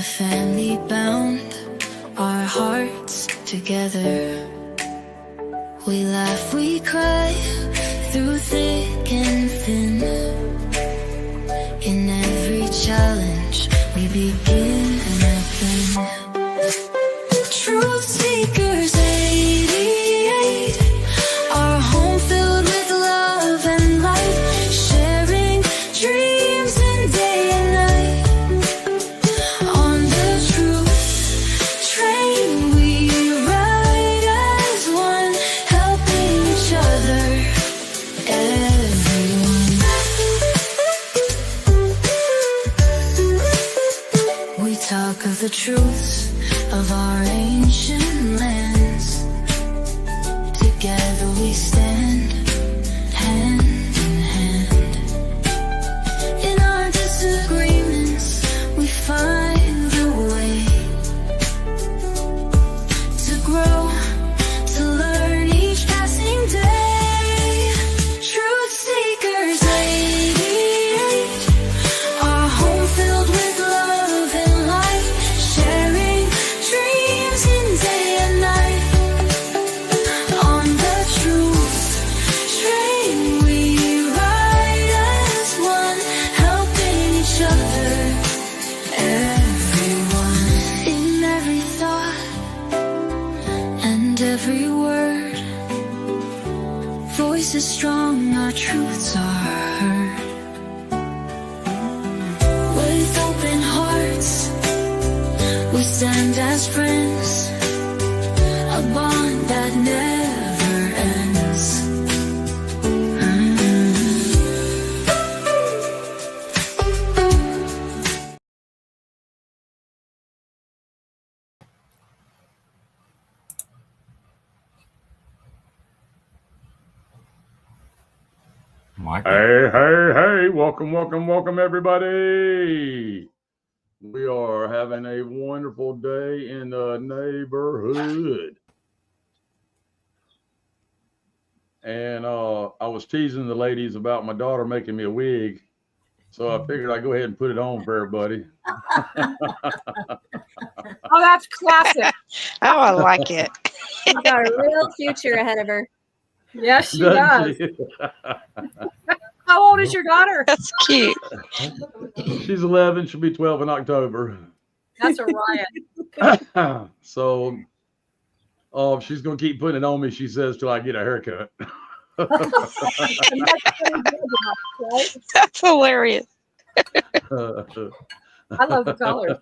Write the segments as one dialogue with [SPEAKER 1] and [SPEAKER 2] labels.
[SPEAKER 1] family bound our hearts together. We laugh, we cry through thick and thin. In every challenge, we begin again. Truth seekers 88, our home filled with love and light, sharing dreams in day and night. On the truth train we ride as one, helping each other, everyone. We talk of the truths of our ancient lands. Together we stand, hand in hand. In our disagreements, we find a way to grow, to learn each passing day. Truth seekers 88, our home filled with love and light, sharing dreams in day and night. On the truth train we ride as one, helping each other, everyone. In every thought and every word, voices strong, our truths are heard. With open hearts, we stand as friends, a bond that never ends.
[SPEAKER 2] Michael.
[SPEAKER 3] Hey, welcome, everybody. We are having a wonderful day in the neighborhood. And I was teasing the ladies about my daughter making me a wig, so I figured I'd go ahead and put it on for everybody.
[SPEAKER 4] Oh, that's classic.
[SPEAKER 5] Oh, I like it.
[SPEAKER 6] She's got a real future ahead of her.
[SPEAKER 4] Yes, she
[SPEAKER 3] Doesn't
[SPEAKER 4] does.
[SPEAKER 3] she?
[SPEAKER 4] How old is your daughter?
[SPEAKER 5] That's cute.
[SPEAKER 3] She's 11. She'll be 12 in October.
[SPEAKER 4] That's a riot.
[SPEAKER 3] So she's going to keep putting it on me, she says, till I get a haircut.
[SPEAKER 5] That's hilarious.
[SPEAKER 4] I love the colors.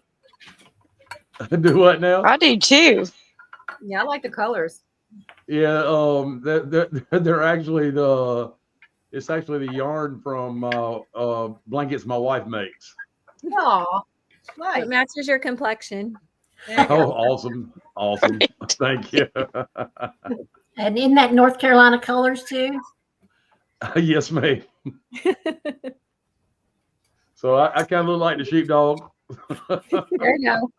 [SPEAKER 3] Do what now?
[SPEAKER 5] I do too.
[SPEAKER 4] Yeah, I like the colors.
[SPEAKER 3] Yeah, they're actually it's actually the yarn from blankets my wife makes.
[SPEAKER 4] Aw, nice.
[SPEAKER 6] It matches your complexion.
[SPEAKER 3] Oh, awesome. Thank you.
[SPEAKER 7] And in that North Carolina colors too?
[SPEAKER 3] Yes, ma'am. So I kind of look like the sheepdog.
[SPEAKER 4] There you go.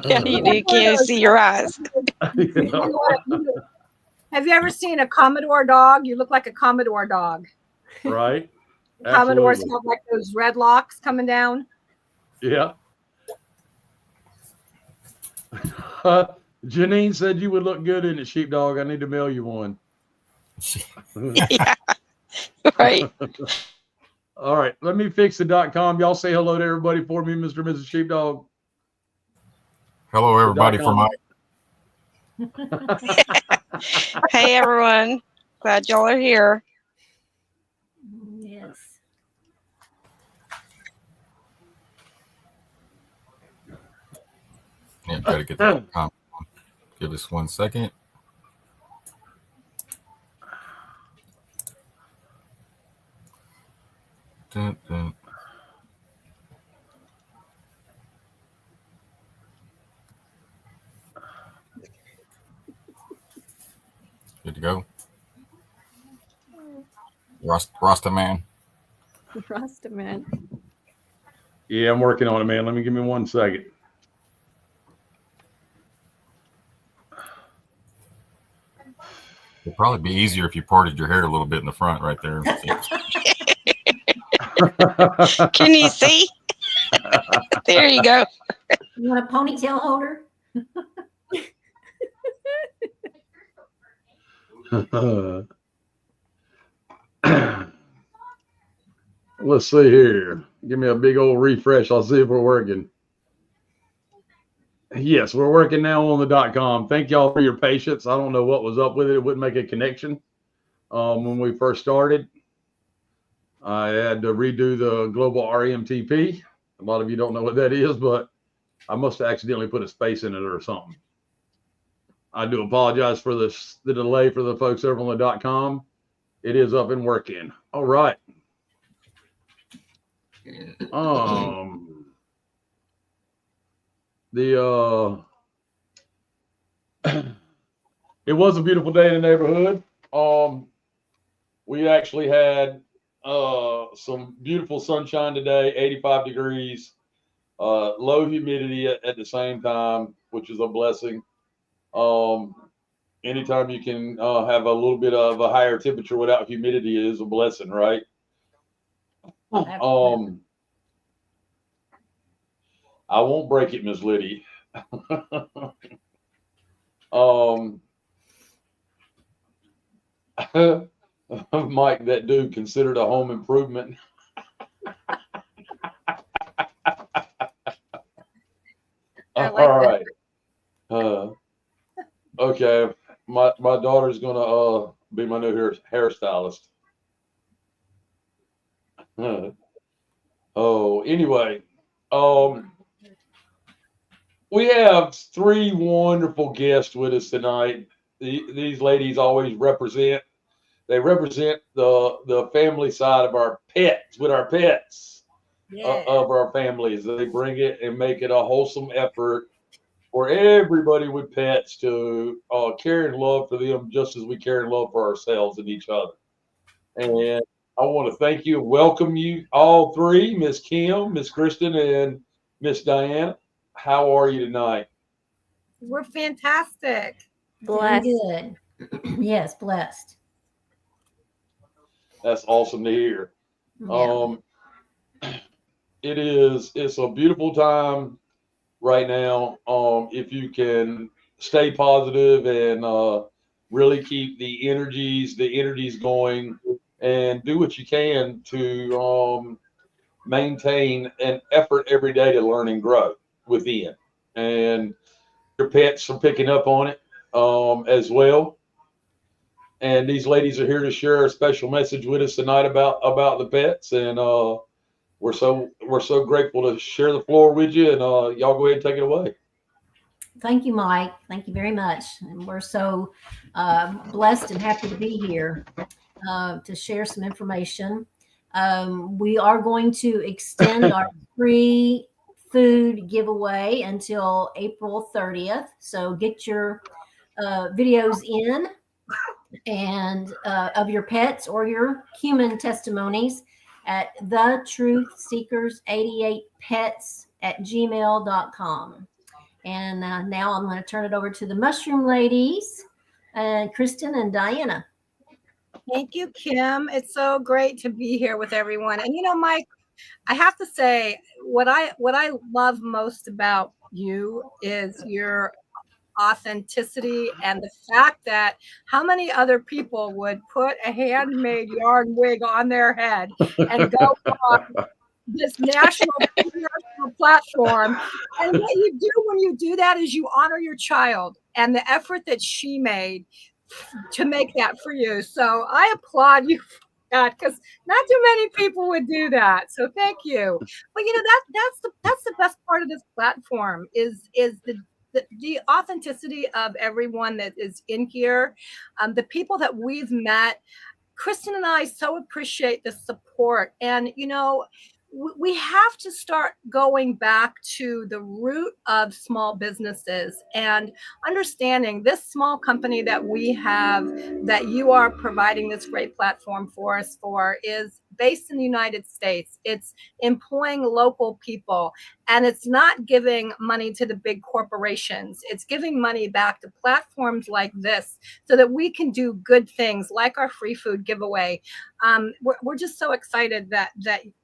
[SPEAKER 5] Yeah, you do. Can't see your eyes.
[SPEAKER 3] Yeah.
[SPEAKER 4] Have you ever seen a Commodore dog? You look like a Commodore dog.
[SPEAKER 3] Right.
[SPEAKER 4] Commodores
[SPEAKER 3] Absolutely.
[SPEAKER 4] have like those red locks coming down.
[SPEAKER 3] Yeah. Janine said you would look good in a sheepdog. I need to mail you one.
[SPEAKER 5] Yeah. Right.
[SPEAKER 3] All right. Let me fix the .com. Y'all say hello to everybody for me, Mr. and Mrs. Sheepdog.
[SPEAKER 2] Hello, everybody from
[SPEAKER 5] Hey, everyone. Glad y'all are here.
[SPEAKER 7] Yes.
[SPEAKER 2] Yeah, try to get the give us 1 second. Dun, dun. Good to go. Rasta man.
[SPEAKER 6] Rasta man.
[SPEAKER 3] Yeah, I'm working on it, man. Give me 1 second.
[SPEAKER 2] It'd probably be easier if you parted your hair a little bit in the front right there.
[SPEAKER 5] Can you see? There you go.
[SPEAKER 7] You want a ponytail holder?
[SPEAKER 3] Let's see here. Give me a big old refresh. I'll see if we're working. Yes, we're working now on the .com. Thank y'all for your patience. I don't know what was up with it. It wouldn't make a connection when we first started. I had to redo the global RMTP. A lot of you don't know what that is, but I must have accidentally put a space in it or something. I do apologize for the delay for the folks over on the .com. It is up and working. All right. It was a beautiful day in the neighborhood. We actually had some beautiful sunshine today, 85 degrees, low humidity at the same time, which is a blessing. Anytime you can have a little bit of a higher temperature without humidity is a blessing, right? I won't break it, Miss Liddy. Mike, that dude considered a home improvement. All right. Okay. My daughter's gonna be my new hairstylist. Anyway, we have 3 wonderful guests with us tonight. These ladies always represent the family side of our pets, with our pets of our families. They bring it and make it a wholesome effort for everybody with pets to care and love for them just as we care and love for ourselves and each other. And I want to thank you and welcome you all 3, Miss Kim, Miss Kristen, and Miss Diana. How are you tonight?
[SPEAKER 4] We're fantastic.
[SPEAKER 6] Blessed.
[SPEAKER 7] Good. Yes, blessed.
[SPEAKER 3] That's awesome to hear.
[SPEAKER 7] Yeah.
[SPEAKER 3] It's a beautiful time right now. If you can stay positive and really keep the energies going and do what you can to maintain an effort every day to learn and grow within. And your pets are picking up on it as well. And these ladies are here to share a special message with us tonight about the pets. And we're so grateful to share the floor with you. And y'all go ahead and take it away.
[SPEAKER 7] Thank you, Mike. Thank you very much. And we're so blessed and happy to be here to share some information. We are going to extend our free food giveaway until April 30th. So get your videos in and of your pets or your human testimonies at thetruthseekers88pets@gmail.com. And now I'm going to turn it over to the mushroom ladies, Kristen and Diana.
[SPEAKER 4] Thank you, Kim. It's so great to be here with everyone. And Mike, I have to say what I love most about you is your authenticity and the fact that how many other people would put a handmade yarn wig on their head and go on this national platform. And what you do when you do that is you honor your child and the effort that she made to make that for you. So I applaud you for that, because not too many people would do that. So thank you. But that's the best part of this platform is the authenticity of everyone that is in here, the people that we've met. Kristen and I so appreciate the support. And, we have to start going back to the root of small businesses and understanding this small company that we have, that you are providing this great platform for us for, is based in the United States. It's employing local people, and it's not giving money to the big corporations. It's giving money back to platforms like this so that we can do good things like our free food giveaway. We're just so excited that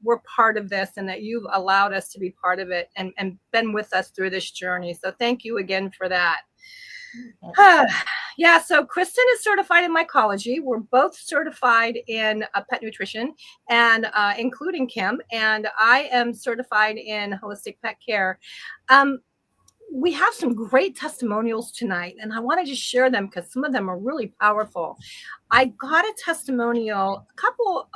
[SPEAKER 4] we're part of this and that you've allowed us to be part of it and been with us through this journey. So thank you again for that. Yeah, so Kristen is certified in mycology. We're both certified in pet nutrition, and including Kim, and I am certified in holistic pet care. We have some great testimonials tonight, and I want to just share them because some of them are really powerful. I got a testimonial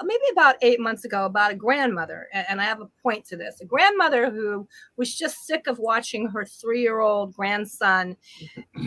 [SPEAKER 4] maybe about 8 months ago about a grandmother, and I have a point to this. A grandmother who was just sick of watching her 3-year-old grandson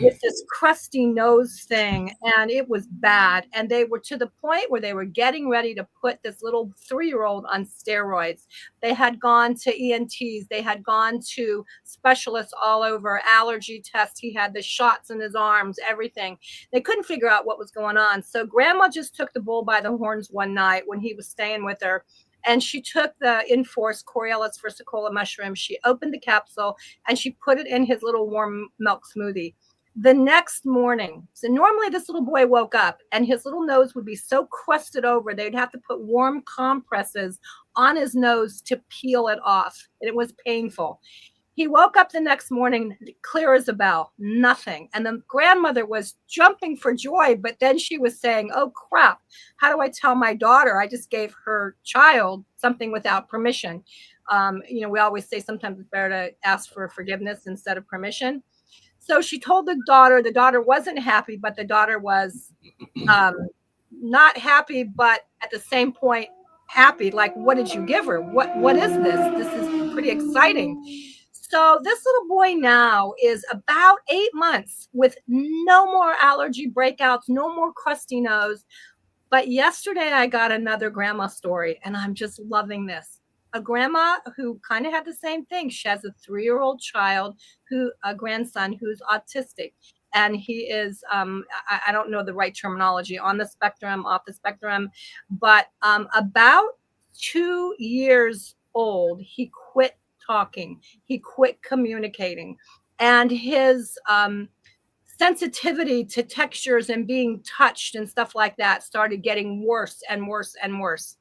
[SPEAKER 4] with this crusty nose thing, and it was bad. And they were to the point where they were getting ready to put this little 3-year-old on steroids. They had gone to ENTs, they had gone to specialists all over, allergy tests. He had the shots in his arms, everything. They couldn't figure out what was going on. So grandma just took the bull by the horns one night when he was staying with her. And she took the Inforce Coriolis versicolor mushroom. She opened the capsule and she put it in his little warm milk smoothie. The next morning, so normally this little boy woke up and his little nose would be so crusted over, they'd have to put warm compresses on his nose to peel it off. And it was painful. He woke up the next morning, clear as a bell, nothing. And the grandmother was jumping for joy, but then she was saying, oh crap, how do I tell my daughter? I just gave her child something without permission. We always say sometimes it's better to ask for forgiveness instead of permission. So she told the daughter wasn't happy, but the daughter was not happy, but at the same point, happy. Like, what did you give her? What is this? This is pretty exciting. So this little boy now is about 8 months with no more allergy breakouts, no more crusty nose. But yesterday I got another grandma story, and I'm just loving this. A grandma who kind of had the same thing. She has a 3-year-old child, a grandson who's autistic. And he is, I don't know the right terminology, on the spectrum, off the spectrum, but about 2 years old, he quit talking. He quit communicating. And his sensitivity to textures and being touched and stuff like that started getting worse and worse and worse.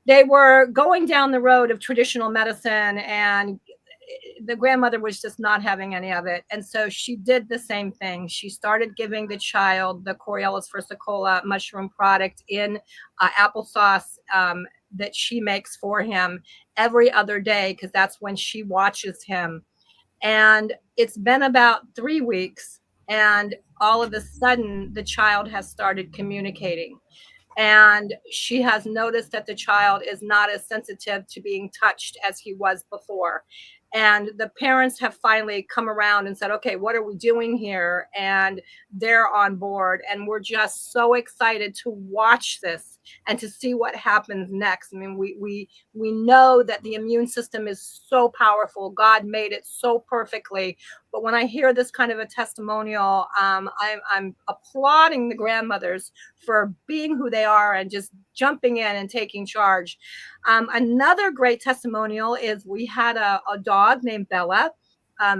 [SPEAKER 4] They were going down the road of traditional medicine, and the grandmother was just not having any of it. And so she did the same thing. She started giving the child the Coriolis versicolor mushroom product in applesauce that she makes for him every other day, because that's when she watches him. And it's been about 3 weeks, and all of a sudden the child has started communicating. And she has noticed that the child is not as sensitive to being touched as he was before. And the parents have finally come around and said, okay, what are we doing here? And they're on board. And we're just so excited to watch this and to see what happens next. I mean, we know that the immune system is so powerful. God made it so perfectly. But when I hear this kind of a testimonial, I'm applauding the grandmothers for being who they are and just jumping in and taking charge. Another great testimonial is we had a dog named Bella.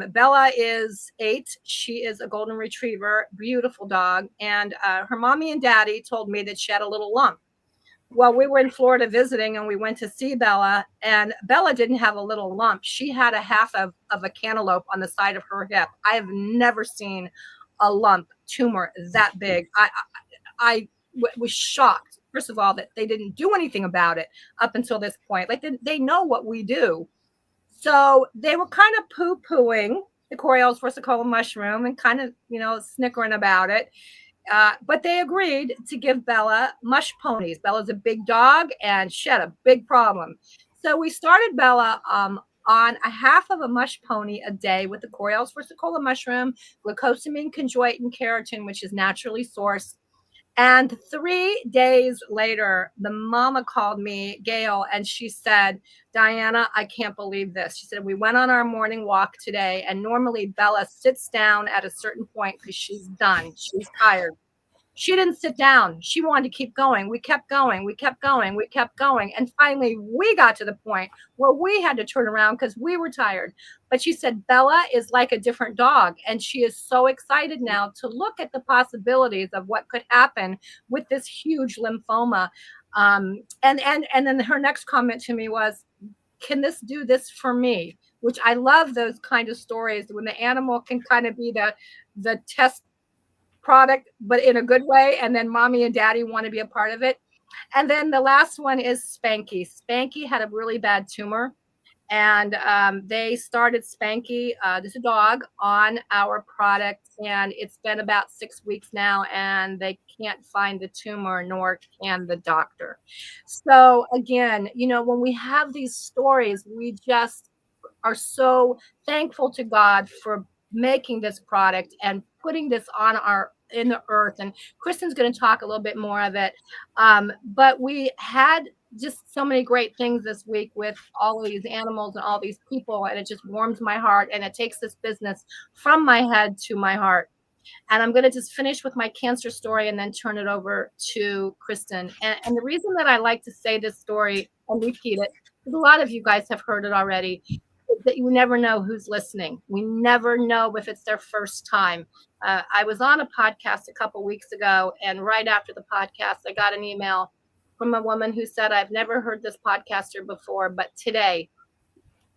[SPEAKER 4] Bella is 8. She is a golden retriever, beautiful dog. And her mommy and daddy told me that she had a little lump. Well, we were in Florida visiting, and we went to see Bella, and Bella didn't have a little lump. She had a half of a cantaloupe on the side of her hip. I have never seen a lump tumor that big. I was shocked, first of all, that they didn't do anything about it up until this point. Like, they know what we do. So they were kind of poo-pooing the Coriolis versicolor mushroom and kind of, snickering about it. But they agreed to give Bella mush ponies. Bella's a big dog, and she had a big problem. So we started Bella on a half of a mush pony a day with the Coriolis versicolor mushroom, glucosamine, chondroitin, and keratin, which is naturally sourced. And 3 days later, the mama called me, Gail, and she said, Diana, I can't believe this. She said, we went on our morning walk today, and normally Bella sits down at a certain point because she's done. She's tired. She didn't sit down. She wanted to keep going. We kept going. We kept going. We kept going. And finally, we got to the point where we had to turn around because we were tired. But she said, Bella is like a different dog. And she is so excited now to look at the possibilities of what could happen with this huge lymphoma. And then her next comment to me was, can this do this for me? Which I love those kind of stories when the animal can kind of be the test product, but in a good way. And then mommy and daddy want to be a part of it. And then the last one is Spanky. Spanky had a really bad tumor. And they started Spanky, this is a dog, on our product. And it's been about 6 weeks now, and they can't find the tumor, nor can the doctor. So again, when we have these stories, we just are so thankful to God for making this product and putting this in the earth. And Kristen's going to talk a little bit more of it. But we had just so many great things this week with all of these animals and all these people, and it just warms my heart, and it takes this business from my head to my heart. And I'm going to just finish with my cancer story and then turn it over to Kristen. And the reason that I like to say this story and repeat it, because a lot of you guys have heard it already, is that you never know who's listening. We never know if it's their first time. I was on a podcast a couple weeks ago, and right after the podcast, I got an email from a woman who said, I've never heard this podcaster before, but today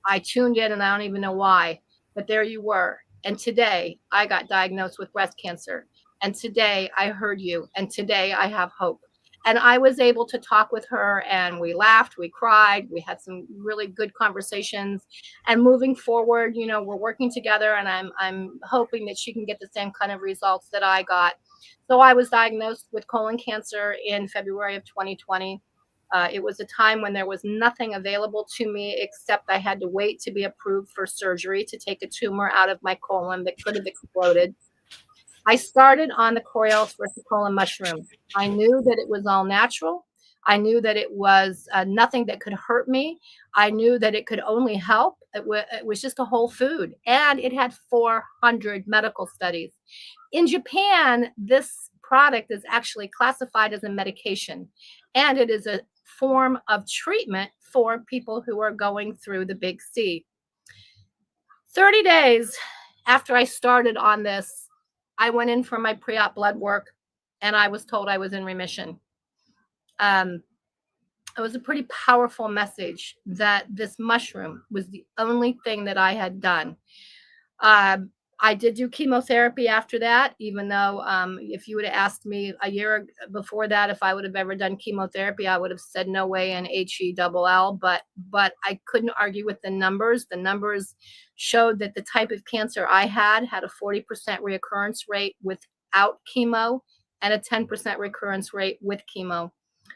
[SPEAKER 4] I tuned in, and I don't even know why, but there you were. And today I got diagnosed with breast cancer. And today I heard you. And today I have hope. And I was able to talk with her, and we laughed, we cried, we had some really good conversations. And moving forward, we're working together, and I'm hoping that she can get the same kind of results that I got. So I was diagnosed with colon cancer in February of 2020. It was a time when there was nothing available to me except I had to wait to be approved for surgery to take a tumor out of my colon that could have exploded. I started on the Coriolis versicolor mushroom. I knew that it was all natural. I knew that it was nothing that could hurt me. I knew that it could only help. It was just a whole food. And it had 400 medical studies. In Japan, this product is actually classified as a medication. And it is a form of treatment for people who are going through the big C. 30 days after I started on this, I went in for my pre-op blood work, and I was told I was in remission. It was a pretty powerful message that this mushroom was the only thing that I had done. I did do chemotherapy after that, even though if you would have asked me a year before that if I would have ever done chemotherapy, I would have said no way in HELL. But I couldn't argue with the numbers. The numbers showed that the type of cancer I had a 40% recurrence rate without chemo and a 10% recurrence rate with chemo.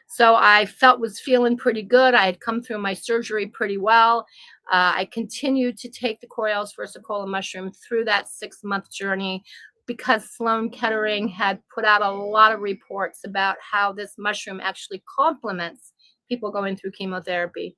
[SPEAKER 4] So I was feeling pretty good. I had come through my surgery pretty well. I continued to take the Coriolis versicolor mushroom through that 6-month journey because Sloan Kettering had put out a lot of reports about how this mushroom actually complements people going through chemotherapy.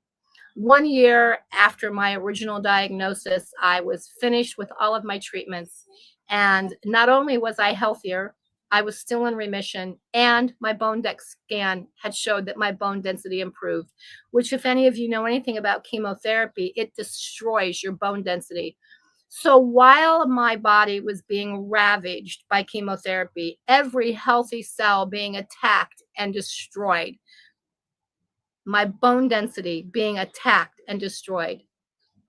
[SPEAKER 4] 1 year after my original diagnosis, I was finished with all of my treatments. And not only was I healthier, I was still in remission, and my bone dex scan had showed that my bone density improved, which if any of you know anything about chemotherapy, it destroys your bone density. So while my body was being ravaged by chemotherapy, every healthy cell being attacked and destroyed, my bone density being attacked and destroyed,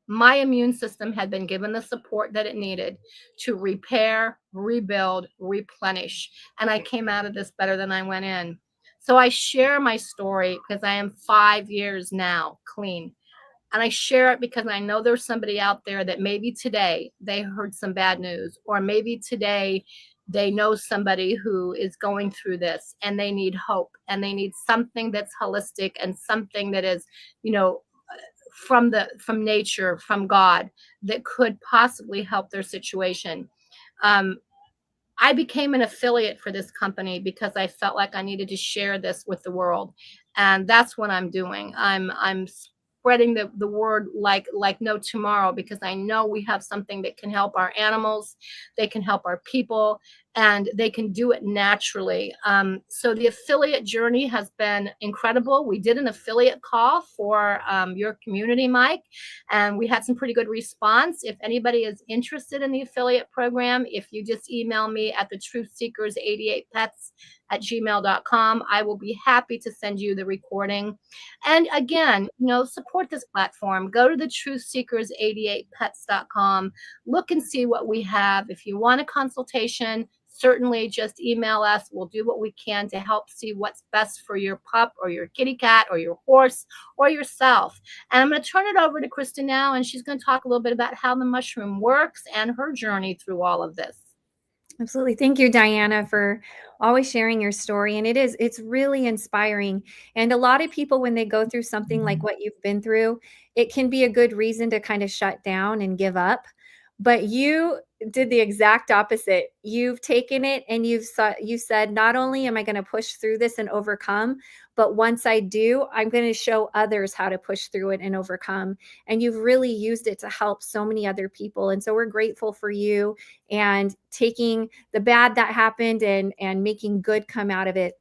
[SPEAKER 4] my immune system had been given the support that it needed to repair, rebuild, replenish. And I came out of this better than I went in. So I share my story because I am 5 years now clean. And I share it because I know there's somebody out there that maybe today they heard some bad news, or maybe today they know somebody who is going through this and they need hope, and they need something that's holistic and something that is, from nature, from God, that could possibly help their situation. I became an affiliate for this company because I felt like I needed to share this with the world. And that's what I'm doing. I'm spreading the word like no tomorrow, because I know we have something that can help our animals, they can help our people, and they can do it naturally. So the affiliate journey has been incredible. We did an affiliate call for your community, Mike, and we had some pretty good response. If anybody is interested in the affiliate program, if you just email me at the truthseekers88pets@gmail.com, I will be happy to send you the recording. And again, support this platform. Go to the truthseekers88pets.com. Look and see what we have. If you want a consultation, certainly just email us. We'll do what we can to help see what's best for your pup or your kitty cat or your horse or yourself. And I'm going to turn it over to Kristen now, and she's going to talk a little bit about how the mushroom works and her journey through all of this.
[SPEAKER 6] Absolutely. Thank you, Diana, for always sharing your story. And it's really inspiring. And a lot of people, when they go through something like what you've been through, it can be a good reason to kind of shut down and give up. But you did the exact opposite. You've taken it and you said, not only am I going to push through this and overcome, but once I do, I'm going to show others how to push through it and overcome. And you've really used it to help so many other people. And so we're grateful for you and taking the bad that happened and making good come out of it.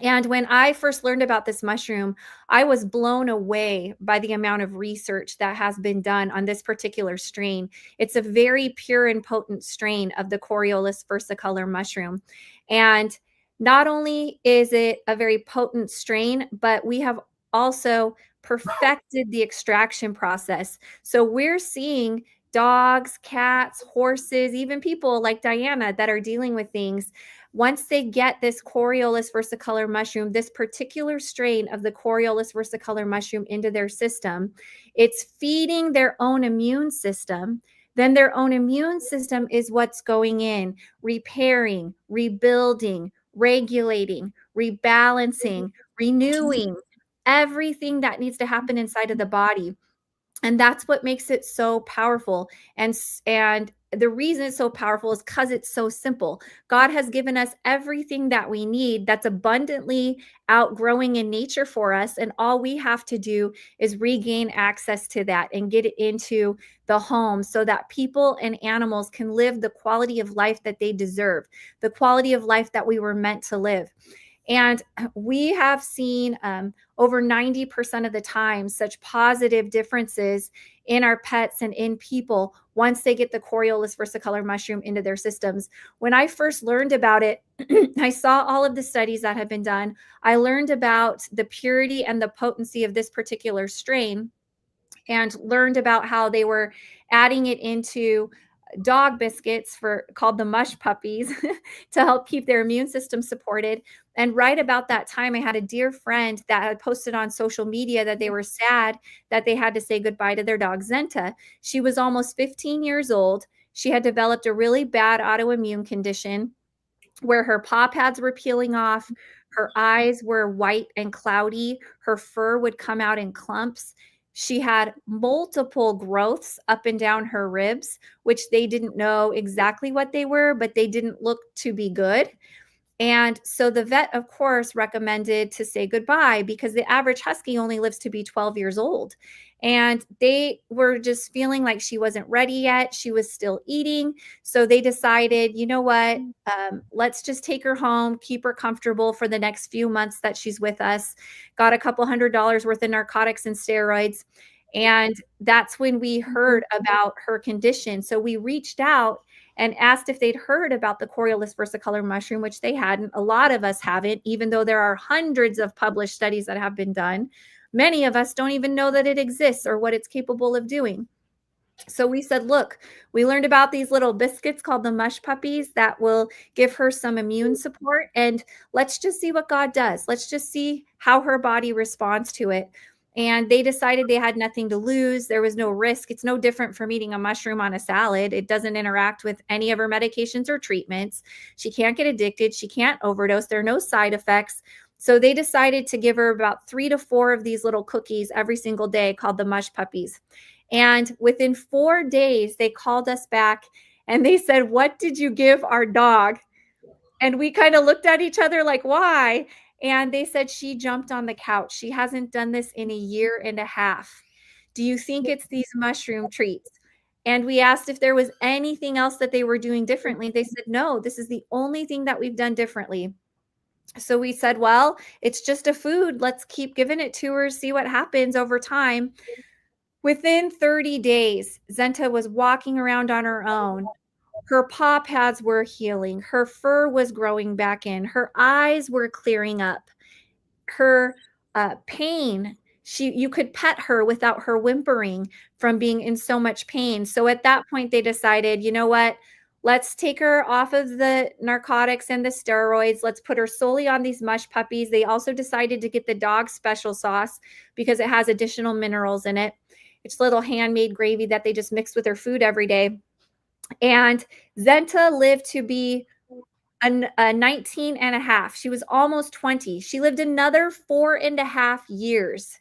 [SPEAKER 6] And when I first learned about this mushroom, I was blown away by the amount of research that has been done on this particular strain. It's a very pure and potent strain of the Coriolis versicolor mushroom. And not only is it a very potent strain, but we have also perfected the extraction process. So we're seeing dogs, cats, horses, even people like Diana that are dealing with things. Once they get this Coriolis versicolor mushroom, this particular strain of the Coriolis versicolor mushroom into their system, it's feeding their own immune system. Then their own immune system is what's going in, repairing, rebuilding, regulating, rebalancing, renewing, everything that needs to happen inside of the body. And that's what makes it so powerful. And the reason it's so powerful is because it's so simple. God has given us everything that we need that's abundantly outgrowing in nature for us. And all we have to do is regain access to that and get it into the home so that people and animals can live the quality of life that they deserve, the quality of life that we were meant to live. And we have seen over 90% of the time such positive differences in our pets and in people once they get the Coriolis versicolor mushroom into their systems. When I first learned about it, I saw all of the studies that have been done. I learned about the purity and the potency of this particular strain and learned about how they were adding it into dog biscuits called the mush puppies to help keep their immune system supported. And right about that time, I had a dear friend that had posted on social media that they were sad that they had to say goodbye to their dog Zenta. She was almost 15 years old. She had developed a really bad autoimmune condition where her paw pads were peeling off, her eyes were white and cloudy, her fur would come out in clumps. She had multiple growths up and down her ribs, which they didn't know exactly what they were, but they didn't look to be good. And so the vet, of course, recommended to say goodbye because the average husky only lives to be 12 years old. And they were just feeling like she wasn't ready yet. She was still eating. So they decided, you know what, let's just take her home, keep her comfortable for the next few months that she's with us. Got a couple $100 worth of narcotics and steroids. And that's when we heard about her condition. So we reached out and asked if they'd heard about the Coriolis versicolor mushroom, which they hadn't. A lot of us haven't, even though there are hundreds of published studies that have been done. Many of us don't even know that it exists or what it's capable of doing. So we said, look, we learned about these little biscuits called the mush puppies that will give her some immune support. And let's just see what God does. Let's just see how her body responds to it. And they decided they had nothing to lose. There was no risk. It's no different from eating a mushroom on a salad. It doesn't interact with any of her medications or treatments. She can't get addicted. She can't overdose. There are no side effects. So they decided to give her about 3 to 4 of these little cookies every single day called the mush puppies. And within 4 days, they called us back and they said, "What did you give our dog?" And we kind of looked at each other like, why? And they said, she jumped on the couch. She hasn't done this in a year and a half. Do you think it's these mushroom treats? And we asked if there was anything else that they were doing differently. They said, no, this is the only thing that we've done differently. So we said, well, it's just a food. Let's keep giving it to her, see what happens over time. Within 30 days, Zenta was walking around on her own. Her paw pads were healing. Her fur was growing back in. Her eyes were clearing up. Her pain, you could pet her without her whimpering from being in so much pain. So at that point, they decided, you know what? Let's take her off of the narcotics and the steroids. Let's put her solely on these mush puppies. They also decided to get the dog special sauce because it has additional minerals in it. It's little handmade gravy that they just mix with her food every day. And Zenta lived to be 19 and a half. She was almost 20. She lived another 4.5 years.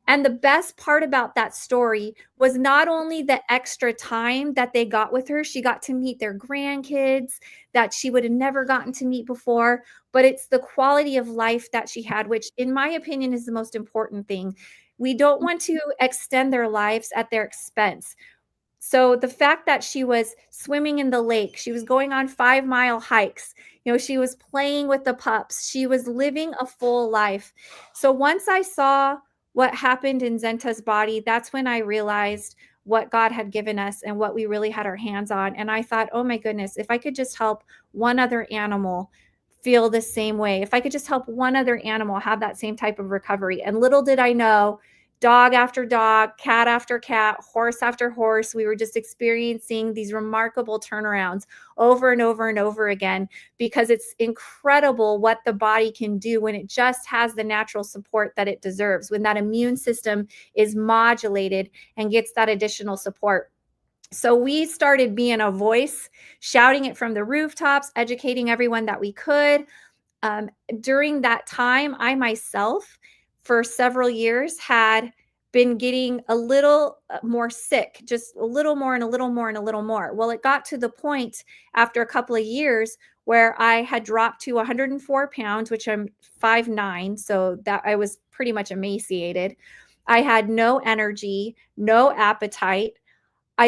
[SPEAKER 6] And the best part about that story was not only the extra time that they got with her, she got to meet their grandkids that she would have never gotten to meet before, but it's the quality of life that she had, which in my opinion is the most important thing. We don't want to extend their lives at their expense. So the fact that she was swimming in the lake, she was going on 5-mile hikes, she was playing with the pups, she was living a full life. So once I saw what happened in Zenta's body, that's when I realized what God had given us and what we really had our hands on. And I thought, oh my goodness, if I could just help one other animal feel the same way, if I could just help one other animal have that same type of recovery. And little did I know, dog after dog, cat after cat, horse after horse, we were just experiencing these remarkable turnarounds over and over and over again, because it's incredible what the body can do when it just has the natural support that it deserves, when that immune system is modulated and gets that additional support. So we started being a voice, shouting it from the rooftops, educating everyone that we could. During that time, I myself, for several years, had been getting a little more sick, just a little more and a little more and a little more. Well, it got to the point after a couple of years where I had dropped to 104 pounds, which I'm 5'9", so that I was pretty much emaciated. I had no energy, no appetite. I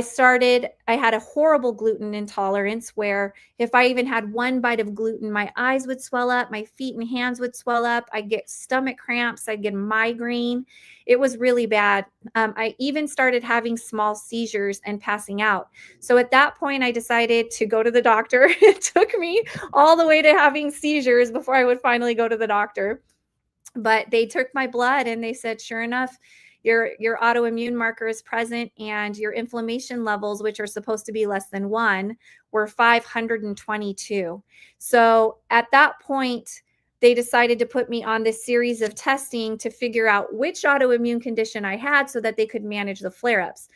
[SPEAKER 6] had a horrible gluten intolerance where if I even had one bite of gluten, my eyes would swell up, my feet and hands would swell up. I'd get stomach cramps. I'd get a migraine. It was really bad. I even started having small seizures and passing out. So at that point, I decided to go to the doctor. It took me all the way to having seizures before I would finally go to the doctor. But they took my blood and they said, sure enough, your autoimmune marker is present and your inflammation levels, which are supposed to be less than 1, were 522. So at that point, they decided to put me on this series of testing to figure out which autoimmune condition I had so that they could manage the flare-ups.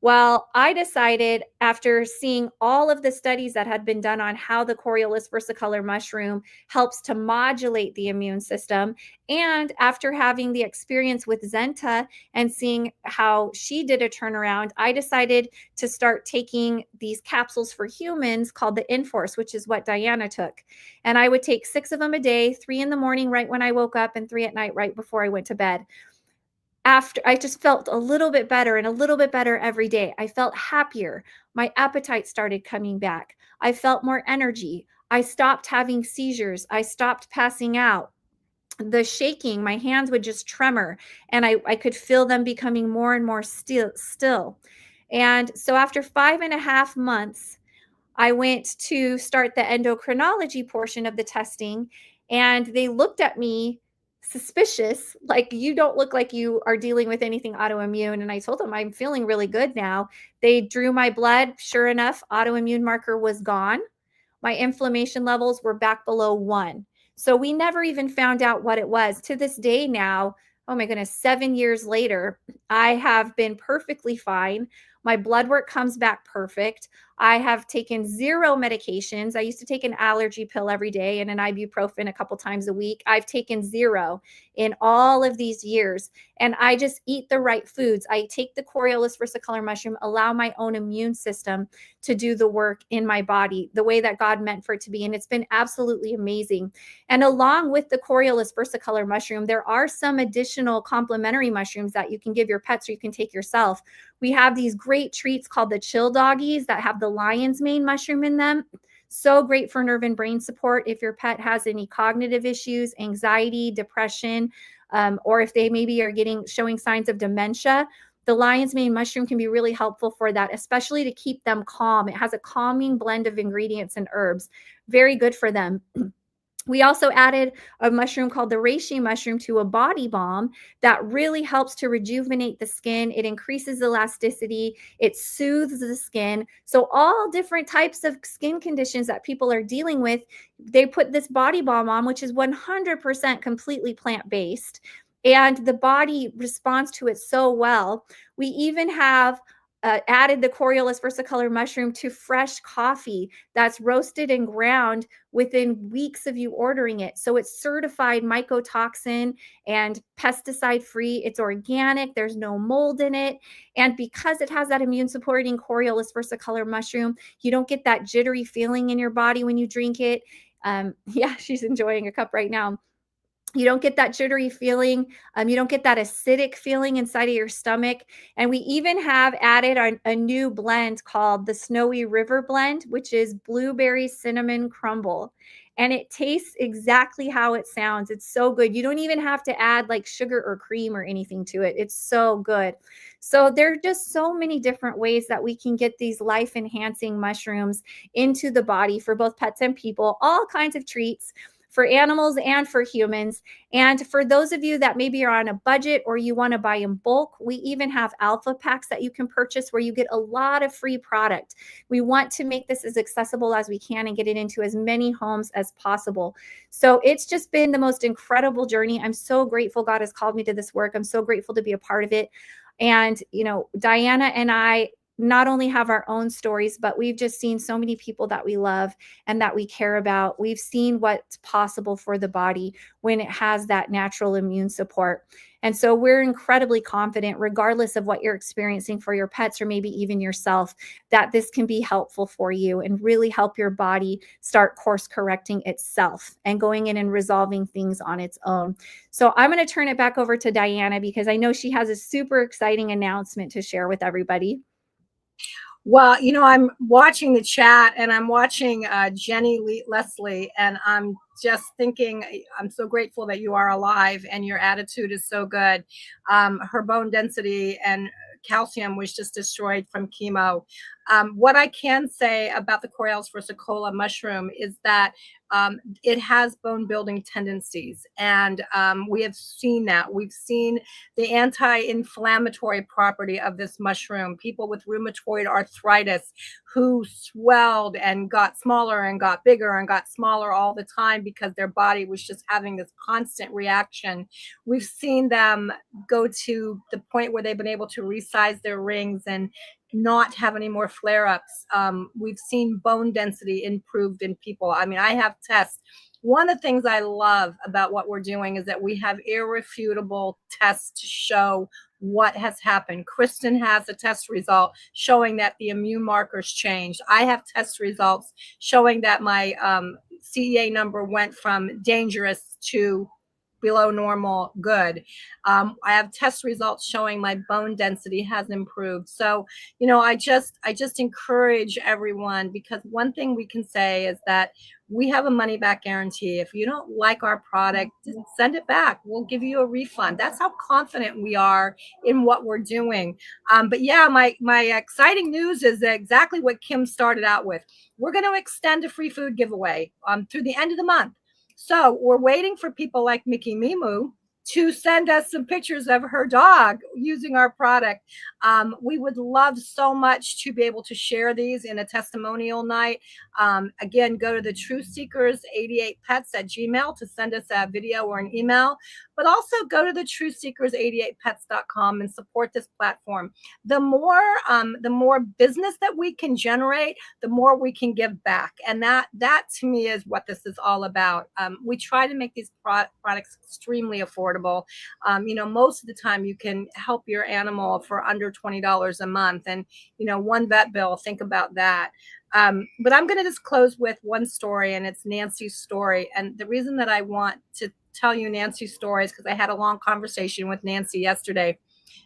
[SPEAKER 6] Well, I decided, after seeing all of the studies that had been done on how the Coriolis versicolor mushroom helps to modulate the immune system, and after having the experience with Zenta and seeing how she did a turnaround, I decided to start taking these capsules for humans called the Inforce, which is what Diana took. And I would take 6 of them a day, 3 in the morning right when I woke up and 3 at night right before I went to bed. After, I just felt a little bit better and a little bit better every day. I felt happier. My appetite started coming back. I felt more energy. I stopped having seizures. I stopped passing out. The shaking, my hands would just tremor, and I could feel them becoming more and more still. And so after 5.5 months, I went to start the endocrinology portion of the testing, and they looked at me suspicious, like, you don't look like you are dealing with anything autoimmune. And I told them, I'm feeling really good now. They drew my blood. Sure enough, autoimmune marker was gone. My inflammation levels were back below 1. So we never even found out what it was. To this day now, oh my goodness, 7 years later, I have been perfectly fine. My blood work comes back perfect. I have taken 0 medications. I used to take an allergy pill every day and an ibuprofen a couple times a week. I've taken 0 in all of these years. And I just eat the right foods. I take the Coriolis versicolor mushroom, allow my own immune system to do the work in my body the way that God meant for it to be. And it's been absolutely amazing. And along with the Coriolis versicolor mushroom, there are some additional complementary mushrooms that you can give your pets or you can take yourself. We have these great treats called the chill doggies that have the lion's mane mushroom in them. So great for nerve and brain support if your pet has any cognitive issues, anxiety, depression, or if they maybe are showing signs of dementia. The lion's mane mushroom can be really helpful for that, especially to keep them calm. It has a calming blend of ingredients and herbs. Very good for them. We also added a mushroom called the reishi mushroom to a body balm that really helps to rejuvenate the skin. It increases elasticity. It soothes the skin. So all different types of skin conditions that people are dealing with, they put this body balm on, which is 100% completely plant-based. And the body responds to it so well. We even have added the Coriolis versicolor mushroom to fresh coffee that's roasted and ground within weeks of you ordering it. So it's certified mycotoxin and pesticide free. It's organic. There's no mold in it. And because it has that immune supporting Coriolis versicolor mushroom, you don't get that jittery feeling in your body when you drink it. Yeah, she's enjoying a cup right now. You don't get that jittery feeling. You don't get that acidic feeling inside of your stomach. And we even have added a new blend called the Snowy River Blend, which is blueberry cinnamon crumble. And it tastes exactly how it sounds. It's so good. You don't even have to add like sugar or cream or anything to it. It's so good. So there are just so many different ways that we can get these life-enhancing mushrooms into the body for both pets and people, all kinds of treats for animals and for humans. And for those of you that maybe are on a budget or you want to buy in bulk, we even have alpha packs that you can purchase where you get a lot of free product. We want to make this as accessible as we can and get it into as many homes as possible. So it's just been the most incredible journey. I'm so grateful God has called me to this work. I'm so grateful to be a part of it. And, you know, Diana and I not only have our own stories, but we've just seen so many people that we love and that we care about. We've seen what's possible for the body when it has that natural immune support. And so we're incredibly confident, regardless of what you're experiencing for your pets or maybe even yourself, that this can be helpful for you and really help your body start course correcting itself and going in and resolving things on its own. So I'm going to turn it back over to Diana because I know she has a super exciting announcement to share with everybody.
[SPEAKER 4] Well, you know, I'm watching the chat and I'm watching Jenny Leslie, and I'm just thinking, I'm so grateful that you are alive and your attitude is so good. Her bone density and calcium was just destroyed from chemo. What I can say about the Coriolis versicolor mushroom is that it has bone building tendencies. And we have seen that. We've seen the anti-inflammatory property of this mushroom. People with rheumatoid arthritis who swelled and got smaller and got bigger and got smaller all the time because their body was just having this constant reaction. We've seen them go to the point where they've been able to resize their rings and not have any more flare-ups. We've seen bone density improved in people. I mean, I have tests. One of the things I love about what we're doing is that we have irrefutable tests to show what has happened. Kristen has a test result showing that the immune markers changed. I have test results showing that my CEA number went from dangerous to below normal, good. I have test results showing my bone density has improved. So, you know, I just encourage everyone, because one thing we can say is that we have a money back guarantee. If you don't like our product, just send it back. We'll give you a refund. That's how confident we are in what we're doing. But yeah, my exciting news is exactly what Kim started out with. We're going to extend a free food giveaway through the end of the month. So we're waiting for people like Mickey Mimu to send us some pictures of her dog using our product. We would love so much to be able to share these in a testimonial night. Again, go to the truthseekers88pets@gmail to send us a video or an email, but also go to the truthseekers88pets.com and support this platform. The more business that we can generate, the more we can give back. And that to me is what this is all about. We try to make these products extremely affordable. Most of the time you can help your animal for under $20 a month, and one vet bill, think about that. But I'm going to just close with one story, and it's Nancy's story. And the reason that I want to tell you Nancy's story is because I had a long conversation with Nancy yesterday.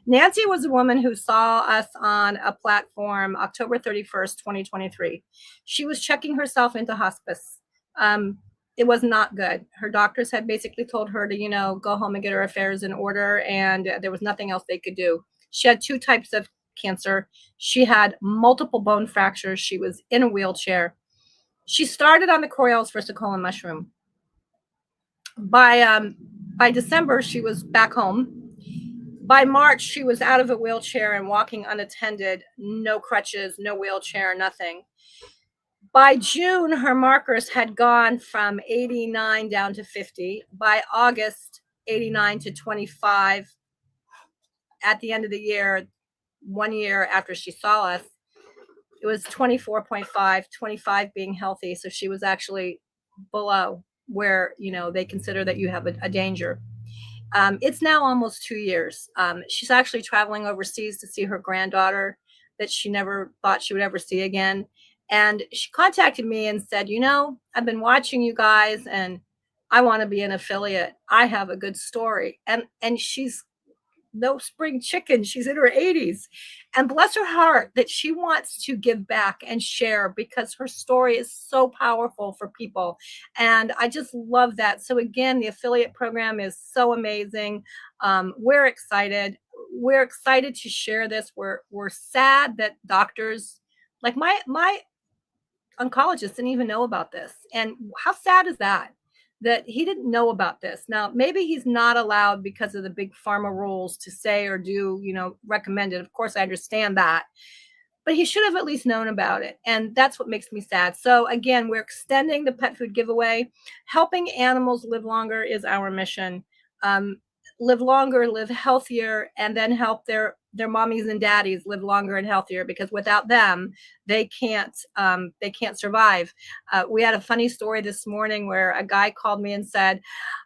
[SPEAKER 4] Nancy was a woman who saw us on a platform October 31st, 2023. She was checking herself into hospice. It was not good. Her doctors had basically told her to, go home and get her affairs in order, and there was nothing else they could do. She had 2 types of cancer. She had multiple bone fractures. She was in a wheelchair. She started on the Coriolis versicolor mushroom. By December, she was back home. By March, she was out of a wheelchair and walking unattended, no crutches, no wheelchair, nothing. By June, her markers had gone from 89 down to 50. By August, 89 to 25. At the end of the year, 1 year after she saw us, it was 24.5, 25 being healthy. So she was actually below where, they consider that you have a danger. It's now almost 2 years. She's actually traveling overseas to see her granddaughter that she never thought she would ever see again. And she contacted me and said, I've been watching you guys and I want to be an affiliate. I have a good story. And she's no spring chicken. She's in her 80s. And bless her heart that she wants to give back and share, because her story is so powerful for people. And I just love that. So again, the affiliate program is so amazing. We're excited. We're excited to share this. We're sad that doctors, like my oncologist, didn't even know about this. And how sad is that he didn't know about this? Now, maybe he's not allowed because of the big pharma rules to say or do, recommend it. Of course, I understand that. But he should have at least known about it. And that's what makes me sad. So again, we're extending the pet food giveaway. Helping animals live longer is our mission. Live longer, live healthier, and then help their mommies and daddies live longer and healthier, because without them, they can't survive. We had a funny story this morning where a guy called me and said,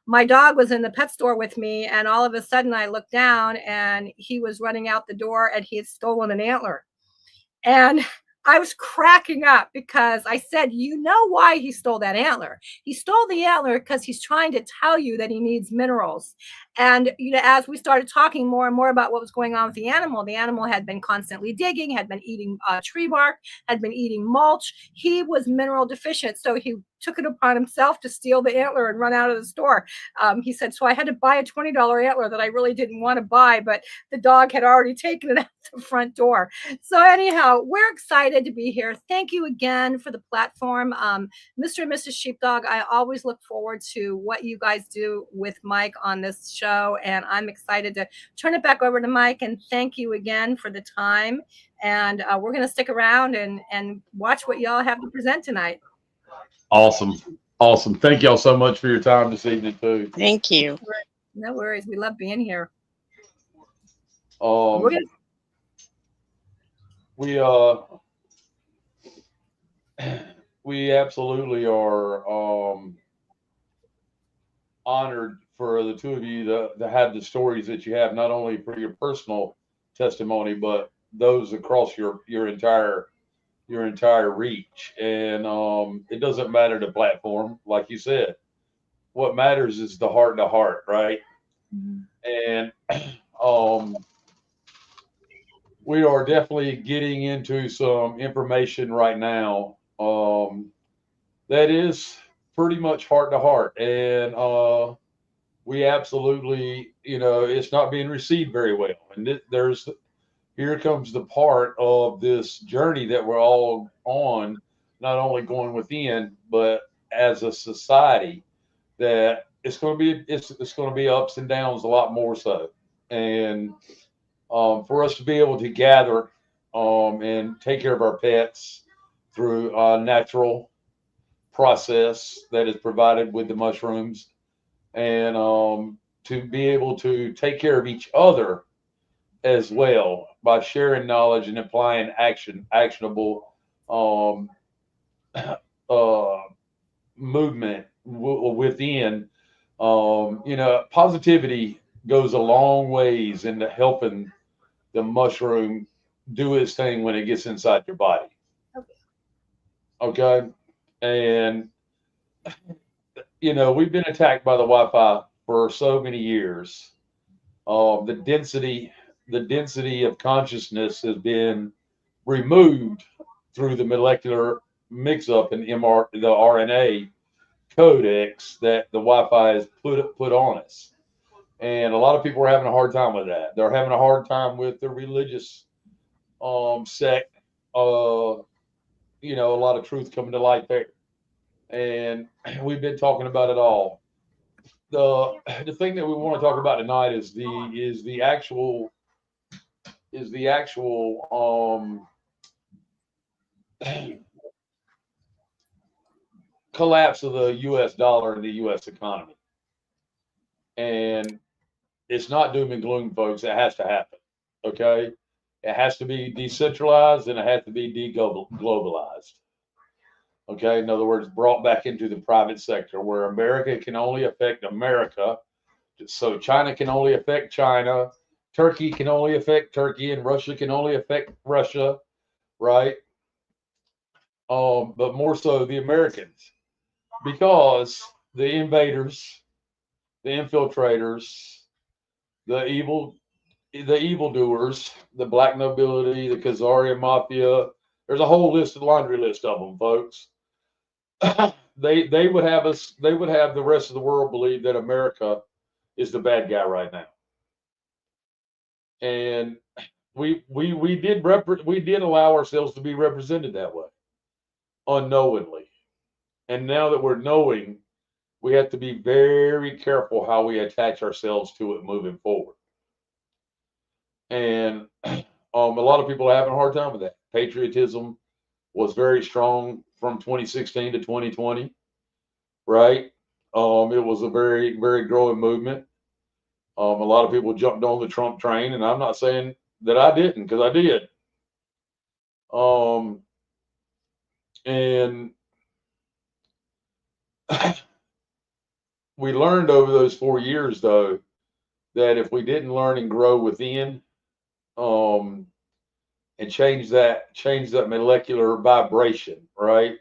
[SPEAKER 4] my dog was in the pet store with me, and all of a sudden I looked down and he was running out the door and he had stolen an antler. And I was cracking up because I said, why he stole that antler? He stole the antler because he's trying to tell you that he needs minerals. And, as we started talking more and more about what was going on with the animal had been constantly digging, had been eating tree bark, had been eating mulch. He was mineral deficient. So he took it upon himself to steal the antler and run out of the store. He said, so I had to buy a $20 antler that I really didn't want to buy, but the dog had already taken it out the front door. So anyhow, we're excited to be here. Thank you again for the platform. Mr. and Mrs. Sheepdog, I always look forward to what you guys do with Mike on this show, and I'm excited to turn it back over to Mike, and thank you again for the time. And we're going to stick around and watch what y'all have to present tonight.
[SPEAKER 3] Awesome. Thank y'all so much for your time this evening too.
[SPEAKER 5] Thank you.
[SPEAKER 4] No worries. We love being here.
[SPEAKER 3] We absolutely are honored for the two of you to have the stories that you have, not only for your personal testimony, but those across your entire reach. And it doesn't matter the platform, like you said. What matters is the heart to heart, right? Mm-hmm. And we are definitely getting into some information right now that is pretty much heart to heart. And we absolutely, it's not being received very well. And here comes the part of this journey that we're all on, not only going within, but as a society, that it's going to be it's going to be ups and downs a lot more so, and for us to be able to gather and take care of our pets through a natural process that is provided with the mushrooms, and to be able to take care of each other as well by sharing knowledge and applying actionable um, uh, movement within. Positivity goes a long ways into helping the mushroom do its thing when it gets inside your body. Okay. And, we've been attacked by the Wi-Fi for so many years. The density of consciousness has been removed through the molecular mix-up in the RNA codex that the Wi-Fi has put on us. And a lot of people are having a hard time with that. They're having a hard time with the religious sect. A lot of truth coming to light there, and we've been talking about it all. The thing that we want to talk about tonight is the actual collapse of the U.S. dollar and the U.S. economy. And it's not doom and gloom, folks. It has to happen. Okay, it has to be decentralized and it has to be deglobalized. Okay, in other words, brought back into the private sector where America can only affect America. So China can only affect China, Turkey can only affect Turkey, and Russia can only affect Russia, right? But more so the Americans, because the invaders, the infiltrators, the evildoers, the black nobility, the Khazarian mafia. There's a whole laundry list of them, folks. They would have us. They would have the rest of the world believe that America is the bad guy right now, and we did allow ourselves to be represented that way, unknowingly. And now that we're knowing, we have to be very careful how we attach ourselves to it moving forward. And a lot of people are having a hard time with that. Patriotism was very strong from 2016 to 2020, right? It was a very, very growing movement. A lot of people jumped on the Trump train, and I'm not saying that I didn't, because I did. And we learned over those 4 years, though, that if we didn't learn and grow within, and change that molecular vibration, right?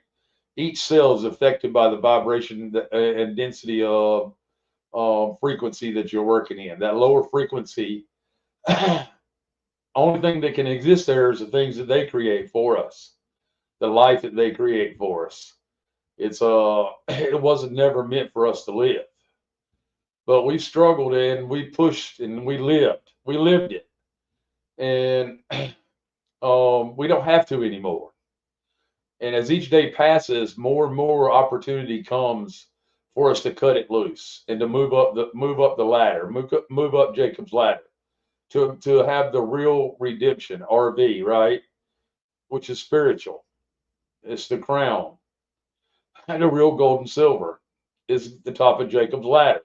[SPEAKER 3] Each cell is affected by the vibration and density of frequency that you're working in. That lower frequency, only thing that can exist there is the things that they create for us, the life that they create for us. It wasn't never meant for us to live, but we struggled and we pushed and we lived it, and we don't have to anymore. And as each day passes, more and more opportunity comes for us to cut it loose and to move up the ladder, move up Jacob's ladder, to have the real redemption, RV, right? Which is spiritual. It's the crown. And the real gold and silver is the top of Jacob's ladder.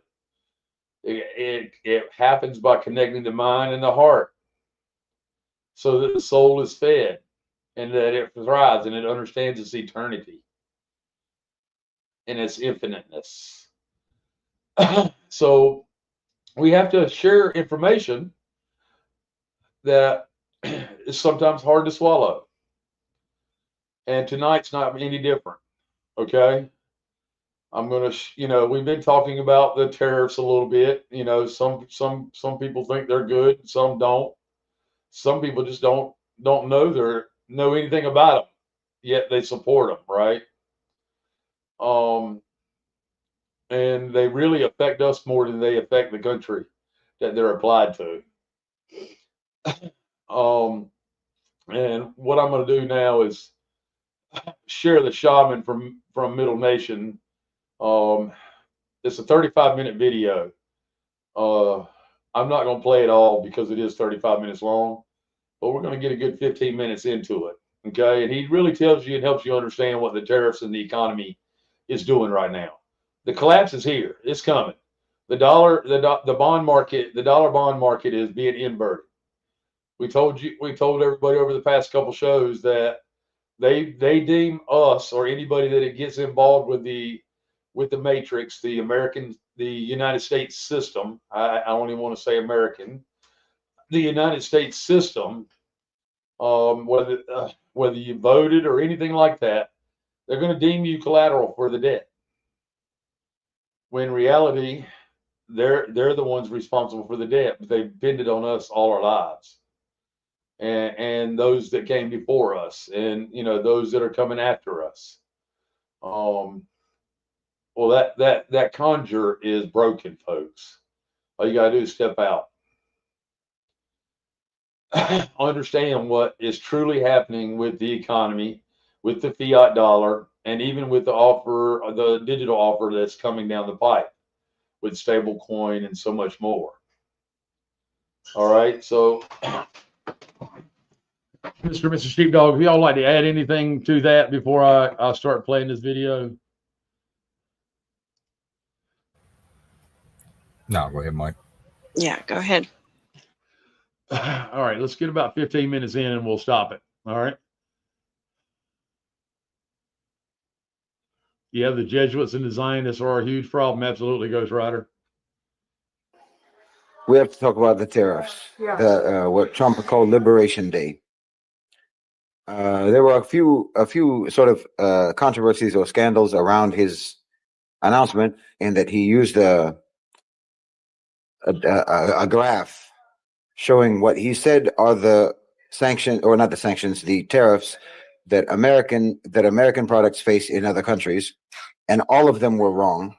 [SPEAKER 3] It happens by connecting the mind and the heart so that the soul is fed and that it thrives and it understands its eternity and its infiniteness. So we have to share information that is sometimes hard to swallow. And tonight's not any different. Okay. I'm going to, we've been talking about the tariffs a little bit. Some people think they're good, some don't. Some people just don't know anything about them, yet they support them, right? And they really affect us more than they affect the country that they're applied to. And what I'm going to do now is share the shaman from Middle Nation, It's a 35-minute video. I'm not going to play it all because it is 35 minutes long, but we're going to get a good 15 minutes into it. Okay. And he really tells you and helps you understand what the tariffs and the economy is doing right now. The collapse is here. It's coming. The dollar bond market is being inverted. We told everybody over the past couple shows that they deem us or anybody that it gets involved with the matrix, the United States system. I don't even want to say American. The United States system, whether you voted or anything like that, they're going to deem you collateral for the debt. When in reality, they're the ones responsible for the debt, but they've pinned it on us all our lives, and those that came before us, and those that are coming after us. Well, that conjure is broken, folks. All you gotta do is step out. Understand what is truly happening with the economy, with the fiat dollar, and even with the digital offer that's coming down the pipe with stable coin and so much more. All right, so Mr. Sheepdog, if y'all like to add anything to that before I start playing this video.
[SPEAKER 2] No, go ahead, Mike.
[SPEAKER 5] Yeah, go ahead.
[SPEAKER 3] All right, let's get about 15 minutes in and we'll stop it. All right. Yeah, the Jesuits and the Zionists are a huge problem. Absolutely, Ghost Rider.
[SPEAKER 8] We have to talk about the tariffs, what Trump called Liberation Day. There were a few sort of controversies or scandals around his announcement, in that he used a graph showing what he said are the sanctions, or not the sanctions, the tariffs that American products face in other countries, and all of them were wrong.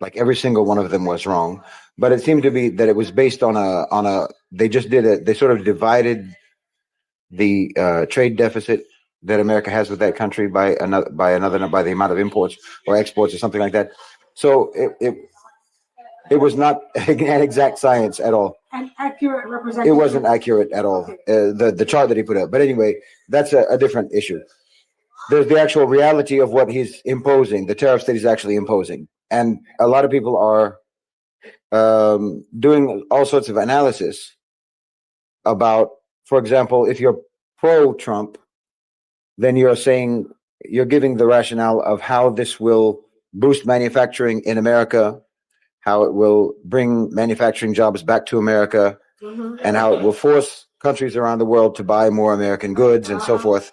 [SPEAKER 8] Like every single one of them was wrong, but it seemed to be that it was based on they sort of divided the trade deficit that America has with that country by the amount of imports or exports or something like that. So it was not an exact science at all.
[SPEAKER 9] An accurate representation.
[SPEAKER 8] It wasn't accurate at all. The chart that he put up. But anyway, that's a different issue. There's the actual reality of what he's imposing, the tariffs that he's actually imposing. And a lot of people are doing all sorts of analysis about, for example, if you're pro-Trump, then you're giving the rationale of how this will boost manufacturing in America, how it will bring manufacturing jobs back to America, and how it will force countries around the world to buy more American goods and so forth,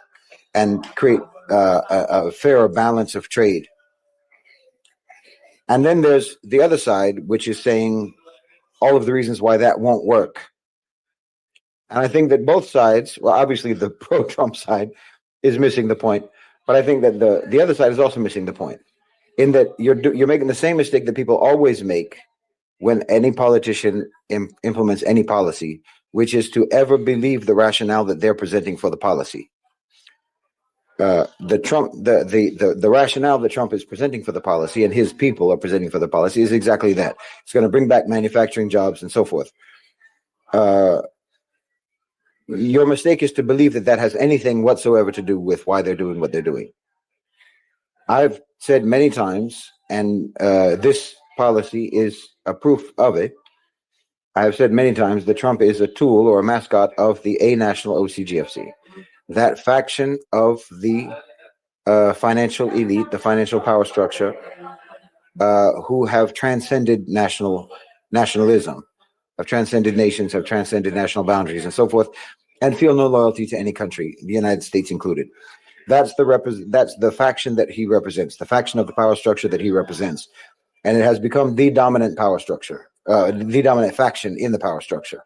[SPEAKER 8] and create a fairer balance of trade. And then there's the other side, which is saying all of the reasons why that won't work. And I think that both sides, well, obviously the pro-Trump side is missing the point, but I think that the other side is also missing the point, in that you're making the same mistake that people always make when any politician implements any policy, which is to ever believe the rationale that they're presenting for the policy. The rationale that Trump is presenting for the policy, and his people are presenting for the policy, is exactly that. It's going to bring back manufacturing jobs and so forth. Your mistake is to believe that has anything whatsoever to do with why they're doing what they're doing. I've said many times, and this policy is a proof of it. I have said many times that Trump is a tool or a mascot of the national OCGFC. That faction of the financial elite, the financial power structure, who have transcended nationalism, have transcended nations, have transcended national boundaries and so forth, and feel no loyalty to any country, the United States included. That's the faction that he represents, the faction of the power structure that he represents. And it has become the dominant power structure, the dominant faction in the power structure.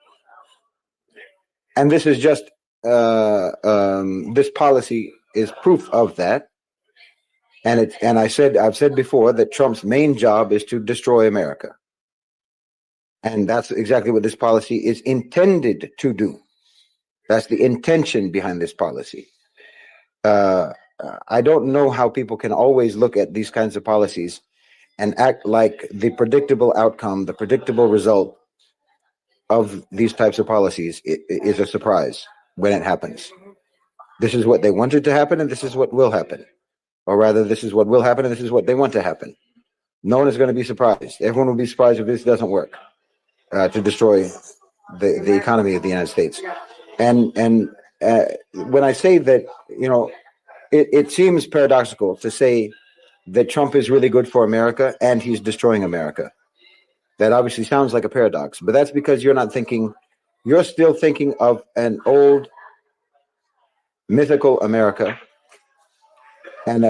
[SPEAKER 8] And this is just this policy is proof of that. And I've said before that Trump's main job is to destroy America. And that's exactly what this policy is intended to do. That's the intention behind this policy. I don't know how people can always look at these kinds of policies and act like the predictable outcome, the predictable result of these types of policies is a surprise when it happens. This is what they wanted to happen, and this is what will happen. Or rather, this is what will happen, and this is what they want to happen. No one is going to be surprised. Everyone will be surprised if this doesn't work to destroy the economy of the United States. And when I say that, it seems paradoxical to say that Trump is really good for America and he's destroying America. That obviously sounds like a paradox, but that's because you're still thinking of an old mythical America and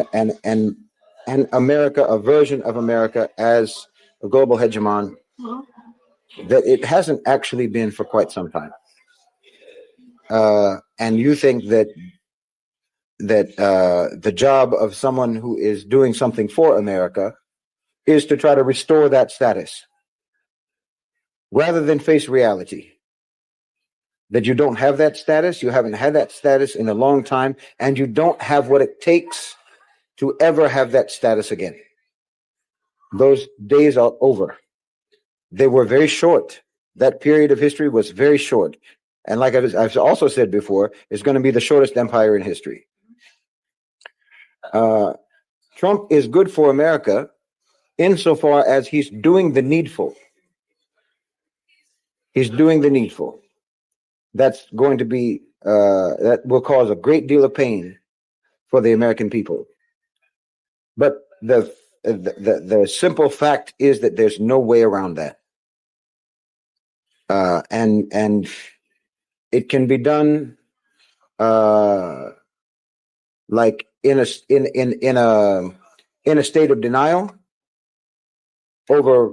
[SPEAKER 8] America, a version of America as a global hegemon that it hasn't actually been for quite some time. And you think that the job of someone who is doing something for America is to try to restore that status rather than face reality. That you don't have that status, you haven't had that status in a long time, and you don't have what it takes to ever have that status again. Those days are over. They were very short. That period of history was very short. And like I've also said before, it's going to be the shortest empire in history. Trump is good for America insofar as he's doing the needful. He's doing the needful. That's going to be, that will cause a great deal of pain for the American people. But the simple fact is that there's no way around that. And it can be done like in a state of denial over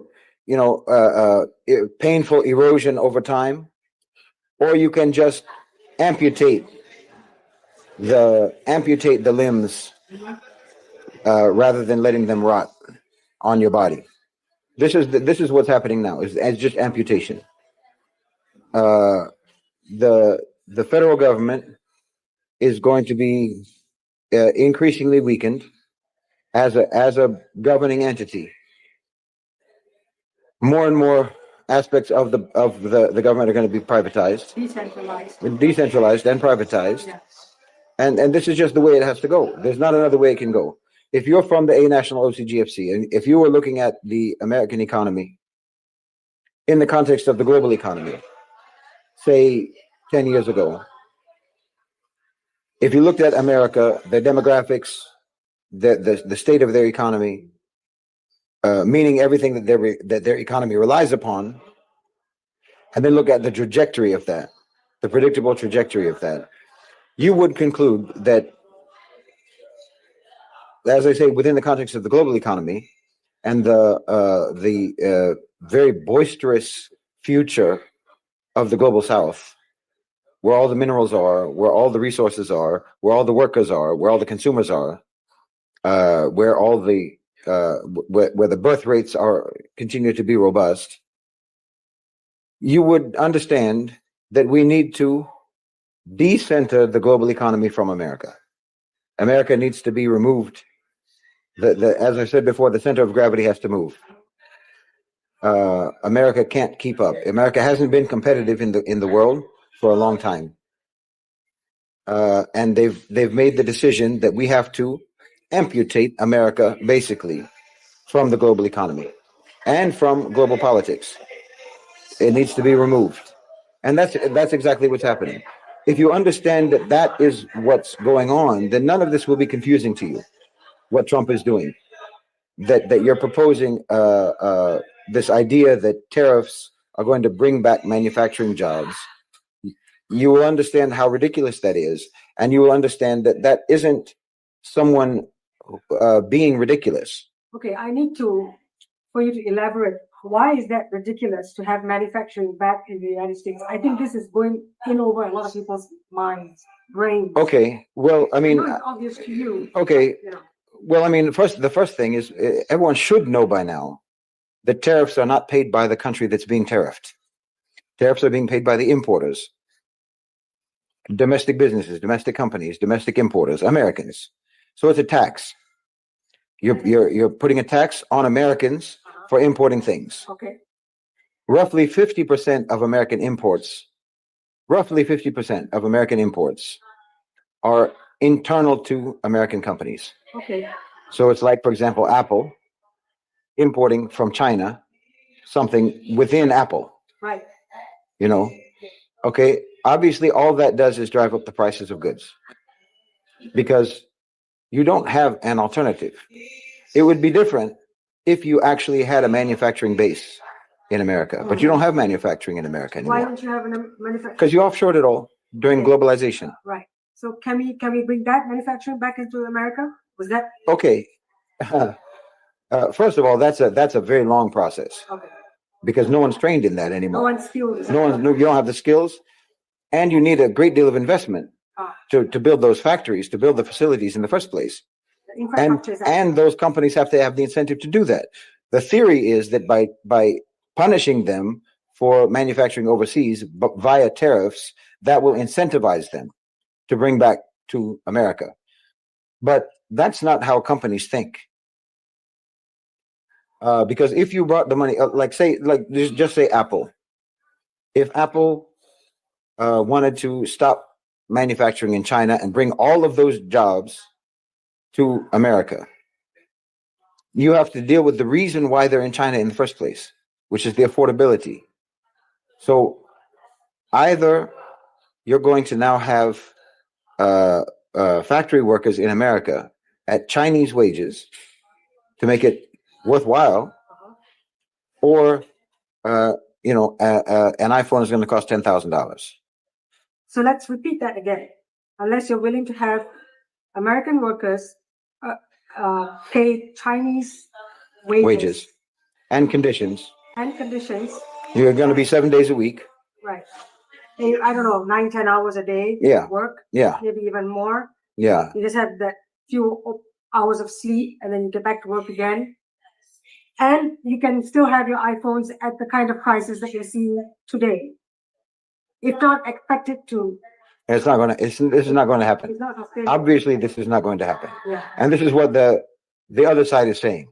[SPEAKER 8] painful erosion over time, or you can just amputate the limbs rather than letting them rot on your body. This is what's happening now. It's just amputation. The federal government is going to be increasingly weakened as a governing entity. More and more aspects of the government are going to be privatized, decentralized and privatized. Yes. And this is just the way it has to go. There's not another way it can go. If you're from the A National OCGFC, and if you were looking at the American economy in the context of the global economy, say 10 years ago, if you looked at America, the demographics, the state of their economy, meaning everything that their economy relies upon, and then look at the trajectory of that, the predictable trajectory of that, you would conclude that, as I say, within the context of the global economy and the very boisterous future of the global South, where all the minerals are, where all the resources are, where all the workers are, where all the consumers are, where all the where the birth rates are continue to be robust, you would understand that we need to decenter the global economy from America. America needs to be removed. As I said before, the center of gravity has to move. America can't keep up. America hasn't been competitive in the world for a long time, and they've made the decision that we have to amputate America basically from the global economy and from global politics. It needs to be removed, and that's exactly what's happening. If you understand that is what's going on, then none of this will be confusing to you. What Trump is doing, that you're proposing this idea that tariffs are going to bring back manufacturing jobs, you will understand how ridiculous that is, and you will understand that isn't someone being ridiculous.
[SPEAKER 9] Okay, I need for you to elaborate. Why is that ridiculous to have manufacturing back in the United States? I think this is going in over a lot of people's minds, brains.
[SPEAKER 8] Okay, well, I mean,
[SPEAKER 9] it's obvious to you.
[SPEAKER 8] Okay, well, I mean, the first thing is everyone should know by now that tariffs are not paid by the country that's being tariffed. Tariffs are being paid by the importers, domestic businesses, domestic companies, domestic importers, Americans. So it's a tax. You're putting a tax on Americans for importing things.
[SPEAKER 9] Okay.
[SPEAKER 8] Roughly 50% of American imports, are internal to American companies.
[SPEAKER 9] Okay.
[SPEAKER 8] So it's like, for example, Apple importing from China something within Apple,
[SPEAKER 9] Right.
[SPEAKER 8] you know? Okay. Obviously, all that does is drive up the prices of goods because you don't have an alternative. It would be different if you actually had a manufacturing base in America, but you don't have manufacturing in America
[SPEAKER 9] Why
[SPEAKER 8] anymore
[SPEAKER 9] don't you have a manufacturing?
[SPEAKER 8] because you offshored it all during
[SPEAKER 9] Okay.
[SPEAKER 8] globalization.
[SPEAKER 9] Right. So can we bring that manufacturing back into America? Was that
[SPEAKER 8] Okay. First of all, that's a very long process
[SPEAKER 9] okay?
[SPEAKER 8] because no one's trained in that
[SPEAKER 9] No
[SPEAKER 8] anymore.
[SPEAKER 9] one's skilled.
[SPEAKER 8] You don't have the skills, and you need a great deal of investment
[SPEAKER 9] Ah.
[SPEAKER 8] to build those factories, to build the facilities in the first place.
[SPEAKER 9] The infrastructure is
[SPEAKER 8] And those companies have to have the incentive to do that. The theory is that by punishing them for manufacturing overseas but via tariffs, that will incentivize them to bring back to America. But that's not how companies think. Because if you brought the money, just say Apple. If Apple wanted to stop manufacturing in China and bring all of those jobs to America, you have to deal with the reason why they're in China in the first place, which is the affordability. So either you're going to now have factory workers in America at Chinese wages to make it worthwhile, or an iPhone is going to cost $10,000.
[SPEAKER 9] So let's repeat that again. Unless you're willing to have American workers pay Chinese wages
[SPEAKER 8] And conditions.
[SPEAKER 9] and conditions,
[SPEAKER 8] You're going to be 7 days a week.
[SPEAKER 9] right? I don't know, 9-10 hours a day.
[SPEAKER 8] Yeah.
[SPEAKER 9] Work.
[SPEAKER 8] Yeah.
[SPEAKER 9] Maybe even more.
[SPEAKER 8] Yeah.
[SPEAKER 9] You just have that few hours of sleep, and then you get back to work again. And you can still have your iPhones at the kind of prices that you're seeing today. If not expected to.
[SPEAKER 8] This is not going to happen.
[SPEAKER 9] It's not sustainable.
[SPEAKER 8] Obviously, this is not going to happen.
[SPEAKER 9] Yeah.
[SPEAKER 8] And this is what the other side is saying.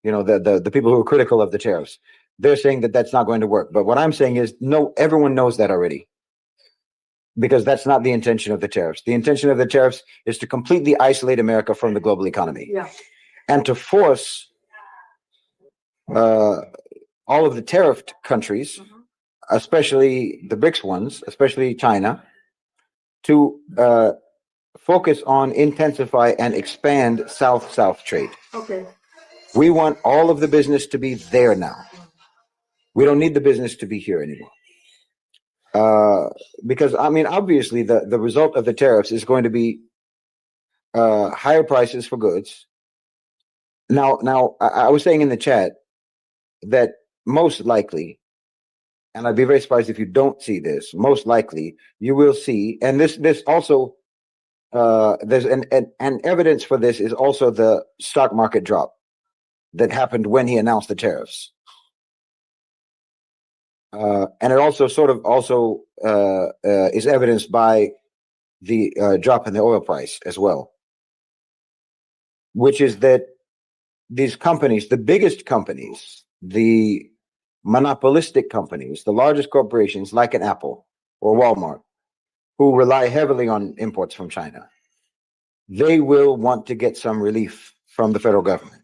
[SPEAKER 8] The people who are critical of the tariffs, they're saying that that's not going to work. But what I'm saying is, no, everyone knows that already. Because that's not the intention of the tariffs. The intention of the tariffs is to completely isolate America from the global economy.
[SPEAKER 9] Yeah.
[SPEAKER 8] And to force all of the tariffed countries, especially the BRICS ones, especially China, to focus on, intensify, and expand South-South trade.
[SPEAKER 9] Okay.
[SPEAKER 8] We want all of the business to be there now. We don't need the business to be here anymore. Because, obviously, the result of the tariffs is going to be higher prices for goods. Now, I was saying in the chat that most likely, and I'd be very surprised if you don't see this, most likely you will see, and this also, there's an evidence for this is also the stock market drop that happened when he announced the tariffs. And it also is evidenced by the drop in the oil price as well, which is that these companies, the biggest companies, the monopolistic companies, the largest corporations like an Apple or Walmart, who rely heavily on imports from China, they will want to get some relief from the federal government.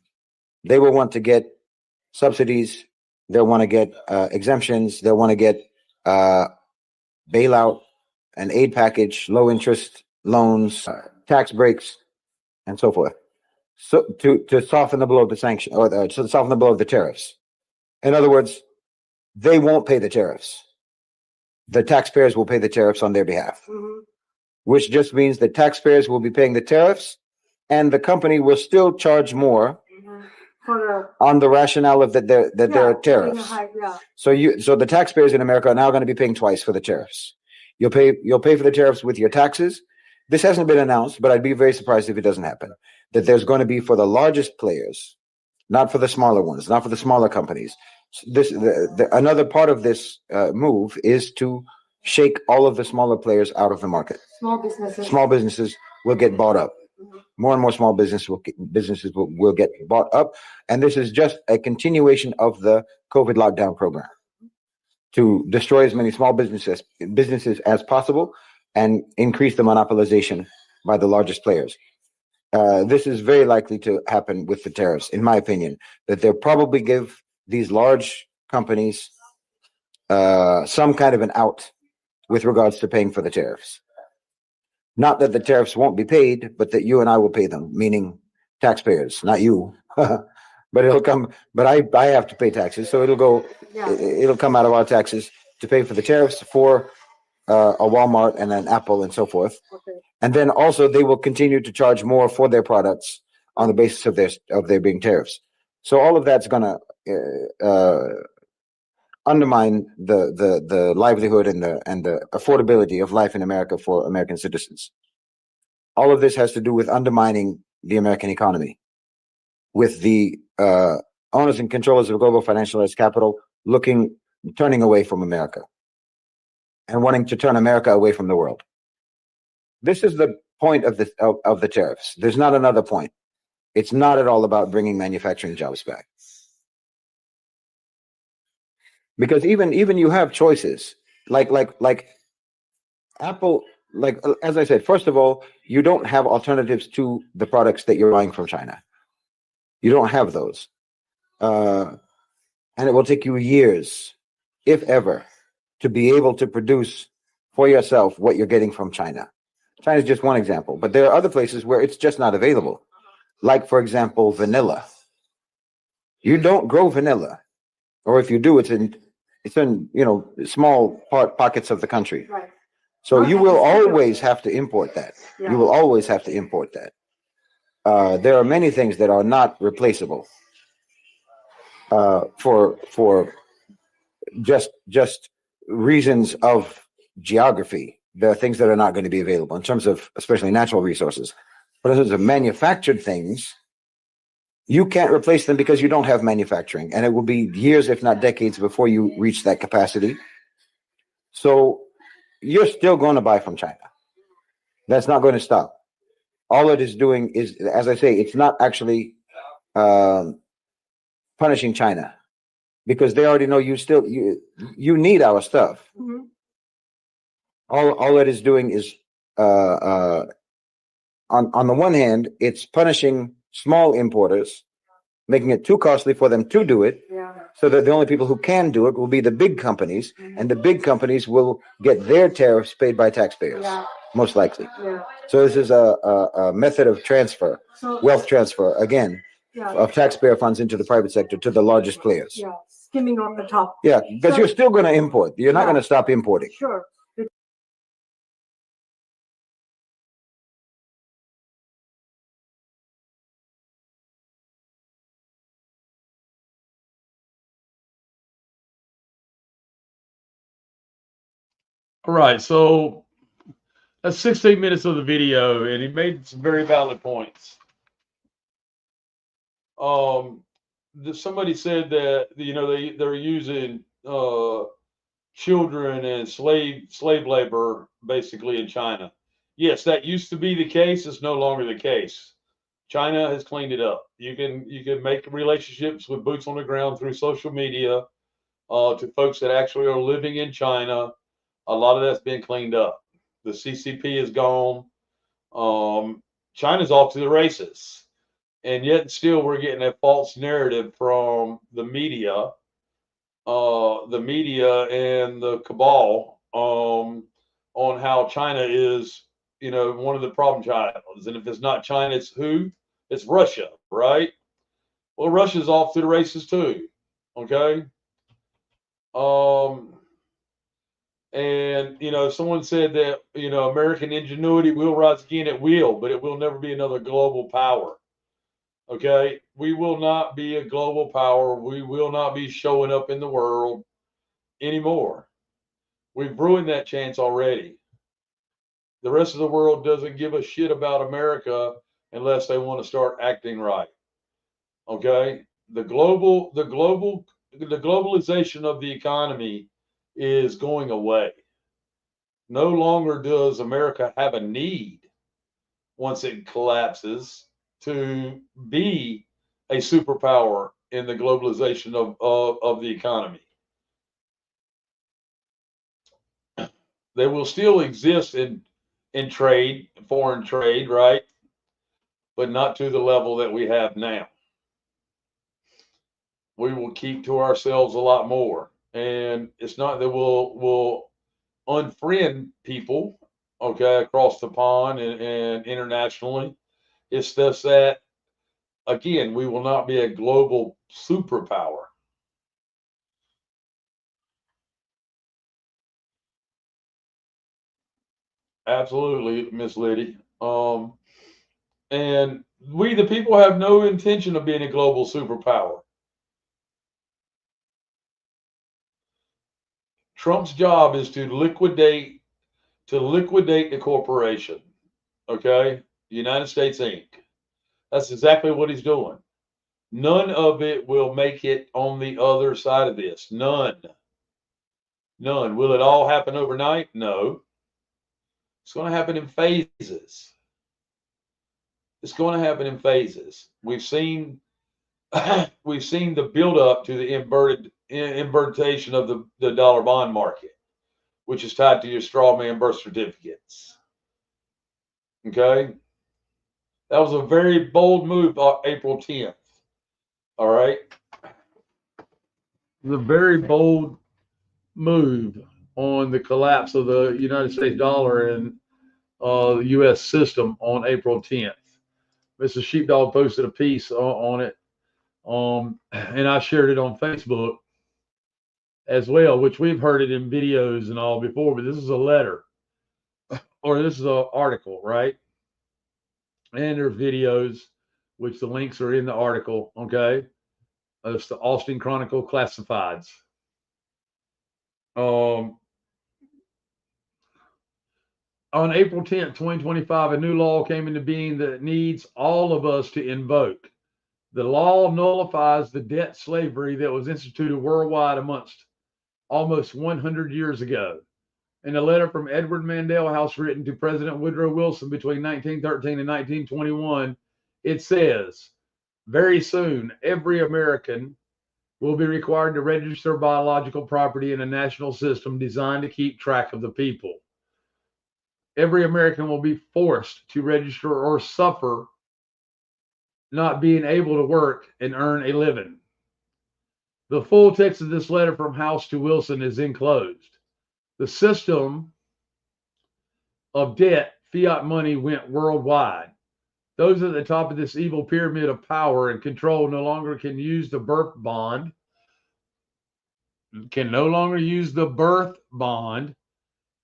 [SPEAKER 8] They will want to get subsidies. They'll want to get exemptions. They'll want to get bailout, an aid package, low interest loans, tax breaks, and so forth. So to soften the blow of the sanction, or to soften the blow of the tariffs. In other words, they won't pay the tariffs. The taxpayers will pay the tariffs on their behalf, which just means the taxpayers will be paying the tariffs, and the company will still charge more on the rationale of that there are tariffs. So the taxpayers in America are now going to be paying twice for the tariffs. You'll pay for the tariffs with your taxes. This hasn't been announced, but I'd be very surprised if it doesn't happen. That there's going to be for the largest players, not for the smaller ones, not for the smaller companies. Another part of this move is to shake all of the smaller players out of the market.
[SPEAKER 9] Small businesses.
[SPEAKER 8] Small businesses will get bought up. More and more small businesses will get bought up. And this is just a continuation of the COVID lockdown program to destroy as many small businesses as possible and increase the monopolization by the largest players. This is very likely to happen with the tariffs, in my opinion, that they'll probably give these large companies some kind of an out with regards to paying for the tariffs. Not that the tariffs won't be paid, but that you and I will pay them, meaning taxpayers, not you. But it'll come, but I have to pay taxes, so it'll come out of our taxes to pay for the tariffs for a Walmart and an Apple and so forth.
[SPEAKER 9] Okay.
[SPEAKER 8] And then also they will continue to charge more for their products on the basis of there being tariffs. So all of that's going to undermine the livelihood and the affordability of life in America for American citizens. All of this has to do with undermining the American economy, with the owners and controllers of global financialized capital turning away from America and wanting to turn America away from the world. This is the point of the tariffs. There's not another point. It's not at all about bringing manufacturing jobs back. Because even you have choices like Apple, like as I said, first of all, you don't have alternatives to the products that you're buying from China. You don't have those. And it will take you years, if ever, to be able to produce for yourself what you're getting from China. China is just one example, but there are other places where it's just not available. Like, for example, vanilla. You don't grow vanilla, or if you do, it's in small pockets of the country.
[SPEAKER 9] Right.
[SPEAKER 8] So you will always have to import that.
[SPEAKER 9] Yeah.
[SPEAKER 8] You will always have to import that. There are many things that are not replaceable for just reasons of geography. There are things that are not going to be available in terms of especially natural resources. But in terms of manufactured things, you can't replace them because you don't have manufacturing, and it will be years, if not decades, before you reach that capacity. So you're still going to buy from China. That's not going to stop. All it is doing is, as I say, it's not actually punishing China, because they already know you need our stuff.
[SPEAKER 9] Mhm.
[SPEAKER 8] All it is doing is on the one hand, it's punishing small importers, making it too costly for them to do it,
[SPEAKER 9] Yeah.
[SPEAKER 8] so that the only people who can do it will be the big companies, and the big companies will get their tariffs paid by taxpayers,
[SPEAKER 9] Yeah.
[SPEAKER 8] most likely.
[SPEAKER 9] Yeah.
[SPEAKER 8] So this is a method of transfer,
[SPEAKER 9] So
[SPEAKER 8] wealth transfer, again,
[SPEAKER 9] yeah.
[SPEAKER 8] of taxpayer funds into the private sector to the largest players.
[SPEAKER 9] Yeah. Skimming off the top.
[SPEAKER 8] Yeah, because
[SPEAKER 9] So-
[SPEAKER 8] you're still going to import. You're not
[SPEAKER 9] Yeah.
[SPEAKER 8] going to stop importing.
[SPEAKER 9] Sure.
[SPEAKER 3] All right, so that's 16 minutes of the video, and he made some very valid points. Somebody said that they're using children and slave labor basically in China. Yes, that used to be the case. It's no longer the case. China has cleaned it up. You can make relationships with boots on the ground through social media to folks that actually are living in China. A lot of that's been cleaned up. The CCP is gone. China's off to the races, and yet still we're getting a false narrative from the media and the cabal on how China is, one of the problem childs. And if it's not China, it's who? It's Russia, right? Well, Russia's off to the races too. Okay. And someone said that American ingenuity will rise again. It will, but it will never be another global power. Okay, we will not be a global power. We will not be showing up in the world anymore. We've ruined that chance already. The rest of the world doesn't give a shit about America unless they want to start acting right. Okay, the globalization of the economy is going away. No longer does America have a need once it collapses, to be a superpower in the globalization of the economy. They will still exist in trade, foreign trade, right? But not to the level that we have now. We will keep to ourselves a lot more. And it's not that we'll unfriend people, okay, across the pond and internationally. It's just that, again, we will not be a global superpower. Absolutely, Miss Liddy. And we, the people, have no intention of being a global superpower. Trump's job is to liquidate the corporation, okay? United States Inc. That's exactly what he's doing. None of it will make it on the other side of this. None. None. Will it all happen overnight? No. It's going to happen in phases. It's going to happen in phases. We've seen the build up to the invertation of the dollar bond market, which is tied to your straw man birth certificates. Okay? That was a very bold move on April 10th. All right? The very bold move on the collapse of the United States dollar and the U.S. system on April 10th. Mr. Sheepdog posted a piece on it, and I shared it on Facebook as well, which we've heard it in videos and all before, but this is a letter, or this is an article, right? And there's videos, which the links are in the article, okay? It's the Austin Chronicle Classifieds. On April 10th, 2025, a new law came into being that needs all of us to invoke. The law nullifies the debt slavery that was instituted worldwide amongst almost 100 years ago. In a letter from Edward Mandel House written to President Woodrow Wilson between 1913 and 1921, it says, very soon, every American will be required to register biological property in a national system designed to keep track of the people. Every American will be forced to register or suffer not being able to work and earn a living. The full text of this letter from House to Wilson is enclosed. The system of debt, fiat money, went worldwide. Those at the top of this evil pyramid of power and control no longer can use the birth bond,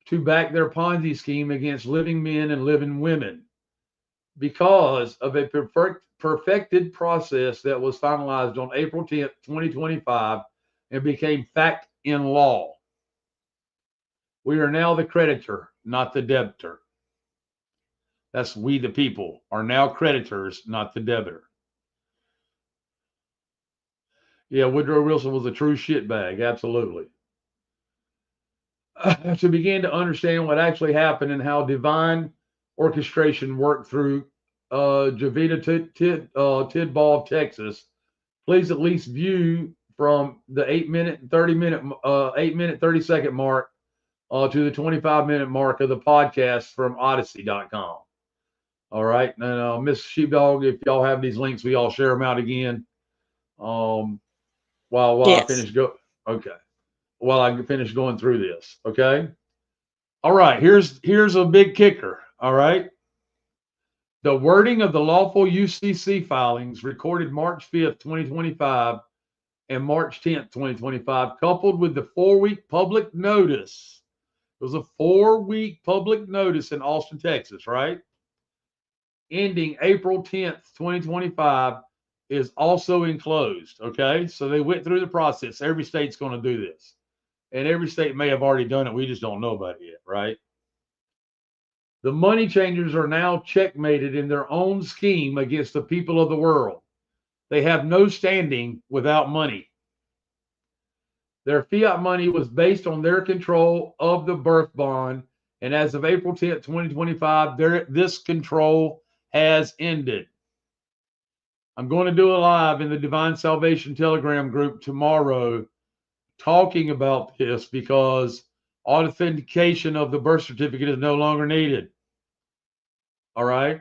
[SPEAKER 3] to back their Ponzi scheme against living men and living women because of a perfected process that was finalized on April 10th, 2025 and became fact in law. We are now the creditor, not the debtor. That's we the people are now creditors, not the debtor. Yeah, Woodrow Wilson was a true shitbag, absolutely. To begin to understand what actually happened and how divine orchestration worked through Jovita Tidball, Texas, please at least view from the 8 minute 30 second mark to the 25-minute mark of the podcast from Odyssey.com. All right, and Miss Sheepdog, if y'all have these links, we all share them out again. While yes. While I finish going through this, okay? All right, here's a big kicker, all right? The wording of the lawful UCC filings recorded March 5th, 2025 and March 10th, 2025, coupled with the 4-week public notice. It was a 4-week public notice in Austin, Texas, right? Ending April 10th, 2025 is also enclosed, okay? So they went through the process. Every state's going to do this. And every state may have already done it. We just don't know about it yet, right? The money changers are now checkmated in their own scheme against the people of the world. They have no standing without money. Their fiat money was based on their control of the birth bond. And as of April 10th, 2025, this control has ended. I'm going to do a live in the Divine Salvation Telegram group tomorrow talking about this because authentication of the birth certificate is no longer needed. All right?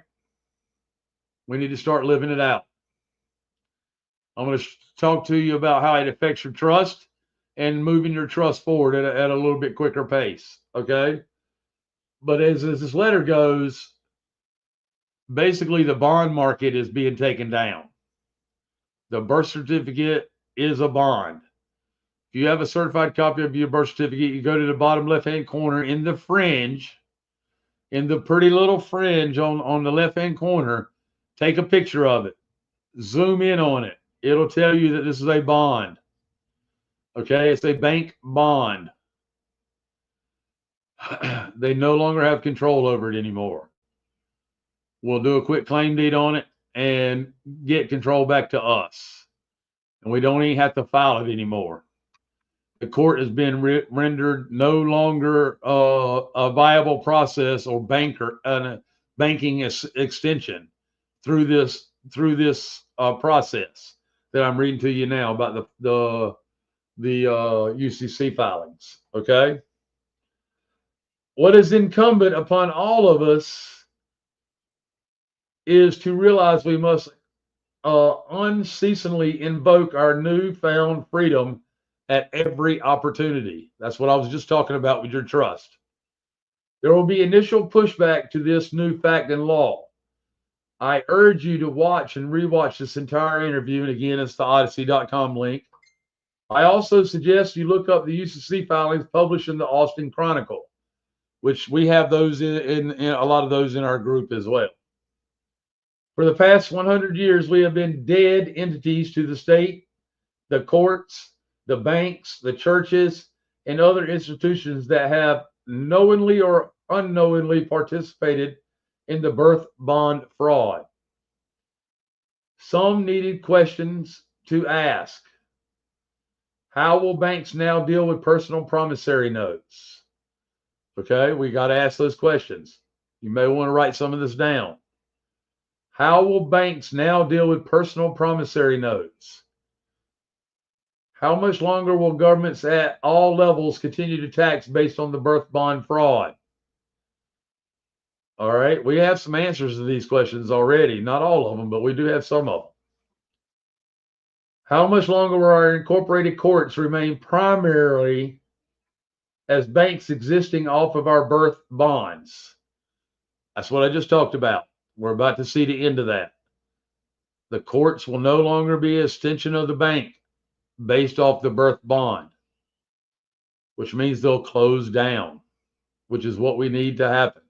[SPEAKER 3] We need to start living it out. I'm going to talk to you about how it affects your trust and moving your trust forward at a little bit quicker pace. Okay? But as this letter goes, basically the bond market is being taken down. The birth certificate is a bond. If you have a certified copy of your birth certificate, you go to the bottom left-hand corner in the fringe, in the pretty little fringe on the left-hand corner, take a picture of it. Zoom in on it. It'll tell you that this is a bond. Okay, it's a bank bond. They no longer have control over it anymore. We'll do a quick claim deed on it and get control back to us. And we don't even have to file it anymore. The court has been rendered no longer a viable process or banking extension through this process that I'm reading to you now about the UCC filings. Okay, what is incumbent upon all of us is to realize we must unceasingly invoke our newfound freedom at every opportunity. That's what I was just talking about with your trust. There will be initial pushback to this new fact and law. I urge you to watch and rewatch this entire interview, and again, it's the odyssey.com link. I also suggest you look up the UCC filings published in the Austin Chronicle, which we have those in a lot of those in our group as well. For the past 100 years, we have been dead entities to the state, the courts, the banks, the churches, and other institutions that have knowingly or unknowingly participated in the birth bond fraud. Some needed questions to ask. How will banks now deal with personal promissory notes? Okay, we got to ask those questions. You may want to write some of this down. How will banks now deal with personal promissory notes? How much longer will governments at all levels continue to tax based on the birth bond fraud? All right, we have some answers to these questions already. Not all of them, but we do have some of them. How much longer will our incorporated courts remain primarily as banks existing off of our birth bonds? That's what I just talked about. We're about to see the end of that. The courts will no longer be an extension of the bank based off the birth bond, which means they'll close down, which is what we need to happen.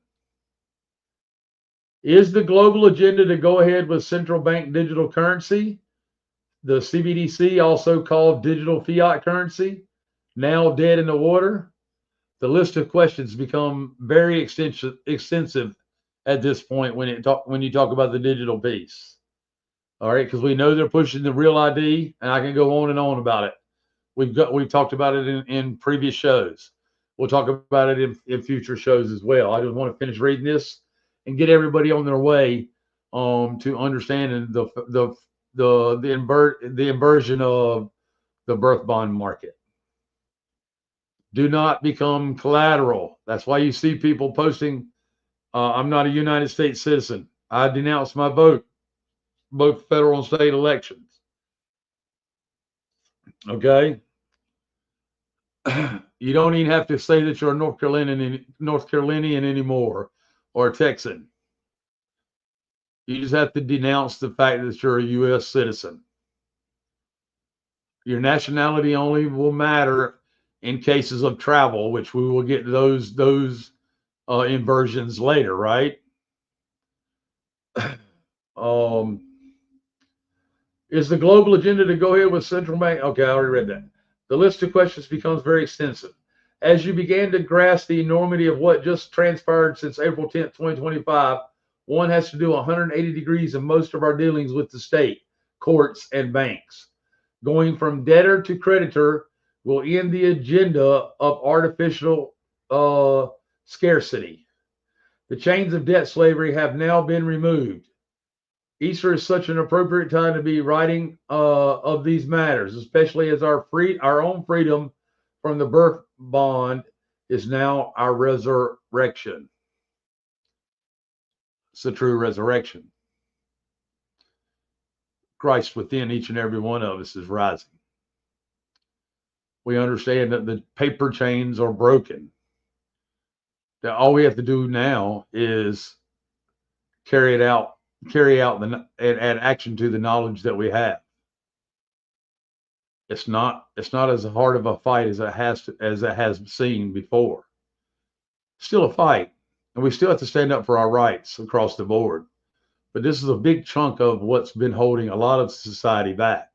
[SPEAKER 3] Is the global agenda to go ahead with central bank digital currency, the CBDC, also called digital fiat currency, now dead in the water? The list of questions become very extensive at this point when you talk about the digital piece. All right, because we know they're pushing the real ID, and I can go on and on about it. We've talked about it in previous shows. We'll talk about it in future shows as well. I just want to finish reading this and get everybody on their way to understanding the inversion of the birth bond market. Do not become collateral. That's why you see people posting, I'm not a United States citizen. I denounce my vote, both federal and state elections. Okay? You don't even have to say that you're a North Carolinian anymore or a Texan. You just have to denounce the fact that you're a U.S. citizen. Your nationality only will matter in cases of travel, which we will get those inversions later, right? Is the global agenda to go ahead with central bank? Okay, I already read that. The list of questions becomes very extensive. As you began to grasp the enormity of what just transpired since April 10th, 2025, one has to do 180 degrees in most of our dealings with the state, courts, and banks. Going from debtor to creditor will end the agenda of artificial scarcity. The chains of debt slavery have now been removed. Easter is such an appropriate time to be writing of these matters, especially as our own freedom from the birth bond is now our resurrection. It's the true resurrection. Christ within each and every one of us is rising. We understand that the paper chains are broken. That all we have to do now is carry out and add action to the knowledge that we have. It's not as hard of a fight as it has seen before. Still a fight, and we still have to stand up for our rights across the board. But this is a big chunk of what's been holding a lot of society back,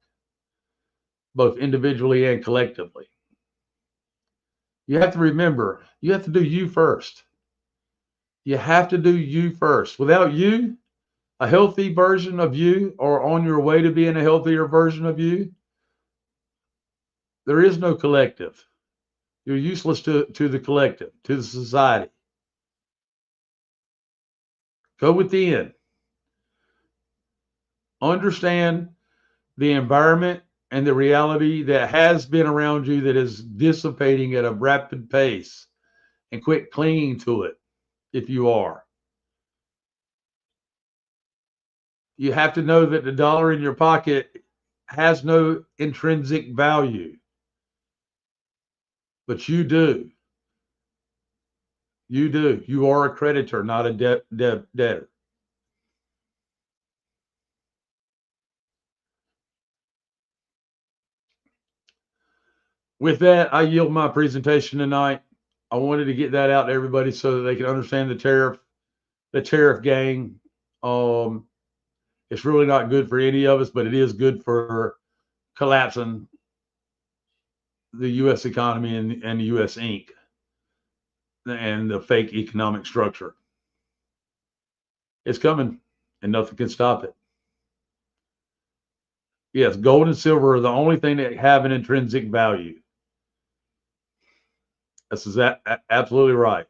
[SPEAKER 3] both individually and collectively. You have to remember, you have to do you first. You have to do you first. Without you, a healthy version of you, or on your way to being a healthier version of you, there is no collective. You're useless to the collective, to the society. Go within. Understand the environment and the reality that has been around you that is dissipating at a rapid pace, and quit clinging to it if you are. You have to know that the dollar in your pocket has no intrinsic value, but you do. You do. You are a creditor, not a debtor. With that, I yield my presentation tonight. I wanted to get that out to everybody so that they can understand the tariff gang. It's really not good for any of us, but it is good for collapsing the U.S. economy and the U.S. Inc. and the fake economic structure. It's coming, and nothing can stop it. Yes, gold and silver are the only thing that have an intrinsic value. This is absolutely right.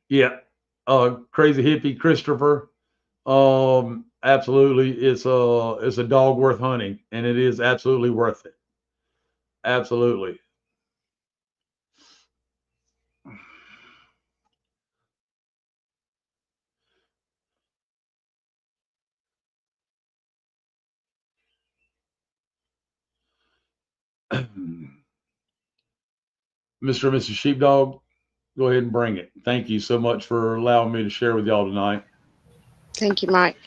[SPEAKER 3] Yeah, crazy hippie Christopher. Absolutely, it's a dog worth hunting, and it is absolutely worth it. Absolutely. Mr. and Mrs. Sheepdog, go ahead and bring it. Thank you so much for allowing me to share with y'all tonight.
[SPEAKER 5] Thank you, Mike.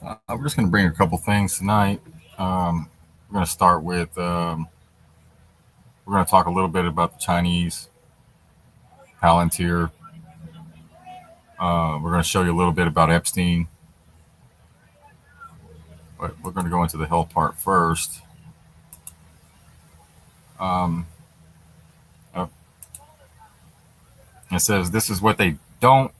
[SPEAKER 2] We're just going to bring a couple things tonight. We're going to start with, we're going to talk a little bit about the Chinese Palantir. We're going to show you a little bit about Epstein. But we're going to go into the health part first. It says, this is what they don't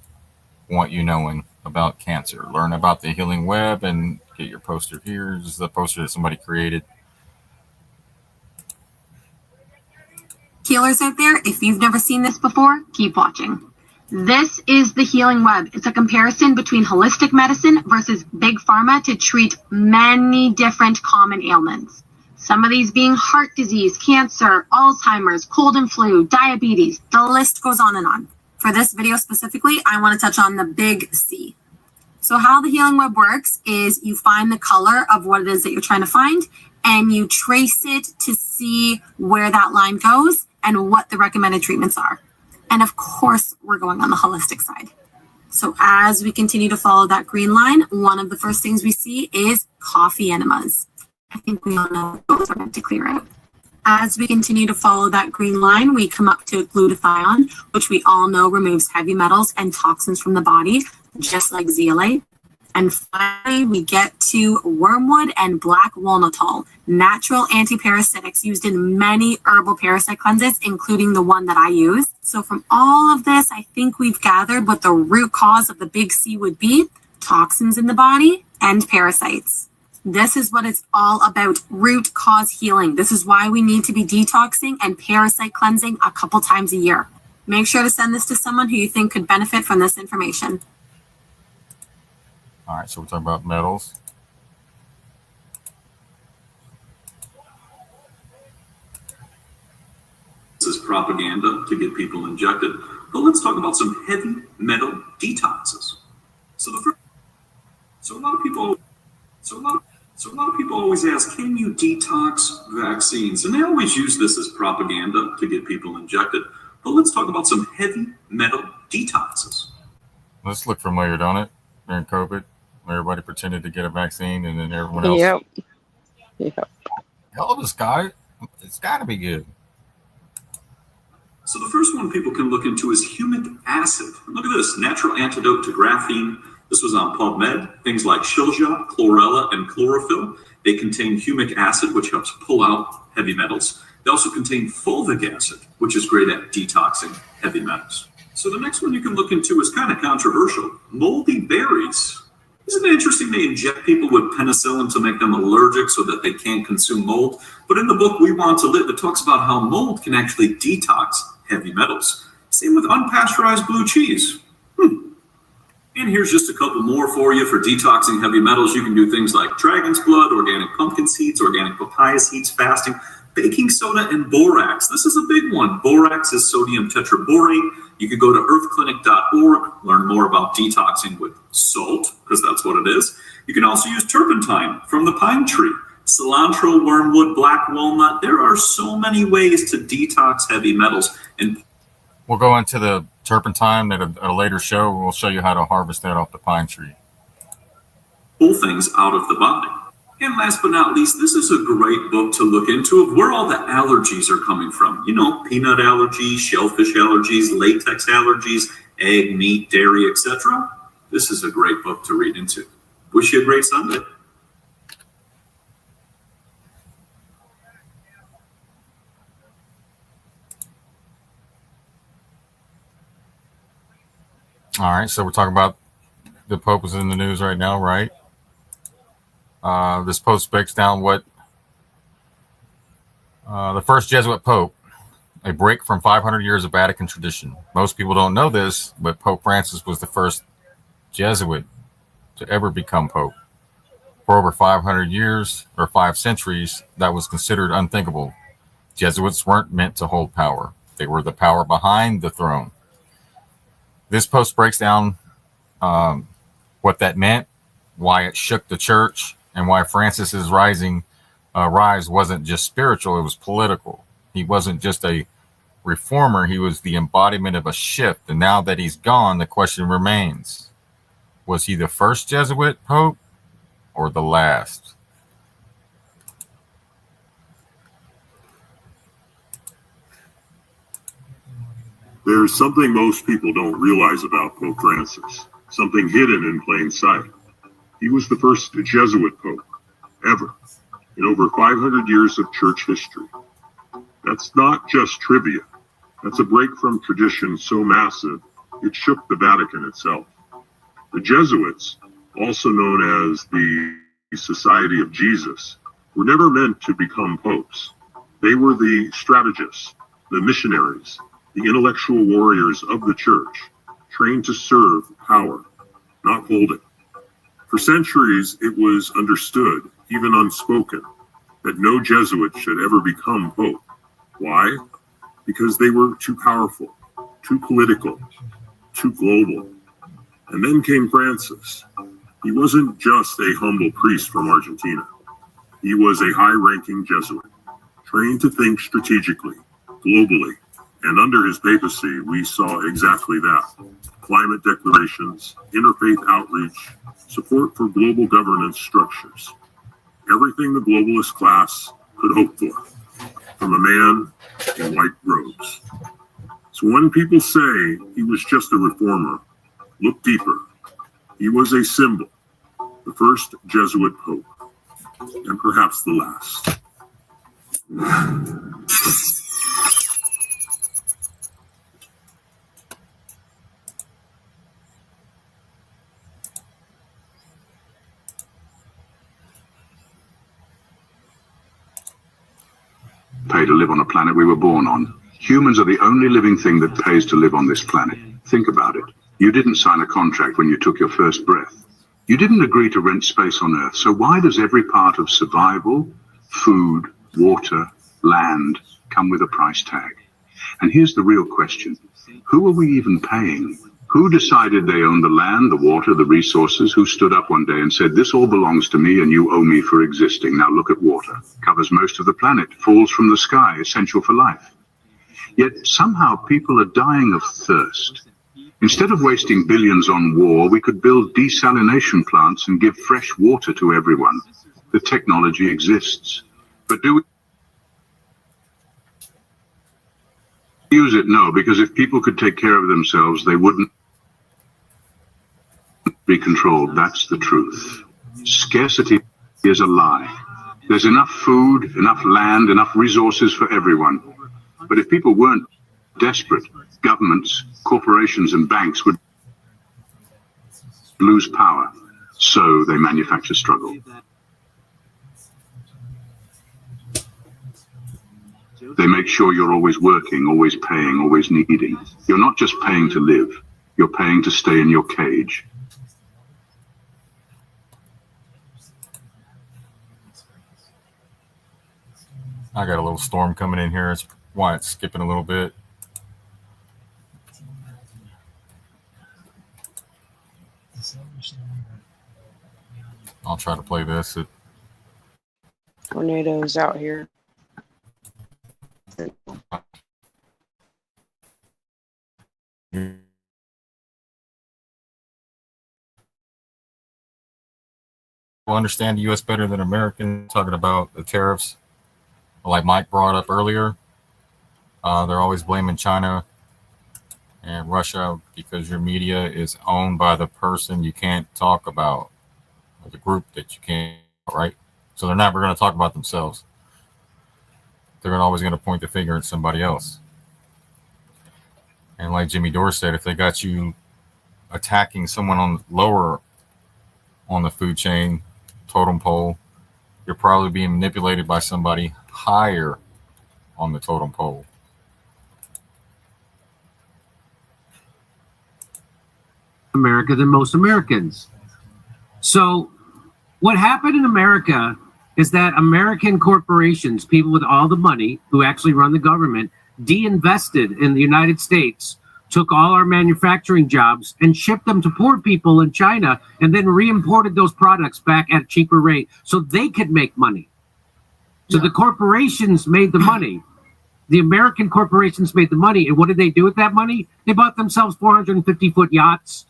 [SPEAKER 2] want you knowing about cancer. Learn about the healing web and get your poster here. This is a poster that somebody created.
[SPEAKER 10] Healers out there, if you've never seen this before, keep watching. This is the healing web. It's a comparison between holistic medicine versus big pharma to treat many different common ailments. Some of these being heart disease, cancer, Alzheimer's, cold and flu, diabetes. The list goes on and on. For this video specifically, I want to touch on the big C. So how the healing web works is you find the color of what it is that you're trying to find, and you trace it to see where that line goes and what the recommended treatments are. And of course, we're going on the holistic side. So as we continue to follow that green line, one of the first things we see is coffee enemas. I think we all know those are meant to clear out. As we continue to follow that green line, we come up to glutathione, which we all know removes heavy metals and toxins from the body, just like zeolite. And finally, we get to wormwood and black walnutol, natural antiparasitics used in many herbal parasite cleanses, including the one that I use. So from all of this, I think we've gathered what the root cause of the big C would be: toxins in the body and parasites. This is what it's all about, root cause healing. This is why we need to be detoxing and parasite cleansing a couple times a year. Make sure to send this to someone who you think could benefit from this information.
[SPEAKER 2] All right, so we're talking about metals.
[SPEAKER 11] This is propaganda to get people injected. But let's talk about some heavy metal detoxes. So a lot of people always ask, can you detox vaccines? And they always use this as propaganda to get people injected. But let's talk about some heavy metal detoxes.
[SPEAKER 2] This look familiar, don't it? During COVID, everybody pretended to get a vaccine, and then everyone else.
[SPEAKER 5] Yep.
[SPEAKER 2] Hell, this guy, it's got to be good.
[SPEAKER 11] So the first one people can look into is humic acid. Look at this, natural antidote to graphene. This was on PubMed. Things like Shilajit, chlorella, and chlorophyll. They contain humic acid, which helps pull out heavy metals. They also contain fulvic acid, which is great at detoxing heavy metals. So the next one you can look into is kind of controversial. Moldy berries. Isn't it interesting they inject people with penicillin to make them allergic so that they can't consume mold? But in the book We Want to Live, it talks about how mold can actually detox heavy metals. Same with unpasteurized blue cheese. And here's just a couple more for you for detoxing heavy metals. You can do things like dragon's blood, organic pumpkin seeds, organic papaya seeds, fasting, baking soda, and borax. This is a big one. Borax is sodium tetraborate. You could go to earthclinic.org, learn more about detoxing with salt, because that's what it is. You can also use turpentine from the pine tree, cilantro, wormwood, black walnut. There are so many ways to detox heavy metals. And
[SPEAKER 2] we'll go into the turpentine at a later show. We'll show you how to harvest that off the pine tree.
[SPEAKER 11] Pull things out of the body. And last but not least, this is a great book to look into of where all the allergies are coming from. You know, peanut allergies, shellfish allergies, latex allergies, egg, meat, dairy, etc. This is a great book to read into. Wish you a great Sunday.
[SPEAKER 2] All right, so we're talking about the Pope is in the news right now, right? This post breaks down what the first Jesuit Pope, a break from 500 years of Vatican tradition. Most people don't know this, but Pope Francis was the first Jesuit to ever become Pope. For over 500 years, or 5 centuries, that was considered unthinkable. Jesuits weren't meant to hold power. They were the power behind the throne. This post breaks down what that meant, why it shook the church, and why Francis's rise wasn't just spiritual, it was political. He wasn't just a reformer, he was the embodiment of a shift. And now that he's gone, the question remains, was he the first Jesuit Pope or the last?
[SPEAKER 12] There's something most people don't realize about Pope Francis, something hidden in plain sight. He was the first Jesuit Pope ever in over 500 years of church history. That's not just trivia. That's a break from tradition so massive, it shook the Vatican itself. The Jesuits, also known as the Society of Jesus, were never meant to become popes. They were the strategists, the missionaries, the intellectual warriors of the church, trained to serve power, not hold it. For centuries, it was understood, even unspoken, that no Jesuit should ever become pope. Why? Because they were too powerful, too political, too global. And then came Francis. He wasn't just a humble priest from Argentina. He was a high-ranking Jesuit, trained to think strategically, globally. And under his papacy, we saw exactly that. Climate declarations, interfaith outreach, support for global governance structures. Everything the globalist class could hope for, from a man in white robes. So when people say he was just a reformer, look deeper. He was a symbol, the first Jesuit Pope, and perhaps the last.
[SPEAKER 13] Pay to live on a planet we were born on.
[SPEAKER 12] Humans are the only living thing that pays to live on this planet. Think about it. You didn't sign a contract when you took your first breath. You didn't agree to rent space on Earth. So why does every part of survival, food, water, land come with a price tag? And here's the real question. Who are we even paying? Who decided they owned the land, the water, the resources? Who stood up one day and said, this all belongs to me and you owe me for existing? Now look at water. Covers most of the planet. Falls from the sky. Essential for life. Yet somehow people are dying of thirst. Instead of wasting billions on war, we could build desalination plants and give fresh water to everyone. The technology exists. But do we use it? No, because if people could take care of themselves, they wouldn't be controlled. That's the truth. Scarcity is a lie. There's enough food, enough land, enough resources for everyone. But if people weren't desperate, governments, corporations, and banks would lose power. So they manufacture struggle. They make sure you're always working, always paying, always needing. You're not just paying to live. You're paying to stay in your cage.
[SPEAKER 2] I got a little storm coming in here. It's why it's skipping a little bit. I'll try to play this.
[SPEAKER 5] Tornadoes out here.
[SPEAKER 2] Will understand the U.S. better than Americans. Talking about the tariffs, like Mike brought up earlier. They're always blaming China and Russia because your media is owned by the person you can't talk about, or the group that you can't, right? So they're never going to talk about themselves. They're always going to point the finger at somebody else. And like Jimmy Dore said, if they got you attacking someone on lower on the food chain, totem pole, you're probably being manipulated by somebody higher on the totem pole.
[SPEAKER 13] America than most Americans. So what happened in America is that American corporations, people with all the money who actually run the government, de-invested in the United States, took all our manufacturing jobs and shipped them to poor people in China, and then re-imported those products back at a cheaper rate so they could make money. So the corporations made the money. The American corporations made the money. And what did they do with that money? They bought themselves 450-foot yachts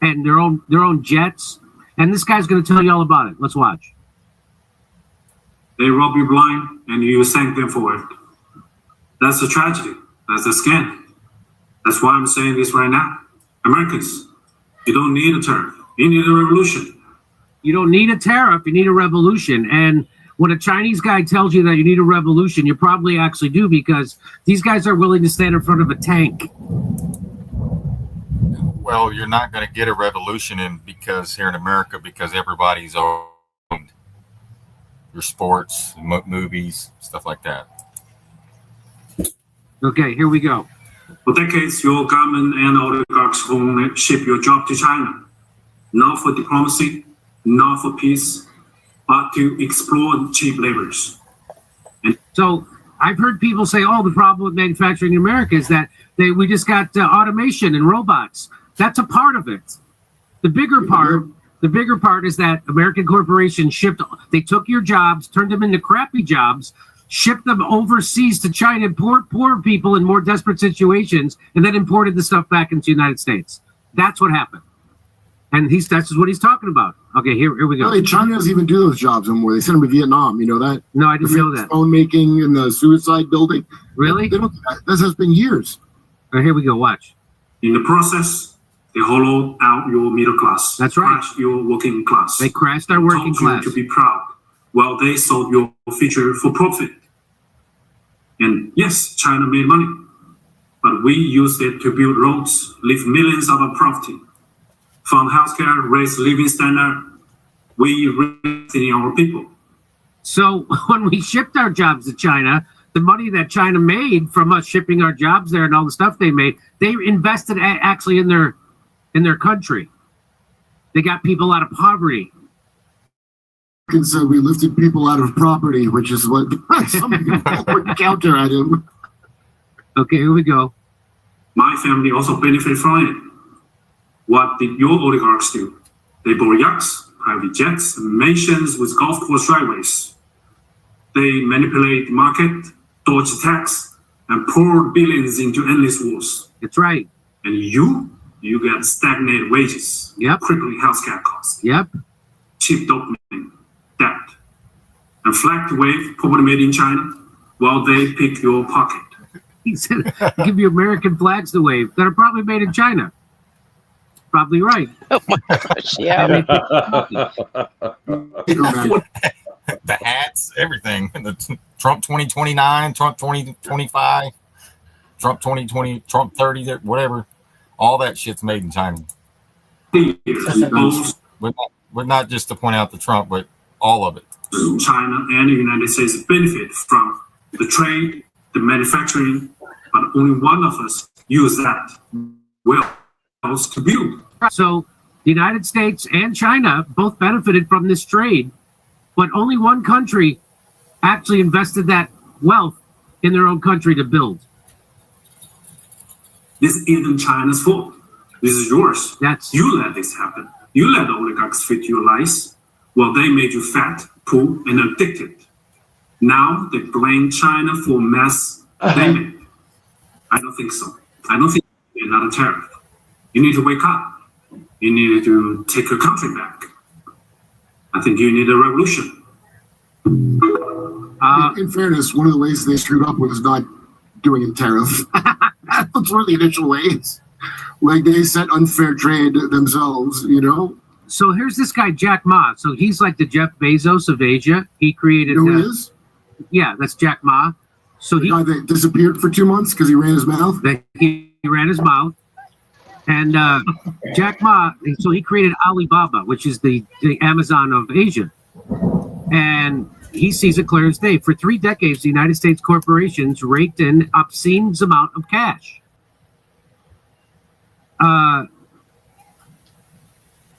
[SPEAKER 13] and their own jets. And this guy's going to tell you all about it. Let's watch.
[SPEAKER 14] They rob you blind and you thank them for it. That's a tragedy. That's a scam. That's why I'm saying this right now. Americans, you don't need a tariff. You need a revolution.
[SPEAKER 13] You don't need a tariff. You need a revolution. And when a Chinese guy tells you that you need a revolution, you probably actually do, because these guys are willing to stand in front of a tank.
[SPEAKER 2] Well, you're not going to get a revolution because here in America, because everybody's owned. Your sports, movies, stuff like that.
[SPEAKER 13] Okay, here we go.
[SPEAKER 14] For decades, your government and oligarchs will ship your job to China, not for diplomacy, not for peace, but to exploit cheap laborers.
[SPEAKER 13] And so I've heard people say, oh, the problem with manufacturing in America is that we just got automation and robots. That's a part of it. The bigger part is that American corporations they took your jobs, turned them into crappy jobs, shipped them overseas to China, poor people in more desperate situations, and then imported the stuff back into the United States. That's what happened. And that's what he's talking about. Okay, here we go.
[SPEAKER 15] Really, China doesn't even do those jobs anymore. They send them to Vietnam. You know that?
[SPEAKER 13] No, I didn't know that.
[SPEAKER 15] Phone making and the suicide building.
[SPEAKER 13] Really?
[SPEAKER 15] They don't do that. This has been years.
[SPEAKER 13] All right, here we go. Watch.
[SPEAKER 14] In the process, they hollowed out your middle class.
[SPEAKER 13] That's right.
[SPEAKER 14] Crashed your working class.
[SPEAKER 13] They crashed our working class.
[SPEAKER 14] You to be proud. Well, they sold your future for profit. And yes, China made money, but we used it to build roads, lift millions out of poverty, fund healthcare, raise living standard. We raised in our people.
[SPEAKER 13] So when we shipped our jobs to China, the money that China made from us shipping our jobs there and all the stuff they made, they invested actually in their country. They got people out of poverty.
[SPEAKER 15] And so we lifted people out of property, which is what some people would counter at him.
[SPEAKER 13] Okay, here we go.
[SPEAKER 14] My family also benefit from it. What did your oligarchs do? They bought yachts, private jets, and mansions with golf course driveways. They manipulate the market, dodge tax, and pour billions into endless wars.
[SPEAKER 13] That's right.
[SPEAKER 14] And you get stagnated wages, crippling healthcare costs, cheap dopamine, debt, and flag to wave poverty made in China while they pick your pocket.
[SPEAKER 13] He said, give you American flags to wave that are probably made in China. Probably right.
[SPEAKER 5] Oh my gosh, yeah.
[SPEAKER 2] The hats, everything. The Trump 2029, Trump 2025, Trump 2020, Trump 30, whatever. All that shit's made in China. But not just to point out the Trump, but all of it.
[SPEAKER 14] China and the United States benefit from the trade, the manufacturing, but only one of us use that wealth to build.
[SPEAKER 13] So the United States and China both benefited from this trade, but only one country actually invested that wealth in their own country to build.
[SPEAKER 14] This isn't China's fault. This is yours. You let this happen. You let the oligarchs fit your lies while they made you fat, poor, and addicted. Now they blame China for mess they made. I don't think so. I don't think you're not a tariff. You need to wake up. You need to take your country back. I think you need a revolution.
[SPEAKER 15] In fairness, one of the ways they screwed up was not doing a tariff. That's one of the initial ways. Like they set unfair trade themselves, you know?
[SPEAKER 13] So here's this guy, Jack Ma. So he's like the Jeff Bezos of Asia. He created...
[SPEAKER 15] Who is?
[SPEAKER 13] Yeah, that's Jack Ma. So
[SPEAKER 15] the guy that disappeared for 2 months because he ran his mouth?
[SPEAKER 13] He ran his mouth. And Jack Ma, so he created Alibaba, which is the Amazon of Asia. And he sees it clear as day. For 3 decades, the United States corporations raked in obscene amount of cash.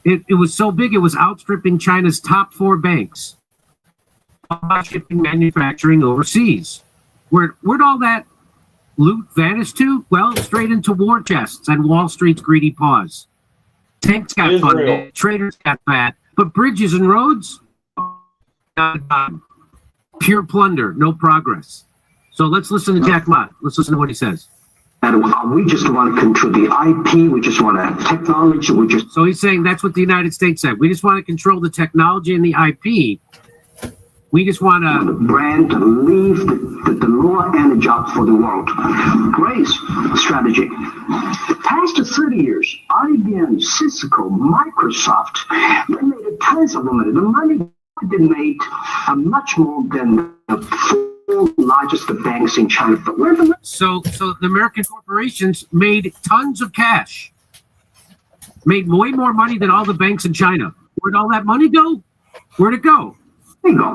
[SPEAKER 13] It was so big, it was outstripping China's top 4 banks by shipping manufacturing overseas. Where'd all that loot vanish to? Well, straight into war chests and Wall Street's greedy paws. Tanks got funded, traders got fat, but bridges and roads, pure plunder, no progress. So let's listen to Jack Ma. Let's listen to what he says.
[SPEAKER 16] We just want to control the IP. We just want to technology.
[SPEAKER 13] So he's saying that's what the United States said. We just want to control the technology and the IP. We just want to
[SPEAKER 16] brand to leave the law and the job for the world. Great strategy. The past 30 years, IBM, Cisco, Microsoft, they made tons of money. The money they made much more than the 4 largest banks in China. But where the
[SPEAKER 13] so the American corporations made tons of cash, made way more money than all the banks in China. Where'd all that money go? Where'd it go?
[SPEAKER 16] There you go.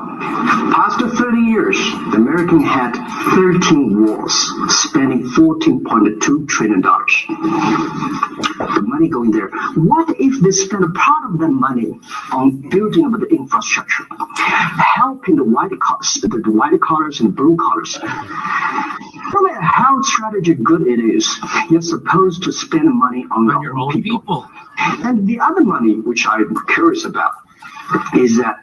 [SPEAKER 16] Past 30 years, the American had 13 wars, spending $14.2 trillion. The money going there. What if they spend a part of that money on building up the infrastructure, helping the white collars and blue collars? No matter how strategy good it is, you're supposed to spend money on your own people. And the other money, which I'm curious about, is that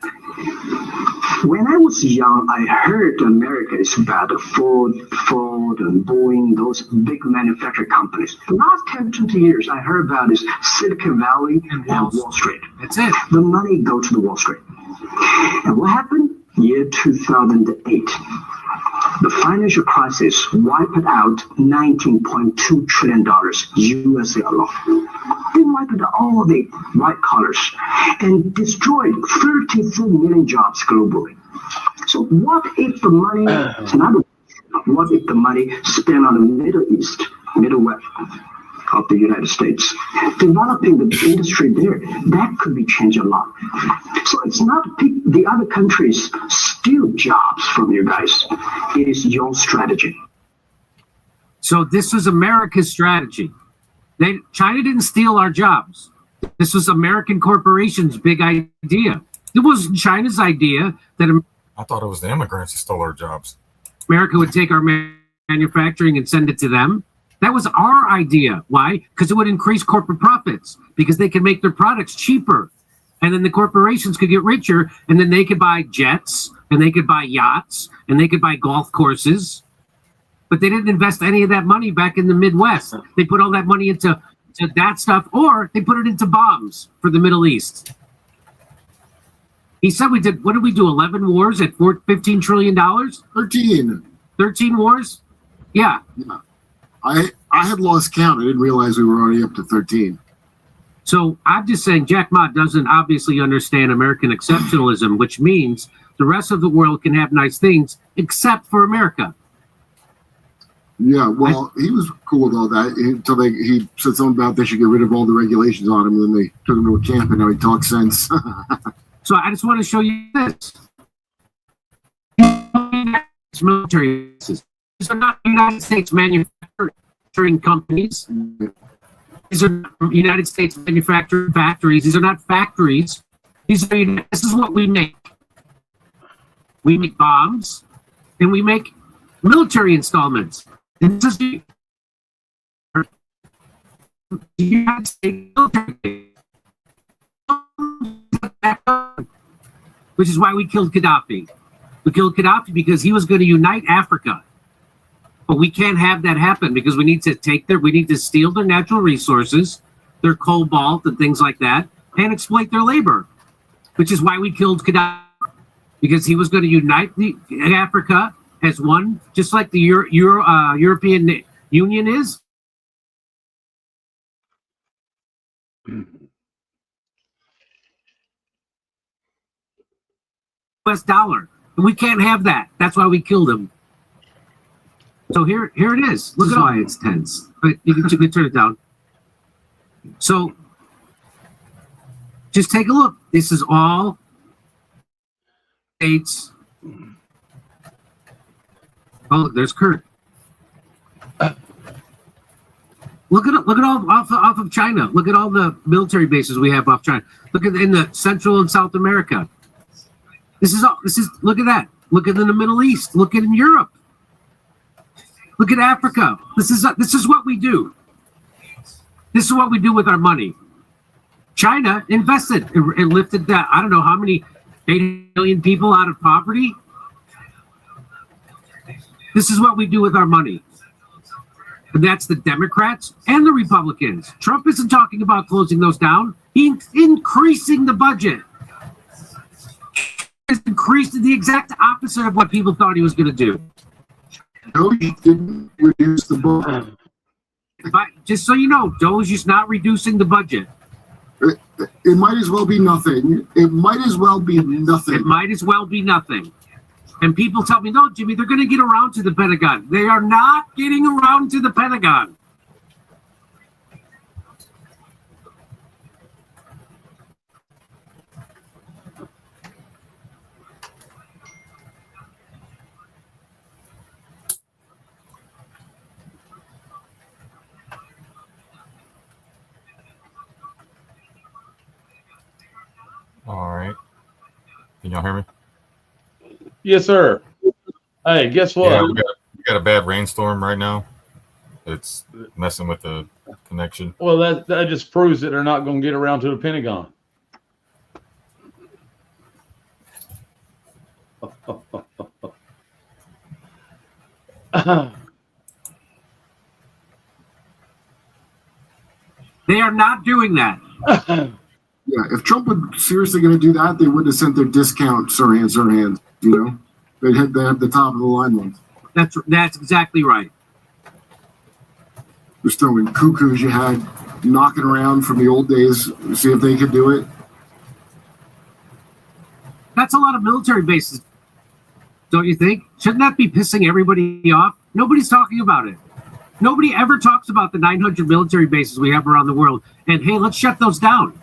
[SPEAKER 16] when I was young, I heard America is about Ford and Boeing, those big manufacturing companies. The last 10, 20 years, I heard about is Silicon Valley and Wall Street.
[SPEAKER 13] That's it.
[SPEAKER 16] The money go to the Wall Street. And what happened? Year 2008. The financial crisis wiped out $19.2 trillion USA alone. They wiped out all the white collars and destroyed 34 million jobs globally. So what if the money, what if the money spent on the Middle East, Middle West, of the United States. Developing the industry there, that could be changed a lot. So it's not the other countries steal jobs from you guys. It is your strategy.
[SPEAKER 13] So this was America's strategy. China didn't steal our jobs. This was American corporations' big idea. It wasn't China's idea that
[SPEAKER 2] I thought it was the immigrants that stole our jobs.
[SPEAKER 13] America would take our manufacturing and send it to them. That was our idea. Why? Because it would increase corporate profits, because they could make their products cheaper. And then the corporations could get richer, and then they could buy jets, and they could buy yachts, and they could buy golf courses. But they didn't invest any of that money back in the Midwest. They put all that money into that stuff, or they put it into bombs for the Middle East. He said we did, what did we do, 11 wars at $15 trillion?
[SPEAKER 15] 13.
[SPEAKER 13] 13 wars? Yeah.
[SPEAKER 15] I had lost count. I didn't realize we were already up to 13.
[SPEAKER 13] So I'm just saying Jack Ma doesn't obviously understand American exceptionalism, which means the rest of the world can have nice things except for America.
[SPEAKER 15] Yeah, well, he was cool with all that until he said something about they should get rid of all the regulations on him, and then they took him to a camp, and now he talks sense.
[SPEAKER 13] So I just want to show you this. Military bases. These are not United States manufacturing companies. These are United States manufacturing factories. These are not factories. This is what we make. We make bombs, and we make military installments. And this is the United States military, which is why we killed Gaddafi. We killed Gaddafi because he was going to unite Africa. But we can't have that happen because we need to steal their natural resources, their cobalt and things like that, and exploit their labor, which is why we killed Gaddafi, because he was going to unite Africa as one, just like the European Union is. US dollar. And we can't have that. That's why we killed him. So here it is. Look at why it's tense. You can turn it down. So just take a look. This is all states. Oh, look, there's Kurt. Look at all off of China. Look at all the military bases we have off China. Look at in the Central and South America. Look at that. Look at in the Middle East. Look at in Europe. Look at Africa. This is what we do. This is what we do with our money. China invested and lifted that, I don't know how many, 8 million people out of poverty. This is what we do with our money. And that's the Democrats and the Republicans. Trump isn't talking about closing those down. He's increasing the budget. He's increased the exact opposite of what people thought he was going to do.
[SPEAKER 15] Doge didn't reduce the budget.
[SPEAKER 13] Just so you know, Doge is not reducing the budget.
[SPEAKER 15] It might as well be nothing. It might as well be nothing.
[SPEAKER 13] It might as well be nothing. And people tell me, no, Jimmy, they're going to get around to the Pentagon. They are not getting around to the Pentagon.
[SPEAKER 2] All right. Can y'all hear me?
[SPEAKER 3] Yes, sir. Hey, guess what?
[SPEAKER 2] Yeah, we got a bad rainstorm right now. It's messing with the connection.
[SPEAKER 3] Well, that just proves that they're not going to get around to the Pentagon.
[SPEAKER 13] They are not doing that.
[SPEAKER 15] Yeah, if Trump was seriously going to do that, they would have sent their discount Sirhan, you know? They'd have the top of the line ones.
[SPEAKER 13] That's exactly right.
[SPEAKER 15] Just throwing cuckoos you had knocking around from the old days, see if they could do it.
[SPEAKER 13] That's a lot of military bases, don't you think? Shouldn't that be pissing everybody off? Nobody's talking about it. Nobody ever talks about the 900 military bases we have around the world. And hey, let's shut those down.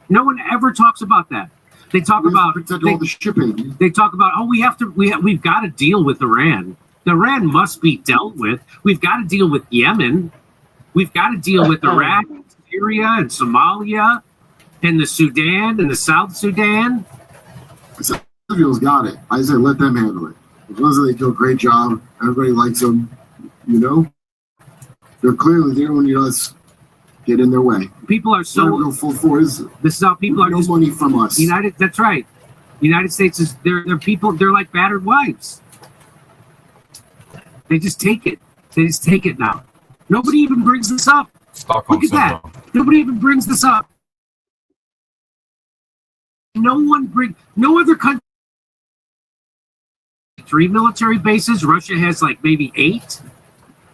[SPEAKER 13] No one ever talks about that. They talk about
[SPEAKER 15] all the shipping.
[SPEAKER 13] They talk about, oh, we've got to deal with Iran. Iran must be dealt with. We've got to deal with Yemen. We've got to deal with Iraq, Syria, and Somalia, and the Sudan, and the South Sudan.
[SPEAKER 15] Israel's got it. I say let them handle it. As long as they do a great job, everybody likes them. You know, they don't need us get in their way.
[SPEAKER 13] People are so
[SPEAKER 15] go full force.
[SPEAKER 13] This is how people are.
[SPEAKER 15] No money from us.
[SPEAKER 13] That's right. United States is they're people. They're like battered wives. They just take it. They just take it now. Nobody even brings this up.
[SPEAKER 2] Stockholm
[SPEAKER 13] Look at
[SPEAKER 2] syndrome.
[SPEAKER 13] that. Nobody even brings this up. No other country. 3 military bases. Russia has like maybe 8.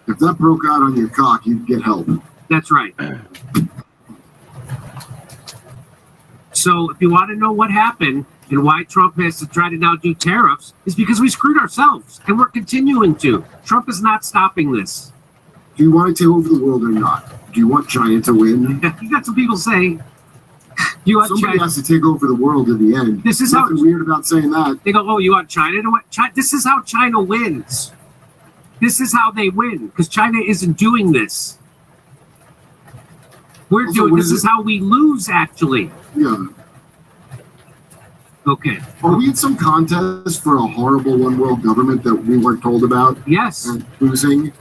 [SPEAKER 15] If that broke out on your cock, you'd get help.
[SPEAKER 13] That's right. So if you want to know what happened and why Trump has to try to now do tariffs, is because we screwed ourselves and we're continuing to. Trump is not stopping this.
[SPEAKER 15] Do you want to take over the world or not? Do you want China to win?
[SPEAKER 13] You got some people saying
[SPEAKER 15] somebody has to take over the world in the end.
[SPEAKER 13] This is
[SPEAKER 15] nothing weird about saying that.
[SPEAKER 13] They go, oh, you want China to win? This is how China wins. This is how they win, because China isn't doing this. We're doing this. Is how we lose, actually.
[SPEAKER 15] Yeah.
[SPEAKER 13] Okay.
[SPEAKER 15] Are we in some contest for a horrible one world government that we weren't told about?
[SPEAKER 13] Yes.
[SPEAKER 15] And losing.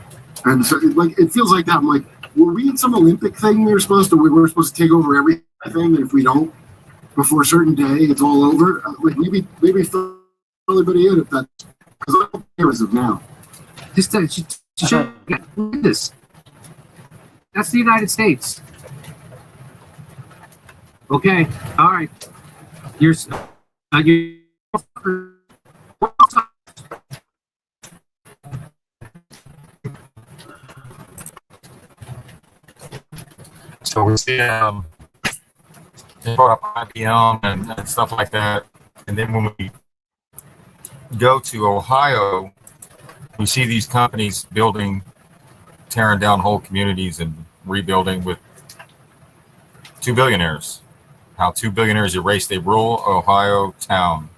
[SPEAKER 15] And so, like, it feels like that. I'm like, were we in some Olympic thing we were supposed to take over everything, and if we don't, before a certain day, it's all over? Like, maybe fill everybody in if that's, because I don't care as of now.
[SPEAKER 13] Just this. That's the United States. Okay. All right.
[SPEAKER 2] So we see they brought up IBM and stuff like that. And then when we go to Ohio, we see these companies tearing down whole communities and rebuilding with 2 billionaires. How 2 billionaires erased a rural Ohio town.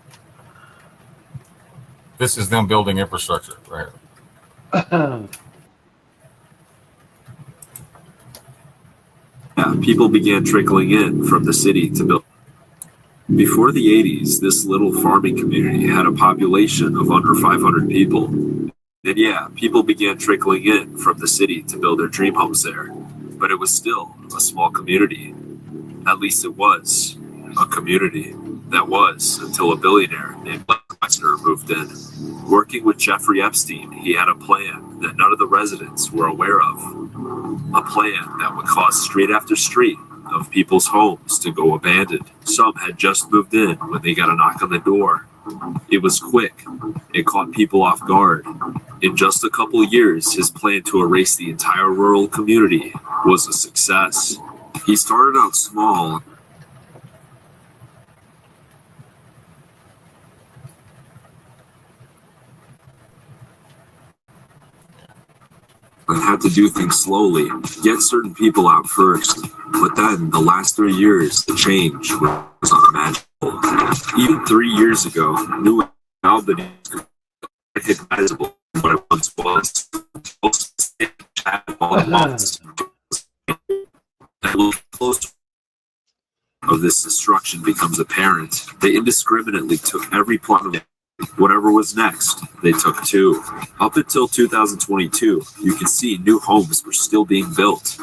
[SPEAKER 2] This is them building infrastructure, right?
[SPEAKER 11] Yeah, people began trickling in from the city to build. Before the 80s, this little farming community had a population of under 500 people. And yeah, people began trickling in from the city to build their dream homes there. But it was still a small community. At least it was a community. That was until a billionaire named Wexner moved in. Working with Jeffrey Epstein, he had a plan that none of the residents were aware of. A plan that would cause street after street of people's homes to go abandoned. Some had just moved in when they got a knock on the door. It was quick. It caught people off guard. In just a couple of years, his plan to erase the entire rural community was a success. He started out small. And had to do things slowly, get certain people out first. But then, the last 3 years, the change was unimaginable. Even 3 years ago, New Albany was recognizable what it once was. Close of this destruction becomes apparent. They indiscriminately took every plot of it. Whatever was next, they took too. Up until 2022, you can see new homes were still being built.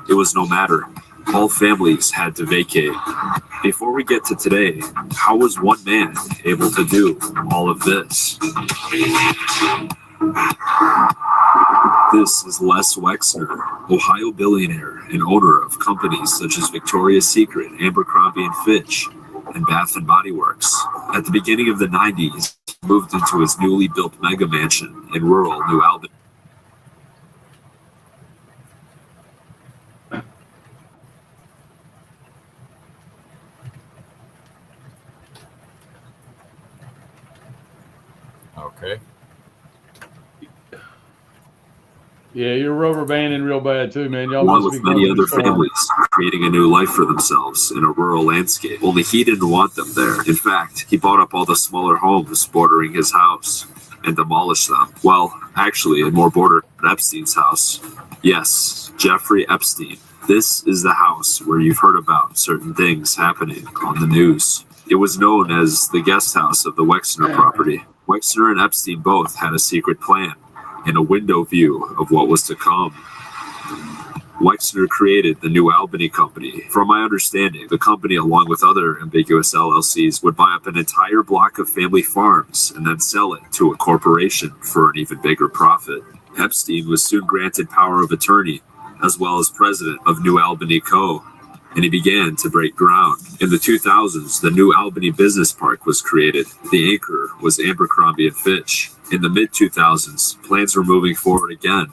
[SPEAKER 11] It was no matter. All families had to vacate. Before we get to today, how was one man able to do all of this? This is Les Wexner, Ohio billionaire and owner of companies such as Victoria's Secret, Abercrombie & Fitch, and Bath & Body Works. At the beginning of the 90s, he moved into his newly built mega mansion in rural New Albany.
[SPEAKER 2] Okay.
[SPEAKER 3] Yeah, you're rubber banding real bad too, man. Y'all
[SPEAKER 11] Along
[SPEAKER 3] must
[SPEAKER 11] with
[SPEAKER 3] be
[SPEAKER 11] many
[SPEAKER 3] going
[SPEAKER 11] other
[SPEAKER 3] through storm.
[SPEAKER 11] families creating a new life for themselves in a rural landscape. Only he didn't want them there. In fact, he bought up all the smaller homes bordering his house and demolished them. Well, actually, it more bordered Epstein's house. Yes, Jeffrey Epstein. This is the house where you've heard about certain things happening on the news. It was known as the guest house of the Wexner property. Wexner and Epstein both had a secret plan and a window view of what was to come. Wexner created the New Albany Company. From my understanding, the company, along with other ambiguous LLCs, would buy up an entire block of family farms and then sell it to a corporation for an even bigger profit. Epstein was soon granted power of attorney, as well as president of New Albany Co., and he began to break ground. In the 2000s, the New Albany Business Park was created. The anchor was Abercrombie & Fitch. In the mid-2000s, plans were moving forward again.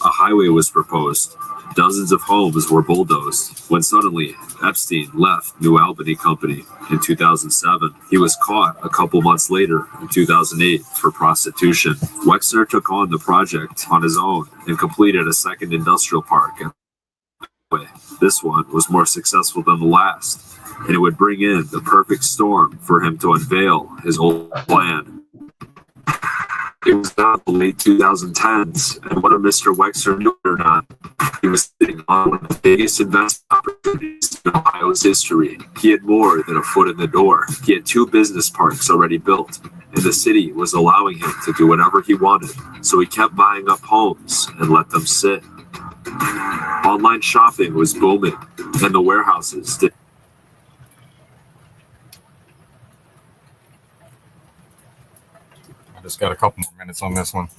[SPEAKER 11] A highway was proposed. Dozens of homes were bulldozed when suddenly Epstein left New Albany Company in 2007. He was caught a couple months later in 2008 for prostitution. Wexner took on the project on his own and completed a second industrial park. This one was more successful than the last, and it would bring in the perfect storm for him to unveil his old plan. It was now the late 2010s, and whether Mr. Wexner knew it or not, he was sitting on one of the biggest investment opportunities in Ohio's history. He had more than a foot in the door. He had 2 business parks already built, and the city was allowing him to do whatever he wanted. So he kept buying up homes and let them sit. Online shopping was booming, and the warehouses did.
[SPEAKER 2] I just got a couple more minutes on this one.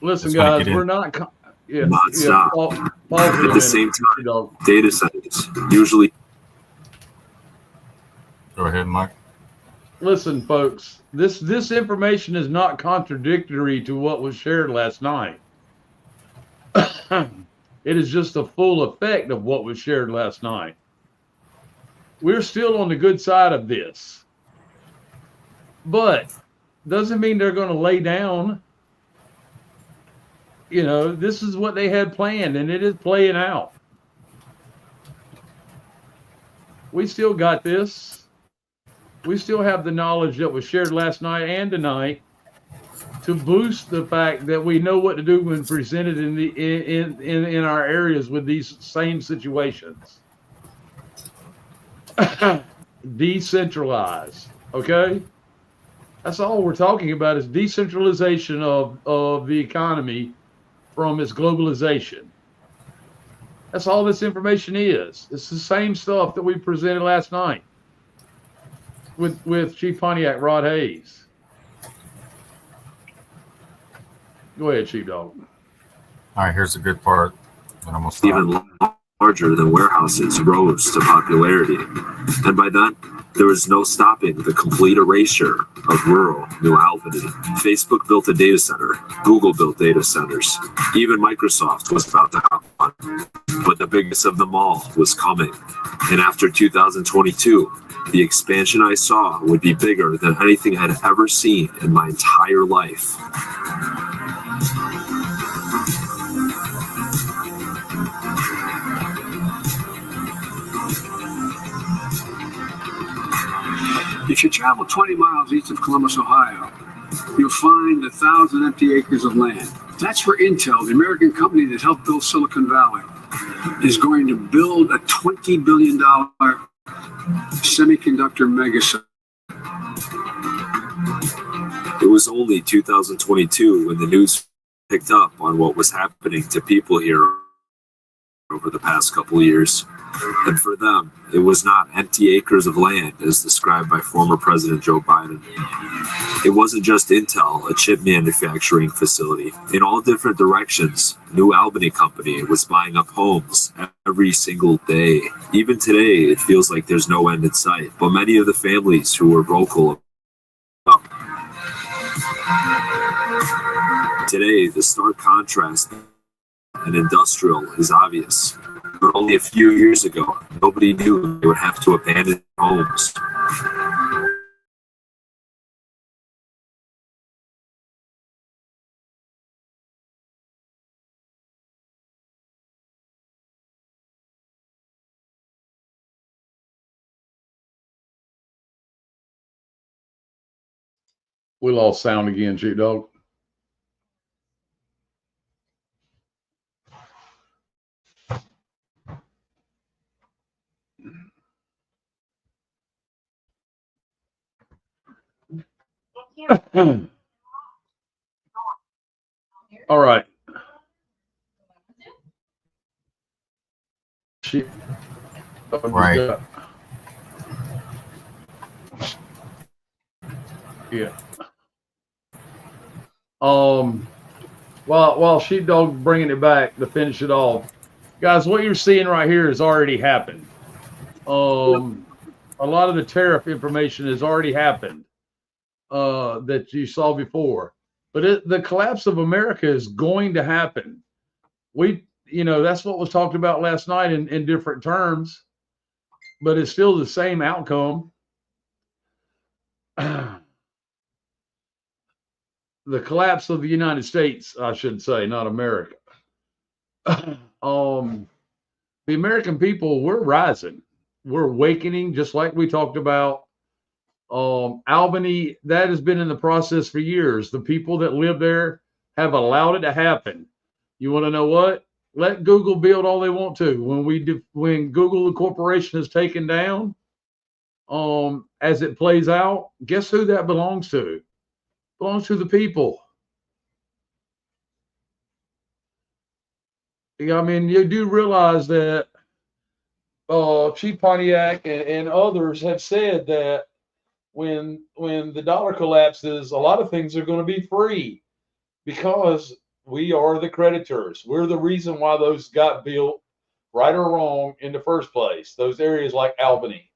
[SPEAKER 3] Listen,
[SPEAKER 2] Just gonna
[SPEAKER 3] guys,
[SPEAKER 2] get in.
[SPEAKER 3] we're not.
[SPEAKER 11] Nonstop.
[SPEAKER 3] Pause for a
[SPEAKER 11] At the
[SPEAKER 3] minute.
[SPEAKER 11] same time, data centers usually.
[SPEAKER 2] Go ahead, Mike.
[SPEAKER 3] Listen, folks, this information is not contradictory to what was shared last night. It is just a full effect of what was shared last night. We're still on the good side of this, but doesn't mean they're going to lay down. You know, this is what they had planned, and it is playing out. We still got this. We still have the knowledge that was shared last night and tonight to boost the fact that we know what to do when presented in our areas with these same situations. Decentralize, okay? That's all we're talking about is decentralization of the economy from its globalization. That's all this information is. It's the same stuff that we presented last night with Chief Pontiac Rod Hayes. Go ahead, Chief Dog.
[SPEAKER 2] All right, here's the good part. And I'm gonna stop.
[SPEAKER 11] Even larger than warehouses rose to popularity. And by then, there was no stopping the complete erasure of rural New Albany. Facebook built a data center. Google built data centers. Even Microsoft was about to have one. But the biggest of them all was coming. And after 2022, the expansion I saw would be bigger than anything I'd ever seen in my entire life.
[SPEAKER 17] If you travel 20 miles east of Columbus, Ohio, you'll find 1,000 empty acres of land. That's where Intel, the American company that helped build Silicon Valley, is going to build a $20 billion semiconductor megacenter.
[SPEAKER 11] It was only 2022 when the news picked up on what was happening to people here over the past couple of years. And for them, it was not empty acres of land as described by former President Joe Biden. It wasn't just Intel, a chip manufacturing facility. In all different directions, New Albany Company was buying up homes every single day. Even today, it feels like there's no end in sight. But many of the families who were vocal today, the stark contrast and industrial is obvious. But only a few years ago, nobody knew they would have to abandon homes.
[SPEAKER 3] We lost sound again, Sheepdog. All right.
[SPEAKER 2] Right.
[SPEAKER 3] Yeah. While Sheepdog bringing it back to finish it off, guys, what you're seeing right here has already happened. A lot of the tariff information has already happened that you saw before, but the collapse of America is going to happen. That's what was talked about last night in different terms, but it's still the same outcome. The collapse of the United States, I should say, not America. The American people, we're rising. We're awakening, just like we talked about. Albany, that has been in the process for years. The people that live there have allowed it to happen. You want to know what? Let Google build all they want to. When Google, the corporation, is taken down, as it plays out, guess who that belongs to? Belongs to the people. I mean, you do realize that Chief Pontiac and others have said that when the dollar collapses, a lot of things are going to be free because we are the creditors. We're the reason why those got built, right or wrong, in the first place. Those areas like Albany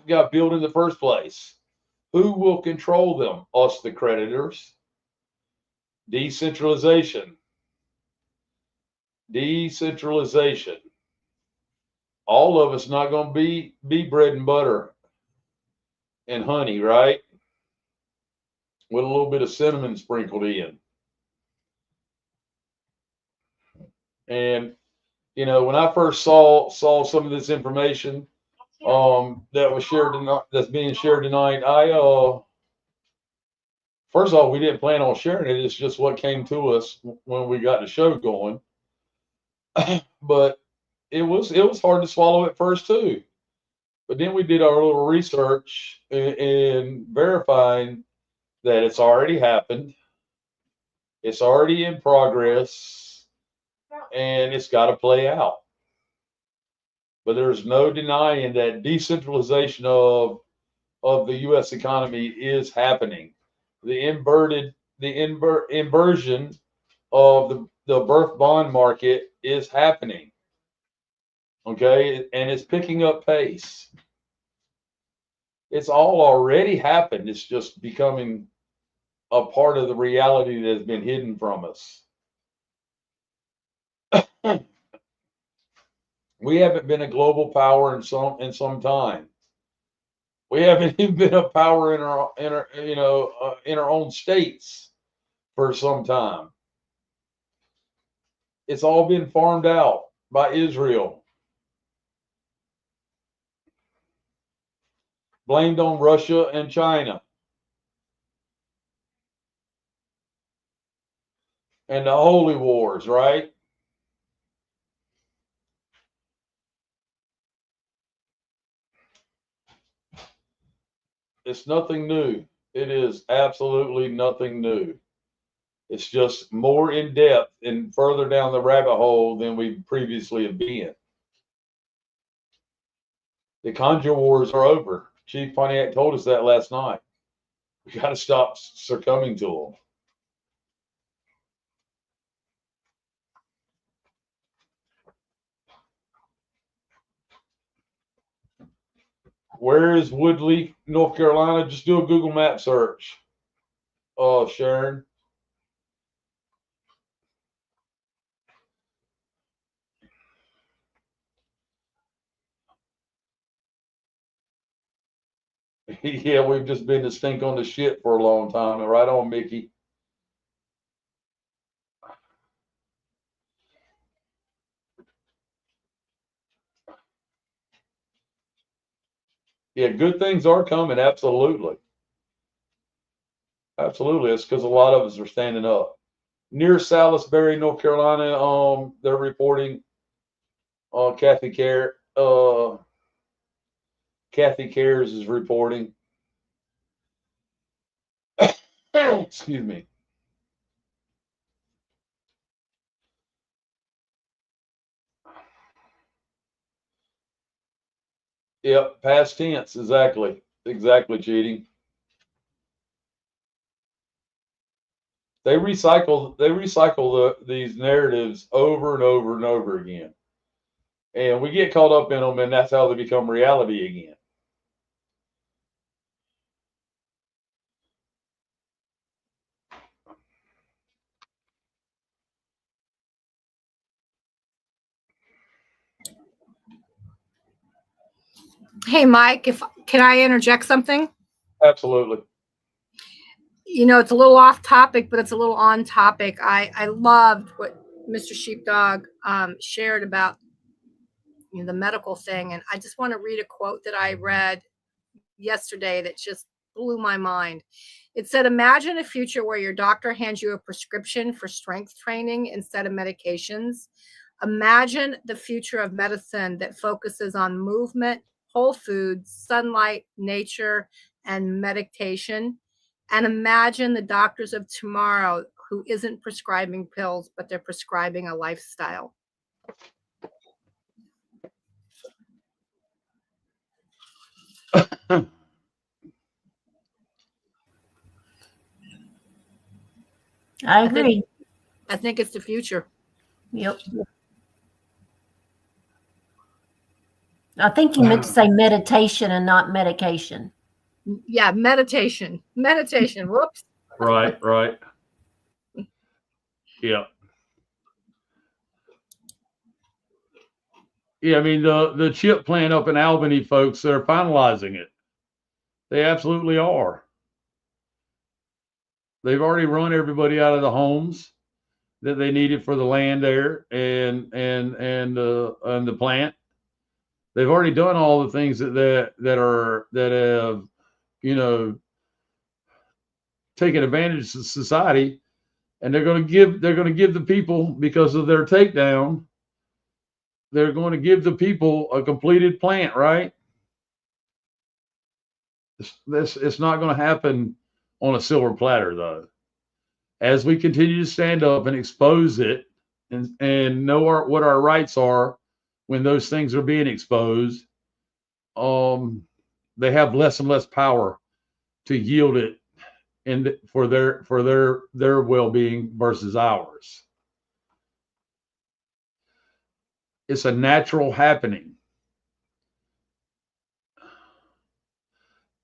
[SPEAKER 3] got built in the first place. Who will control them? Us, the creditors. Decentralization. Decentralization. All of us not going to be bread and butter and honey, right? With a little bit of cinnamon sprinkled in. And when I first saw some of this information that was shared tonight, that's being shared tonight, first of all, we didn't plan on sharing it. It's just what came to us when we got the show going. But it was hard to swallow at first too. But then we did our little research in verifying that it's already happened. It's already in progress, and it's got to play out. But there's no denying that decentralization of the U.S. economy is happening. The inversion of the birth bond market is happening. Okay, and it's picking up pace. It's all already happened. It's just becoming a part of the reality that has been hidden from us. We haven't been a global power in some time. We haven't even been a power in our own states for some time. It's all been farmed out by Israel, blamed on Russia and China, and the holy wars, right? It's nothing new. It is absolutely nothing new. It's just more in depth and further down the rabbit hole than we previously have been. The conjure wars are over. Chief Pontiac told us that last night. We got to stop succumbing to them. Where is Woodley, North Carolina? Just do a Google map search. Oh, Sharon. Yeah, we've just been to stink on the shit for a long time. Right on, Mickey. Yeah, good things are coming, absolutely. Absolutely. It's because a lot of us are standing up. Near Salisbury, North Carolina, they're reporting Kathy Cares is reporting. Excuse me. Yep, past tense, exactly. Exactly, cheating. They recycle these narratives over and over and over again. And we get caught up in them, and that's how they become reality again.
[SPEAKER 4] Hey, Mike, can I interject something?
[SPEAKER 3] Absolutely.
[SPEAKER 4] You know, it's a little off topic, but it's a little on topic. I loved what Mr. Sheepdog shared about, you know, the medical thing. And I just want to read a quote that I read yesterday that just blew my mind. It said, imagine a future where your doctor hands you a prescription for strength training instead of medications. Imagine the future of medicine that focuses on movement, whole foods, sunlight, nature, and meditation. And imagine the doctors of tomorrow who isn't prescribing pills, but they're prescribing a lifestyle.
[SPEAKER 7] I agree.
[SPEAKER 4] I think it's the future.
[SPEAKER 7] Yep. I think you meant to say meditation and not medication.
[SPEAKER 4] Yeah, meditation. Whoops.
[SPEAKER 3] Right. Yeah. Yeah, I mean, the chip plant up in Albany, folks, they're finalizing it. They absolutely are. They've already run everybody out of the homes that they needed for the land there and the plant. They've already done all the things that have, you know, taken advantage of society, and they're going to give the people, because of their takedown, they're going to give the people a completed plant, right? It's not going to happen on a silver platter, though. As we continue to stand up and expose it and know what our rights are when those things are being exposed, they have less and less power to yield it for their well-being versus ours. It's a natural happening.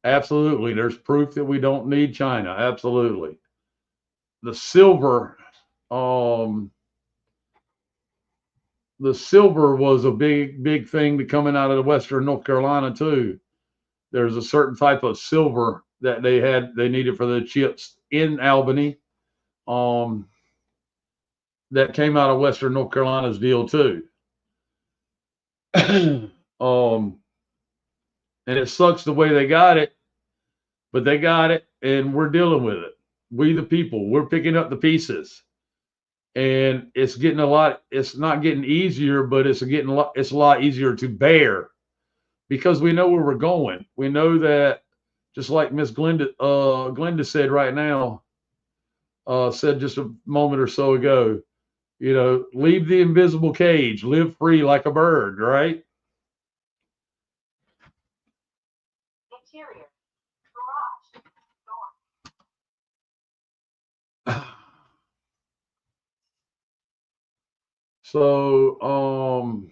[SPEAKER 3] Absolutely. There's proof that we don't need China. Absolutely. The silver was a big thing coming out of Western North Carolina too. There's a certain type of silver that they needed for the chips in Albany, that came out of Western North Carolina's deal too. And it sucks the way they got it, but they got it, and we're dealing with it. We, the people, we're picking up the pieces, and it's not getting easier, but it's a lot easier to bear, because we know where we're going. We know that, just like Miss Glenda said right now, said just a moment or so ago, you know, leave the invisible cage, live free like a bird, right? So,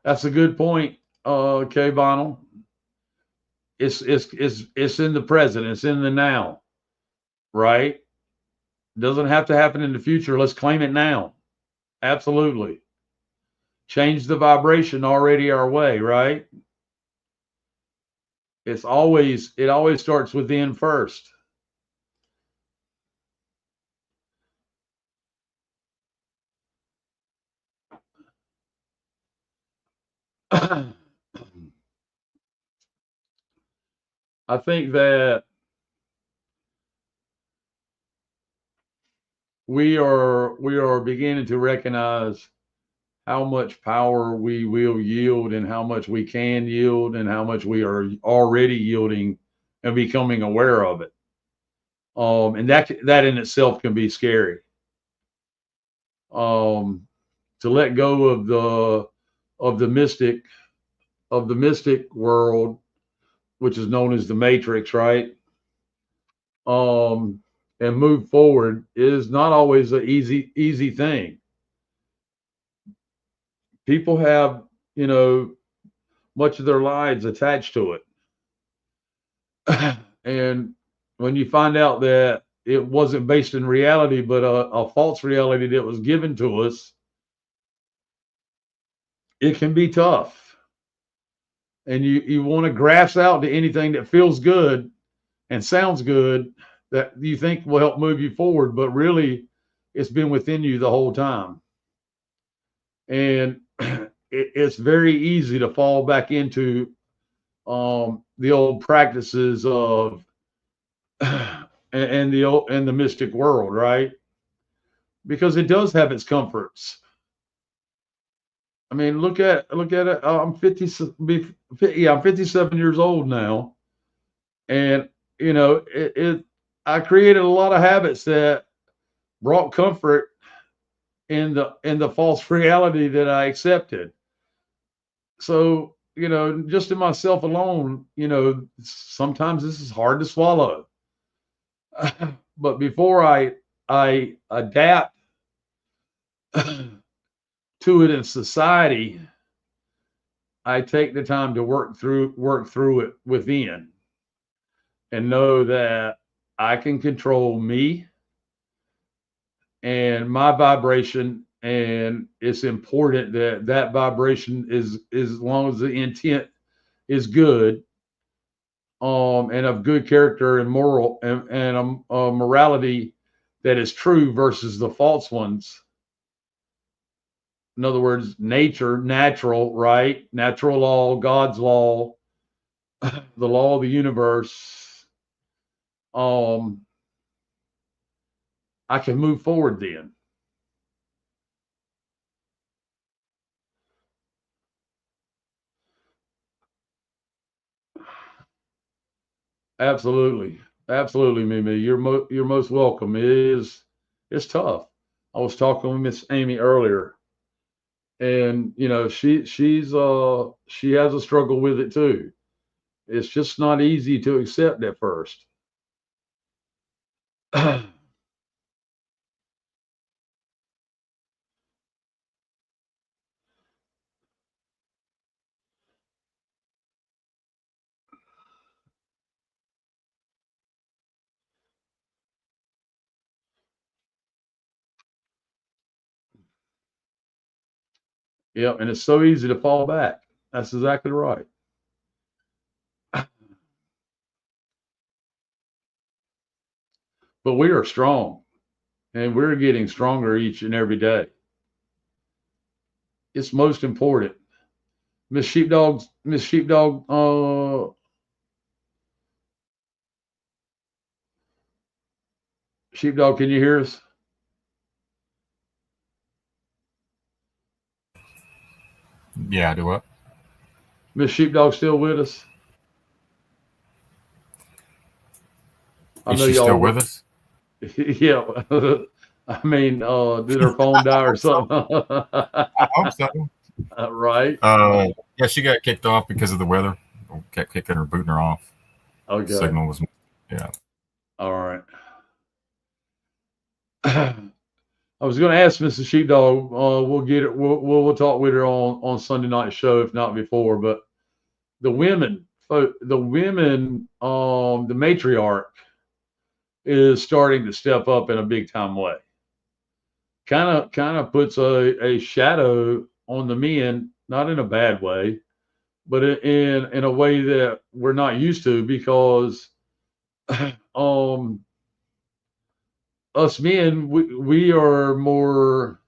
[SPEAKER 3] that's a good point, K Vinyl. It's in the present, it's in the now, right? Doesn't have to happen in the future. Let's claim it now. Absolutely. Change the vibration already our way, right? It always starts within first. I think that we are beginning to recognize how much power we will yield and how much we can yield and how much we are already yielding and becoming aware of it. And that in itself can be scary. To let go of the mystic world, which is known as the matrix, right? And move forward is not always an easy thing. People have, much of their lives attached to it. And when you find out that it wasn't based in reality, but a false reality that was given to us, it can be tough. And you want to grasp out to anything that feels good and sounds good that you think will help move you forward, but really it's been within you the whole time. And it's very easy to fall back into the old practices of and the mystic world, right? Because it does have its comforts. I mean, look at it. I'm 57 years old now, and I created a lot of habits that brought comfort in the false reality that I accepted. So, just in myself alone, sometimes this is hard to swallow. But before I adapt to it in society, I take the time to work through it within and know that I can control me and my vibration, and it's important that vibration is, as long as the intent is good, and of good character and moral and a morality that is true versus the false ones. In other words, natural, right? Natural law, God's law, the law of the universe. I can move forward then. Absolutely, absolutely, Mimi. You're most welcome. It's tough. I was talking with Miss Amy earlier, and she has a struggle with it too. It's just not easy to accept at first. Yeah, and it's so easy to fall back. That's exactly right. But we are strong, and we're getting stronger each and every day. It's most important. Miss Sheepdog, Sheepdog, can you hear us?
[SPEAKER 2] Yeah, do what?
[SPEAKER 3] Miss Sheepdog still with us?
[SPEAKER 2] Is she still with us?
[SPEAKER 3] Yeah. I mean, did her phone die or something?
[SPEAKER 2] I hope so.
[SPEAKER 3] Right.
[SPEAKER 2] Yeah, she got kicked off because of the weather. Kept kicking her, booting her off.
[SPEAKER 3] Okay.
[SPEAKER 2] Signal was, yeah.
[SPEAKER 3] All right. I was going to ask Mrs. Sheepdog. We'll get it. We'll talk with her on Sunday night show, if not before. But the women, the matriarch is starting to step up in a big time way. Kind of puts a shadow on the men, not in a bad way, but in a way that we're not used to, because us men, we are more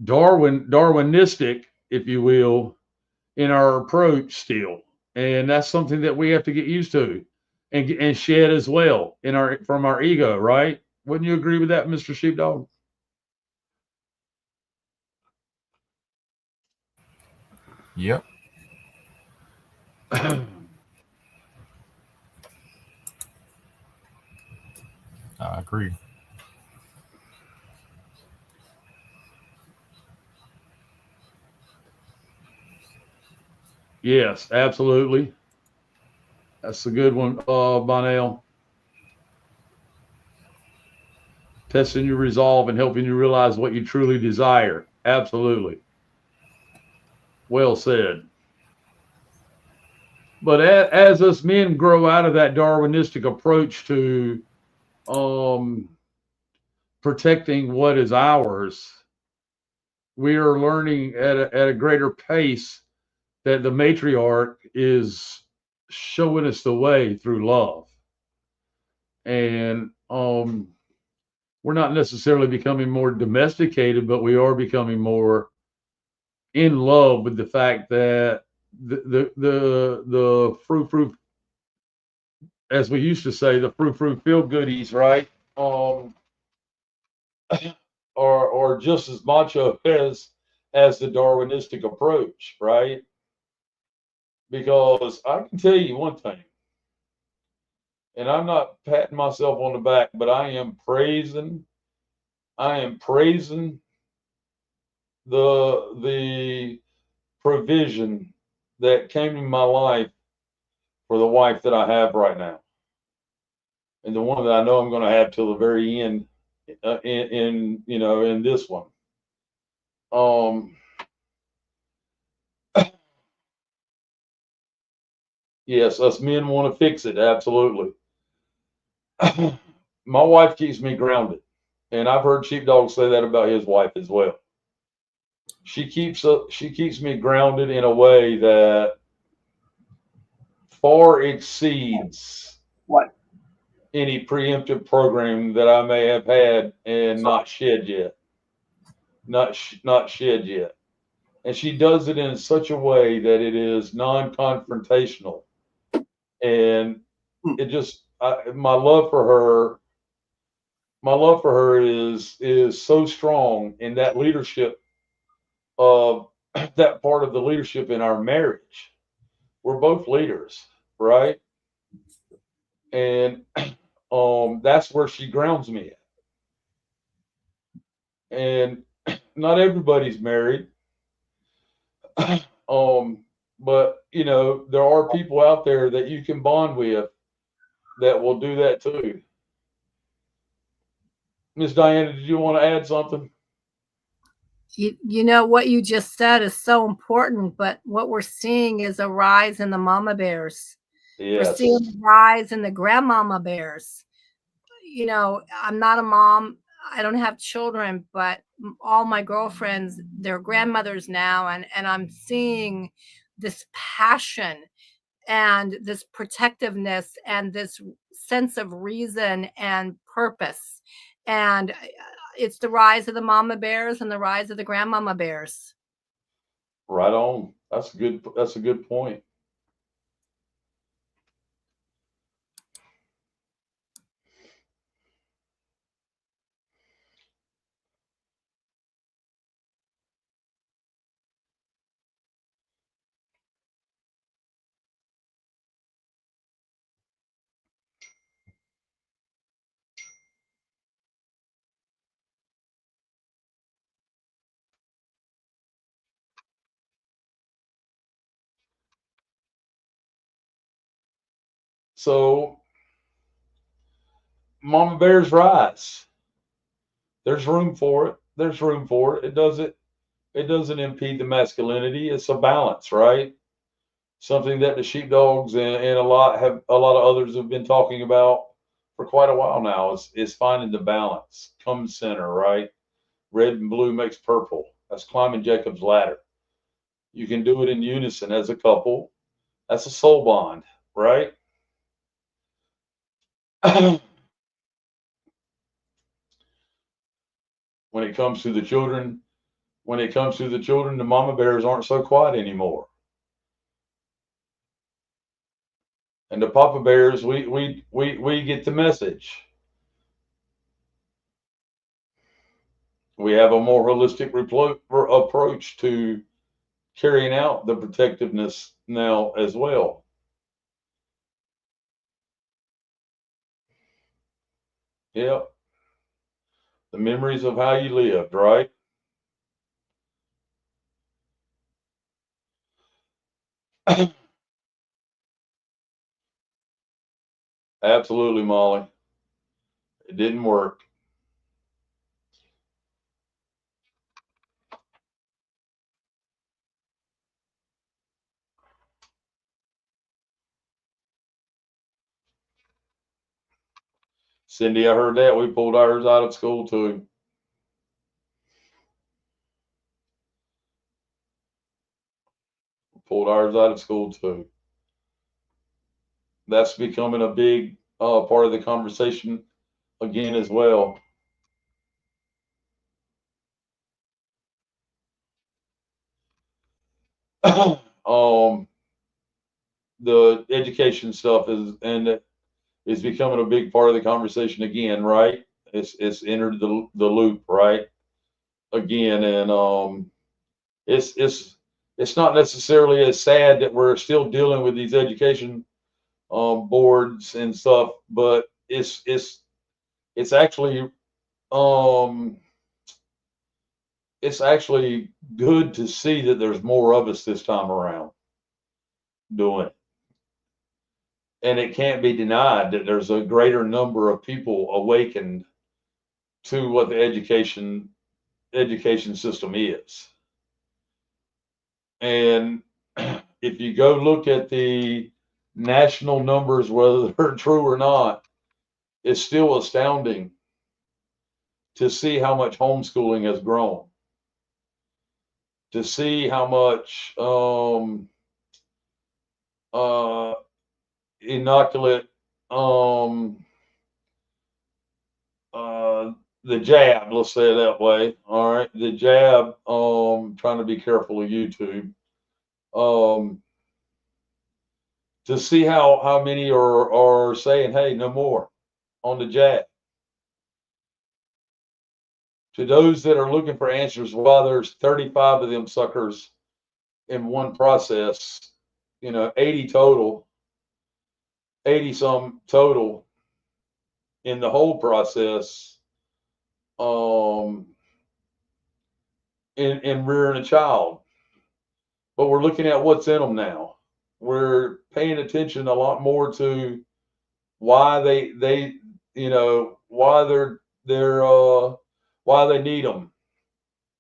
[SPEAKER 3] Darwinistic, if you will, in our approach still, and that's something that we have to get used to, and shed as well in our from our ego, right? Wouldn't you agree with that, Mr. Sheepdog?
[SPEAKER 2] Yep. I agree.
[SPEAKER 3] Yes, absolutely. That's a good one, Bonnell. Testing your resolve and helping you realize what you truly desire. Absolutely. Well said. But as us men grow out of that Darwinistic approach to um, protecting what is ours, we are learning at a greater pace that the matriarch is showing us the way through love. And we're not necessarily becoming more domesticated, but we are becoming more in love with the fact that the frou-frou, as we used to say, the frou-frou feel goodies, right? Or just as macho as the Darwinistic approach, right? Because I can tell you one thing, and I'm not patting myself on the back, but I am praising the provision that came in my life for the wife that I have right now, and the one that I know I'm going to have till the very end, in this one. Yes, us men want to fix it, absolutely. My wife keeps me grounded, and I've heard Sheepdog say that about his wife as well. She keeps me grounded in a way that far exceeds any preemptive program that I may have had and not shed yet. Not shed yet. And she does it in such a way that it is non-confrontational. And it just my love for her is so strong in that leadership of that part of the leadership in our marriage. We're both leaders, right? And that's where she grounds me at. And not everybody's married. But there are people out there that you can bond with that will do that too. Miss Diana, did you want to add something?
[SPEAKER 4] You know what you just said is so important, but what we're seeing is a rise in the mama bears. We're
[SPEAKER 3] Yes.
[SPEAKER 4] seeing a rise in the grandmama bears. I'm not a mom. I don't have children, but all my girlfriends, they're grandmothers now, and I'm seeing this passion and this protectiveness and this sense of reason and purpose. And it's the rise of the mama bears and the rise of the grandmama bears.
[SPEAKER 3] Right on. That's a good point. So mama bears rise. There's room for it. There's room for it. It doesn't impede the masculinity. It's a balance, right? Something that the sheepdogs and a lot of others have been talking about for quite a while now is finding the balance. Come center, right? Red and blue makes purple. That's climbing Jacob's ladder. You can do it in unison as a couple. That's a soul bond, right? When it comes to the children, when it comes to the children, the mama bears aren't so quiet anymore. And the papa bears, we get the message. We have a more holistic approach to carrying out the protectiveness now as well. Yep. The memories of how you lived, right? Absolutely, Molly. It didn't work. Cindy, I heard that. We pulled ours out of school too. Pulled ours out of school too. That's becoming a big part of the conversation again as well. The education stuff is becoming a big part of the conversation again, right? It's entered the loop, right? Again, and it's not necessarily as sad that we're still dealing with these education boards and stuff, but it's actually it's actually good to see that there's more of us this time around doing it. And it can't be denied that there's a greater number of people awakened to what the education system is. And if you go look at the national numbers, whether they're true or not, it's still astounding to see how much homeschooling has grown, to see how much inoculate the jab, let's say it that way. All right, the jab. Trying to be careful of YouTube. To see how many are saying, "Hey, no more," on the jab. To those that are looking for answers, why there's 35 of them suckers in one process, 80 total, 80 some total in the whole process. In rearing a child, but we're looking at what's in them now. We're paying attention a lot more to why they why why they need them,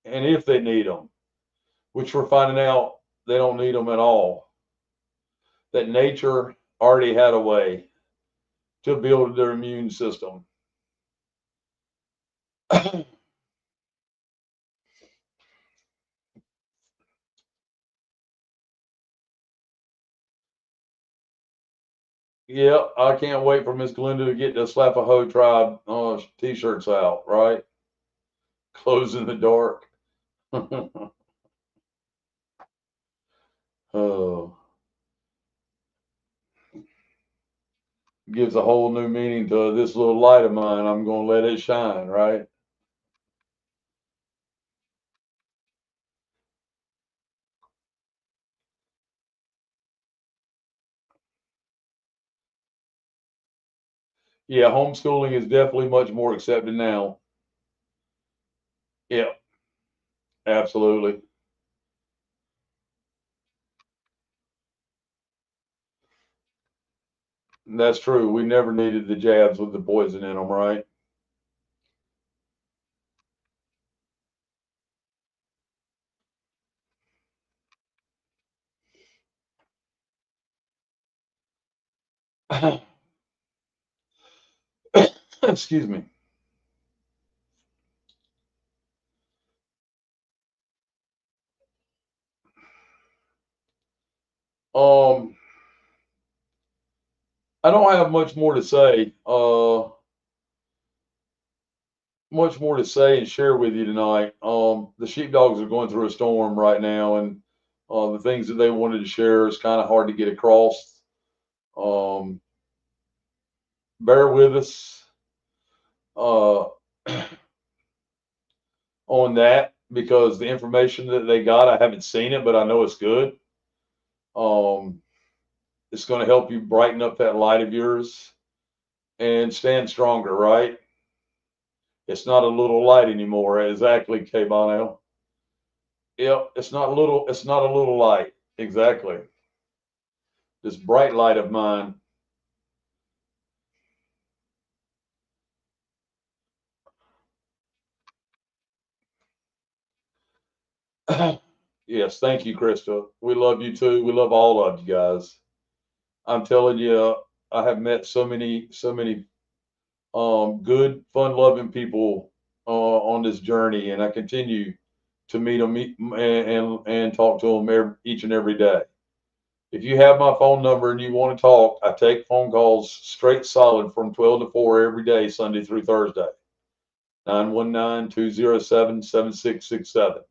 [SPEAKER 3] and if they need them, which we're finding out they don't need them at all. That nature already had a way to build their immune system. Yeah, I can't wait for Miss Glenda to get the Slap a Hoe Tribe t-shirts out, right? Close in the dark. Oh, gives a whole new meaning to this little light of mine. I'm going to let it shine, right? Yeah, homeschooling is definitely much more accepted now. Yeah, absolutely. That's true. We never needed the jabs with the poison in them, right? Excuse me. I don't have much more to say. much more to say and share with you tonight. The sheepdogs are going through a storm right now, and the things that they wanted to share is kind of hard to get across. Bear with us on that, because the information that they got, I haven't seen it, but I know it's good. It's going to help you brighten up that light of yours and stand stronger, right? It's not a little light anymore. Exactly, K. Bono. Yep, it's not a little light. Exactly. This bright light of mine. Yes, thank you, Krista. We love you too. We love all of you guys. I'm telling you, I have met so many good, fun-loving people on this journey, and I continue to meet them and talk to them each and every day. If you have my phone number and you want to talk, I take phone calls straight solid from 12 to 4 every day, Sunday through Thursday. 919-207-7667.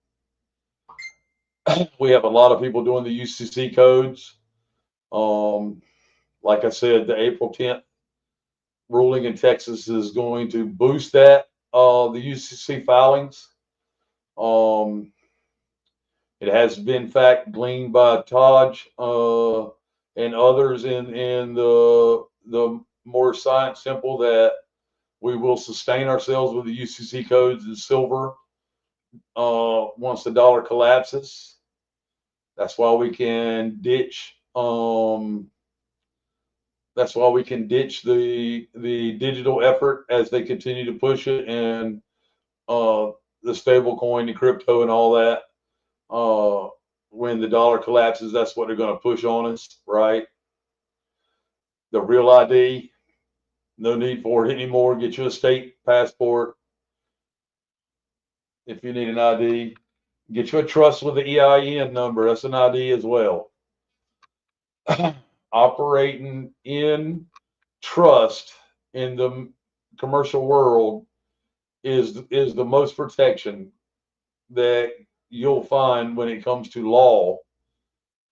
[SPEAKER 3] We have a lot of people doing the UCC codes. Like I said, the April 10th ruling in Texas is going to boost that, the UCC filings. It has been, in fact, gleaned by Taj and others in the more science simple that we will sustain ourselves with the UCC codes in silver once the dollar collapses. That's why we can ditch. That's why we can ditch the digital effort as they continue to push it, and the stable coin, the crypto, and all that. When the dollar collapses, that's what they're going to push on us, right? The real ID, no need for it anymore. Get you a state passport if you need an ID. Get you a trust with the EIN number. That's an ID as well. Operating in trust in the commercial world is the most protection that you'll find when it comes to law.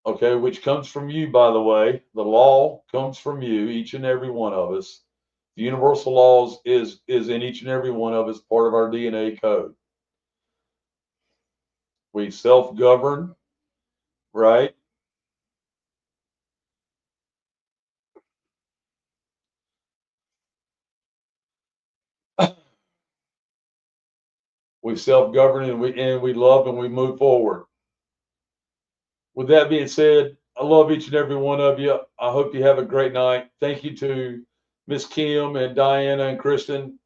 [SPEAKER 3] Okay, which comes from you, by the way. The law comes from you, each and every one of us. The universal laws is in each and every one of us, part of our DNA code. We self-govern, right? We self-govern, and we love, and we move forward. With that being said, I love each and every one of you. I hope you have a great night. Thank you to Miss Kim and Diana and Kristen.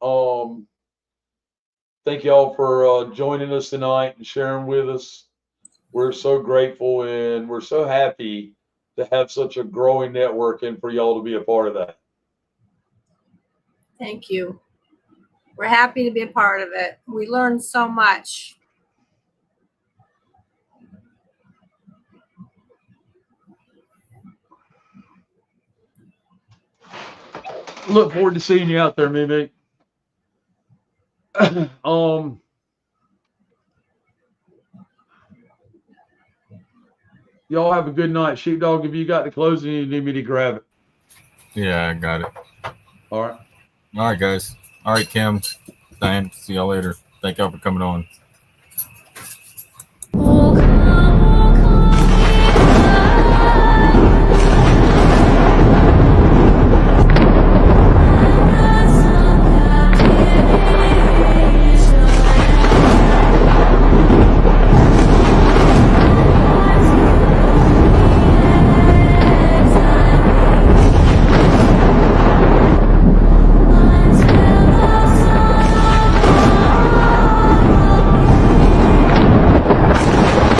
[SPEAKER 3] Thank y'all for joining us tonight and sharing with us. We're so grateful, and we're so happy to have such a growing network and for y'all to be a part of that.
[SPEAKER 4] Thank you. We're happy to be a part of it. We learned so much.
[SPEAKER 3] Look forward to seeing you out there, Mimi. Y'all have a good night. Sheepdog, if you got the closing, you need me to grab it.
[SPEAKER 2] Yeah, I got it.
[SPEAKER 3] All right.
[SPEAKER 2] All right, guys. All right, Kim, Diane, see y'all later. Thank y'all for coming on.